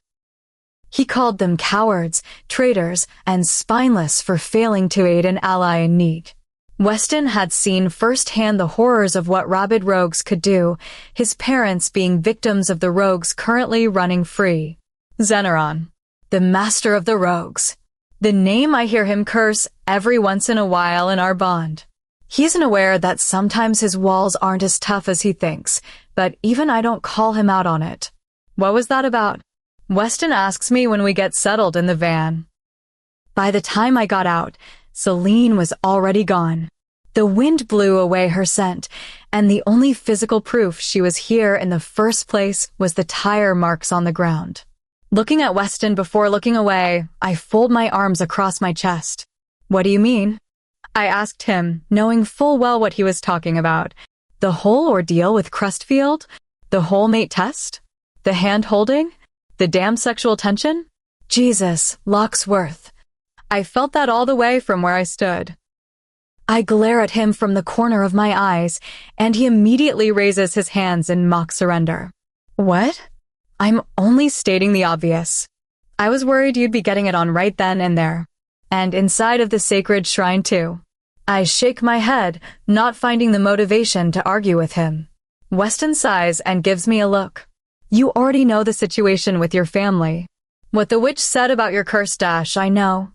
He called them cowards, traitors, and spineless for failing to aid an ally in need. Weston had seen firsthand the horrors of what rabid rogues could do, his parents being victims of the rogues currently running free. Zeneron. The master of the rogues. The name I hear him curse every once in a while in our bond. He isn't aware that sometimes his walls aren't as tough as he thinks, but even I don't call him out on it. What was that about? Weston asks me when we get settled in the van. By the time I got out, Celine was already gone. The wind blew away her scent, and the only physical proof she was here in the first place was the tire marks on the ground. Looking at Weston before looking away, I fold my arms across my chest. What do you mean? I asked him, knowing full well what he was talking about. The whole ordeal with Crestfield? The whole mate test? The hand-holding? The damned sexual tension? Jesus, Locksworth. I felt that all the way from where I stood. I glare at him from the corner of my eyes, and he immediately raises his hands in mock surrender. What? I'm only stating the obvious. I was worried you'd be getting it on right then and there. And inside of the sacred shrine too. I shake my head, not finding the motivation to argue with him. Weston sighs and gives me a look. You already know the situation with your family. What the witch said about your curse dash, I know.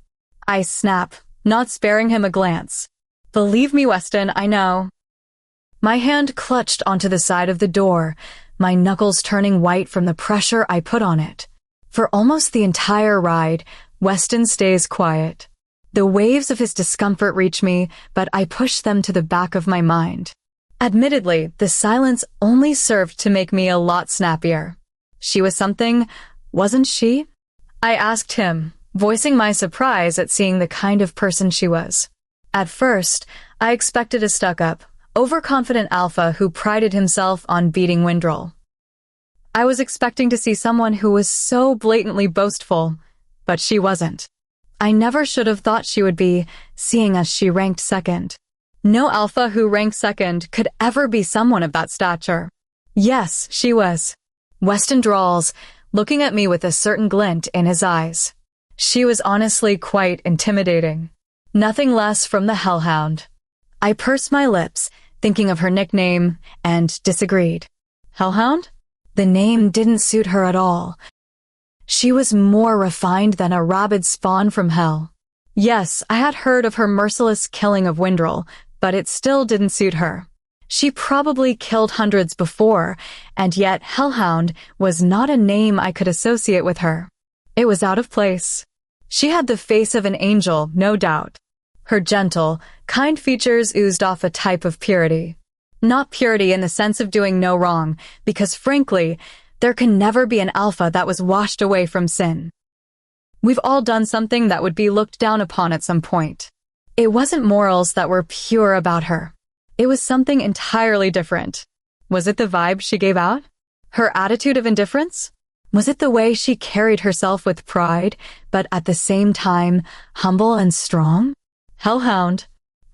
I snap, not sparing him a glance. Believe me, Weston, I know. My hand clutched onto the side of the door, my knuckles turning white from the pressure I put on it. For almost the entire ride, Weston stays quiet. The waves of his discomfort reach me, but I push them to the back of my mind. Admittedly, the silence only served to make me a lot snappier. She was something, wasn't she? I asked him, voicing my surprise at seeing the kind of person she was. At first, I expected a stuck-up, overconfident alpha who prided himself on beating Windrel. I was expecting to see someone who was so blatantly boastful, but she wasn't. I never should have thought she would be, seeing as she ranked second. No alpha who ranked second could ever be someone of that stature. Yes, she was. Weston drawls, looking at me with a certain glint in his eyes. She was honestly quite intimidating. Nothing less from the hellhound. I pursed my lips, thinking of her nickname, and disagreed. Hellhound? The name didn't suit her at all. She was more refined than a rabid spawn from hell. Yes, I had heard of her merciless killing of Windrel, but it still didn't suit her. She probably killed hundreds before, and yet Hellhound was not a name I could associate with her. It was out of place. She had the face of an angel, no doubt. Her gentle, kind features oozed off a type of purity. Not purity in the sense of doing no wrong, because frankly, there can never be an alpha that was washed away from sin. We've all done something that would be looked down upon at some point. It wasn't morals that were pure about her. It was something entirely different. Was it the vibe she gave out? Her attitude of indifference? Was it the way she carried herself with pride, but at the same time, humble and strong? Hellhound.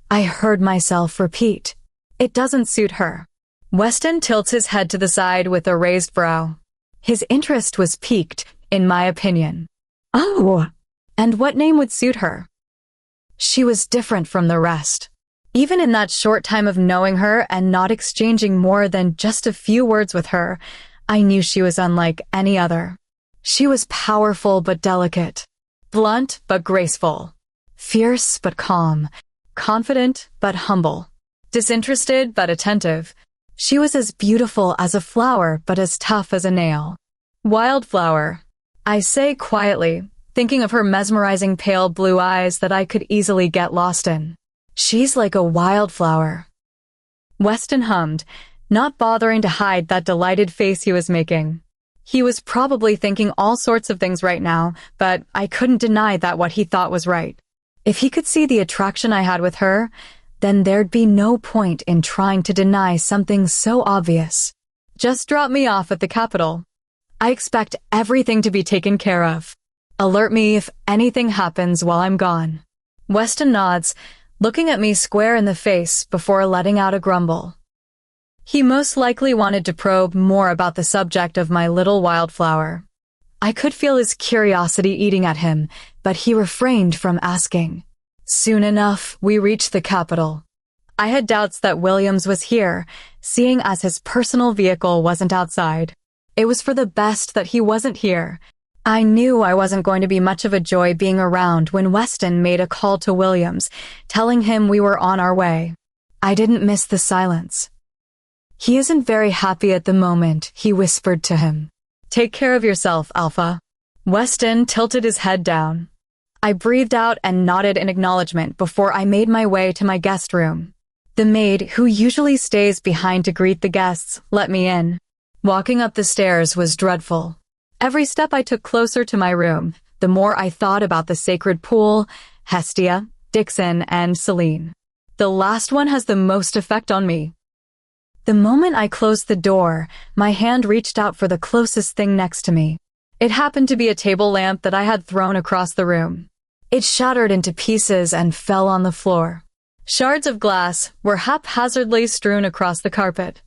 I heard myself repeat. It doesn't suit her. Weston tilts his head to the side with a raised brow. His interest was piqued, in my opinion. Oh, and what name would suit her? She was different from the rest. Even in that short time of knowing her and not exchanging more than just a few words with her, I knew she was unlike any other. She was powerful but delicate, blunt but graceful, fierce but calm, confident but humble, disinterested but attentive. She was as beautiful as a flower but as tough as a nail. Wildflower, I say quietly, thinking of her mesmerizing pale blue eyes that I could easily get lost in. She's like a wildflower. Weston hummed, not bothering to hide that delighted face he was making. He was probably thinking all sorts of things right now, but I couldn't deny that what he thought was right. If he could see the attraction I had with her, then there'd be no point in trying to deny something so obvious. Just drop me off at the Capitol. I expect everything to be taken care of. Alert me if anything happens while I'm gone. Weston nods, looking at me square in the face before letting out a grumble. He most likely wanted to probe more about the subject of my little wildflower. I could feel his curiosity eating at him, but he refrained from asking. Soon enough, we reached the Capitol. I had doubts that Williams was here, seeing as his personal vehicle wasn't outside. It was for the best that he wasn't here. I knew I wasn't going to be much of a joy being around when Weston made a call to Williams, telling him we were on our way. I didn't miss the silence. He isn't very happy at the moment, he whispered to him. Take care of yourself, Alpha. Weston tilted his head down. I breathed out and nodded in acknowledgement before I made my way to my guest room. The maid, who usually stays behind to greet the guests, let me in. Walking up the stairs was dreadful. Every step I took closer to my room, the more I thought about the sacred pool, Hestia, Dixon, and Celine. The last one has the most effect on me. The moment I closed the door, my hand reached out for the closest thing next to me. It happened to be a table lamp that I had thrown across the room. It shattered into pieces and fell on the floor. Shards of glass were haphazardly strewn across the carpet.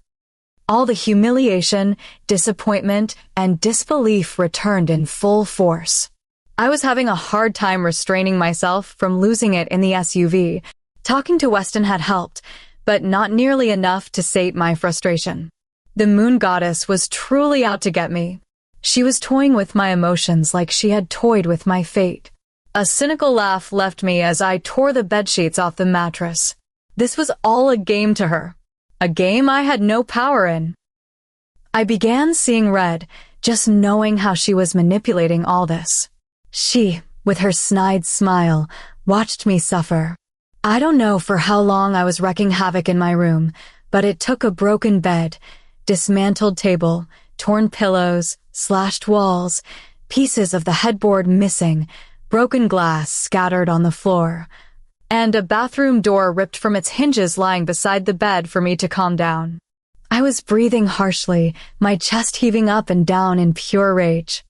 All the humiliation, disappointment, and disbelief returned in full force. I was having a hard time restraining myself from losing it in the SUV. Talking to Weston had helped, but not nearly enough to sate my frustration. The moon goddess was truly out to get me. She was toying with my emotions like she had toyed with my fate. A cynical laugh left me as I tore the bedsheets off the mattress. This was all a game to her. A game I had no power in. I began seeing red, just knowing how she was manipulating all this. She, with her snide smile, watched me suffer. I don't know for how long I was wreaking havoc in my room, but it took a broken bed, dismantled table, torn pillows, slashed walls, pieces of the headboard missing, broken glass scattered on the floor, and a bathroom door ripped from its hinges lying beside the bed for me to calm down. I was breathing harshly, my chest heaving up and down in pure rage.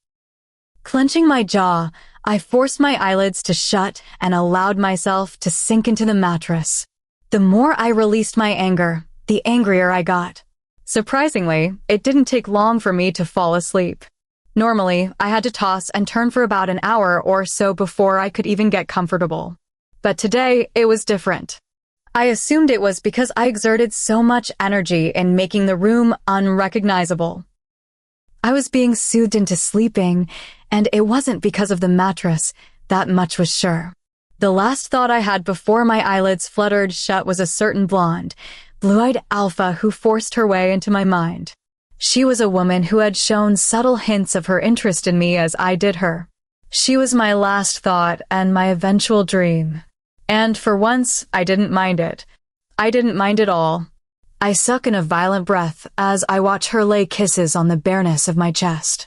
Clenching my jaw, I forced my eyelids to shut and allowed myself to sink into the mattress. The more I released my anger, the angrier I got. Surprisingly, it didn't take long for me to fall asleep. Normally, I had to toss and turn for about an hour or so before I could even get comfortable. But today, it was different. I assumed it was because I exerted so much energy in making the room unrecognizable. I was being soothed into sleeping, and it wasn't because of the mattress, that much was sure. The last thought I had before my eyelids fluttered shut was a certain blonde, blue-eyed alpha who forced her way into my mind. She was a woman who had shown subtle hints of her interest in me as I did her. She was my last thought and my eventual dream. And for once, I didn't mind it. I didn't mind at all. I suck in a violent breath as I watch her lay kisses on the bareness of my chest.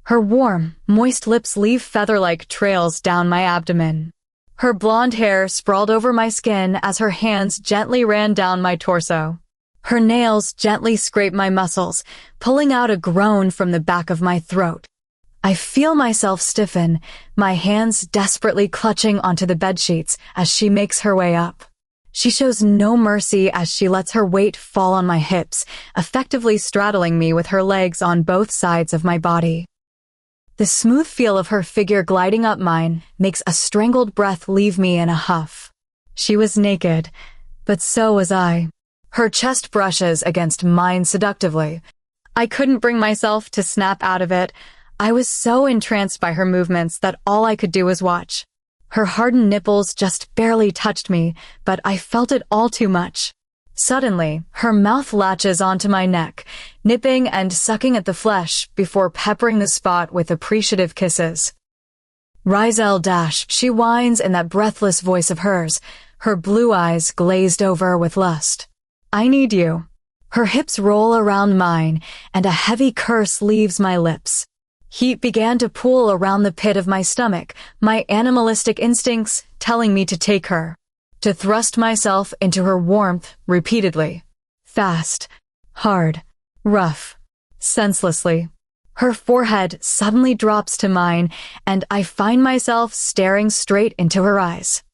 Her warm, moist lips leave feather-like trails down my abdomen. Her blonde hair sprawled over my skin as her hands gently ran down my torso. Her nails gently scraped my muscles, pulling out a groan from the back of my throat. I feel myself stiffen, my hands desperately clutching onto the bedsheets as she makes her way up. She shows no mercy as she lets her weight fall on my hips, effectively straddling me with her legs on both sides of my body. The smooth feel of her figure gliding up mine makes a strangled breath leave me in a huff. She was naked, but so was I. Her chest brushes against mine seductively. I couldn't bring myself to snap out of it. I was so entranced by her movements that all I could do was watch. Her hardened nipples just barely touched me, but I felt it all too much. Suddenly, her mouth latches onto my neck, nipping and sucking at the flesh before peppering the spot with appreciative kisses. Rizel dash, she whines in that breathless voice of hers, her blue eyes glazed over with lust. I need you. Her hips roll around mine, and a heavy curse leaves my lips. Heat began to pool around the pit of my stomach, my animalistic instincts telling me to take her. To thrust myself into her warmth repeatedly. Fast, hard, rough, senselessly. Her forehead suddenly drops to mine, and I find myself staring straight into her eyes.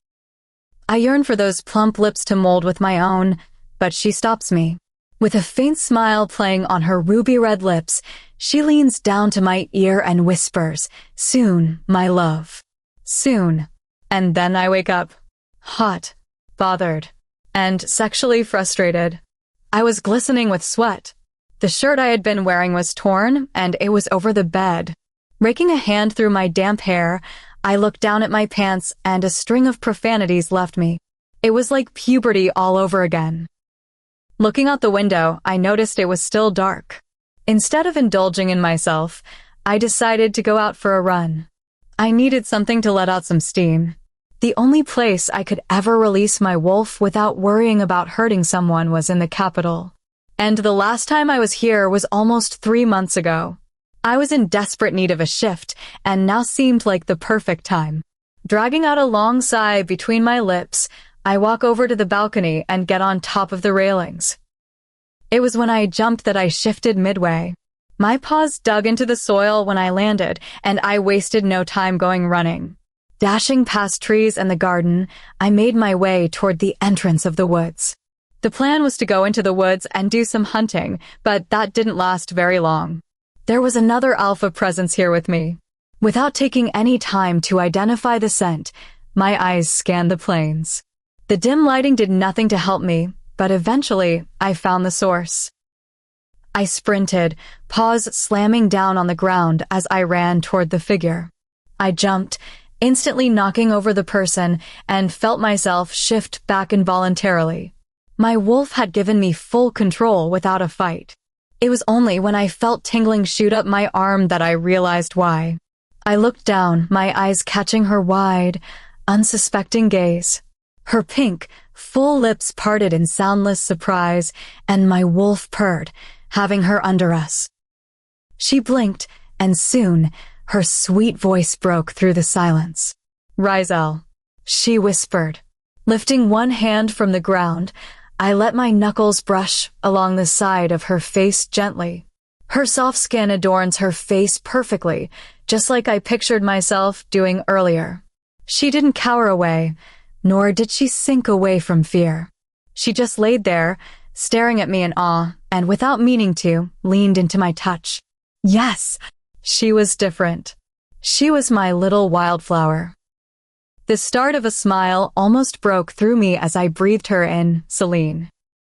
I yearn for those plump lips to mold with my own, but she stops me. With a faint smile playing on her ruby-red lips, she leans down to my ear and whispers, "Soon, my love. Soon." And then I wake up. Hot, bothered, and sexually frustrated. I was glistening with sweat. The shirt I had been wearing was torn, and it was over the bed. Raking a hand through my damp hair, I looked down at my pants and a string of profanities left me. It was like puberty all over again. Looking out the window, I noticed it was still dark. Instead of indulging in myself, I decided to go out for a run. I needed something to let out some steam. The only place I could ever release my wolf without worrying about hurting someone was in the capital. And the last time I was here was almost 3 months ago. I was in desperate need of a shift, and now seemed like the perfect time. Dragging out a long sigh between my lips, I walk over to the balcony and get on top of the railings. It was when I jumped that I shifted midway. My paws dug into the soil when I landed, and I wasted no time going running. Dashing past trees and the garden, I made my way toward the entrance of the woods. The plan was to go into the woods and do some hunting, but that didn't last very long. There was another alpha presence here with me. Without taking any time to identify the scent, my eyes scanned the plains. The dim lighting did nothing to help me, but eventually I found the source. I sprinted, paws slamming down on the ground as I ran toward the figure. I jumped, instantly knocking over the person, and felt myself shift back involuntarily. My wolf had given me full control without a fight. It was only when I felt tingling shoot up my arm that I realized why. I looked down, my eyes catching her wide, unsuspecting gaze. Her pink, full lips parted in soundless surprise, and my wolf purred, having her under us. She blinked, and soon, her sweet voice broke through the silence. "Rizel," she whispered. Lifting one hand from the ground, I let my knuckles brush along the side of her face gently. Her soft skin adorns her face perfectly, just like I pictured myself doing earlier. She didn't cower away, nor did she sink away from fear. She just laid there, staring at me in awe, and without meaning to, leaned into my touch. Yes, she was different. She was my little wildflower. The start of a smile almost broke through me as I breathed her in, Celine.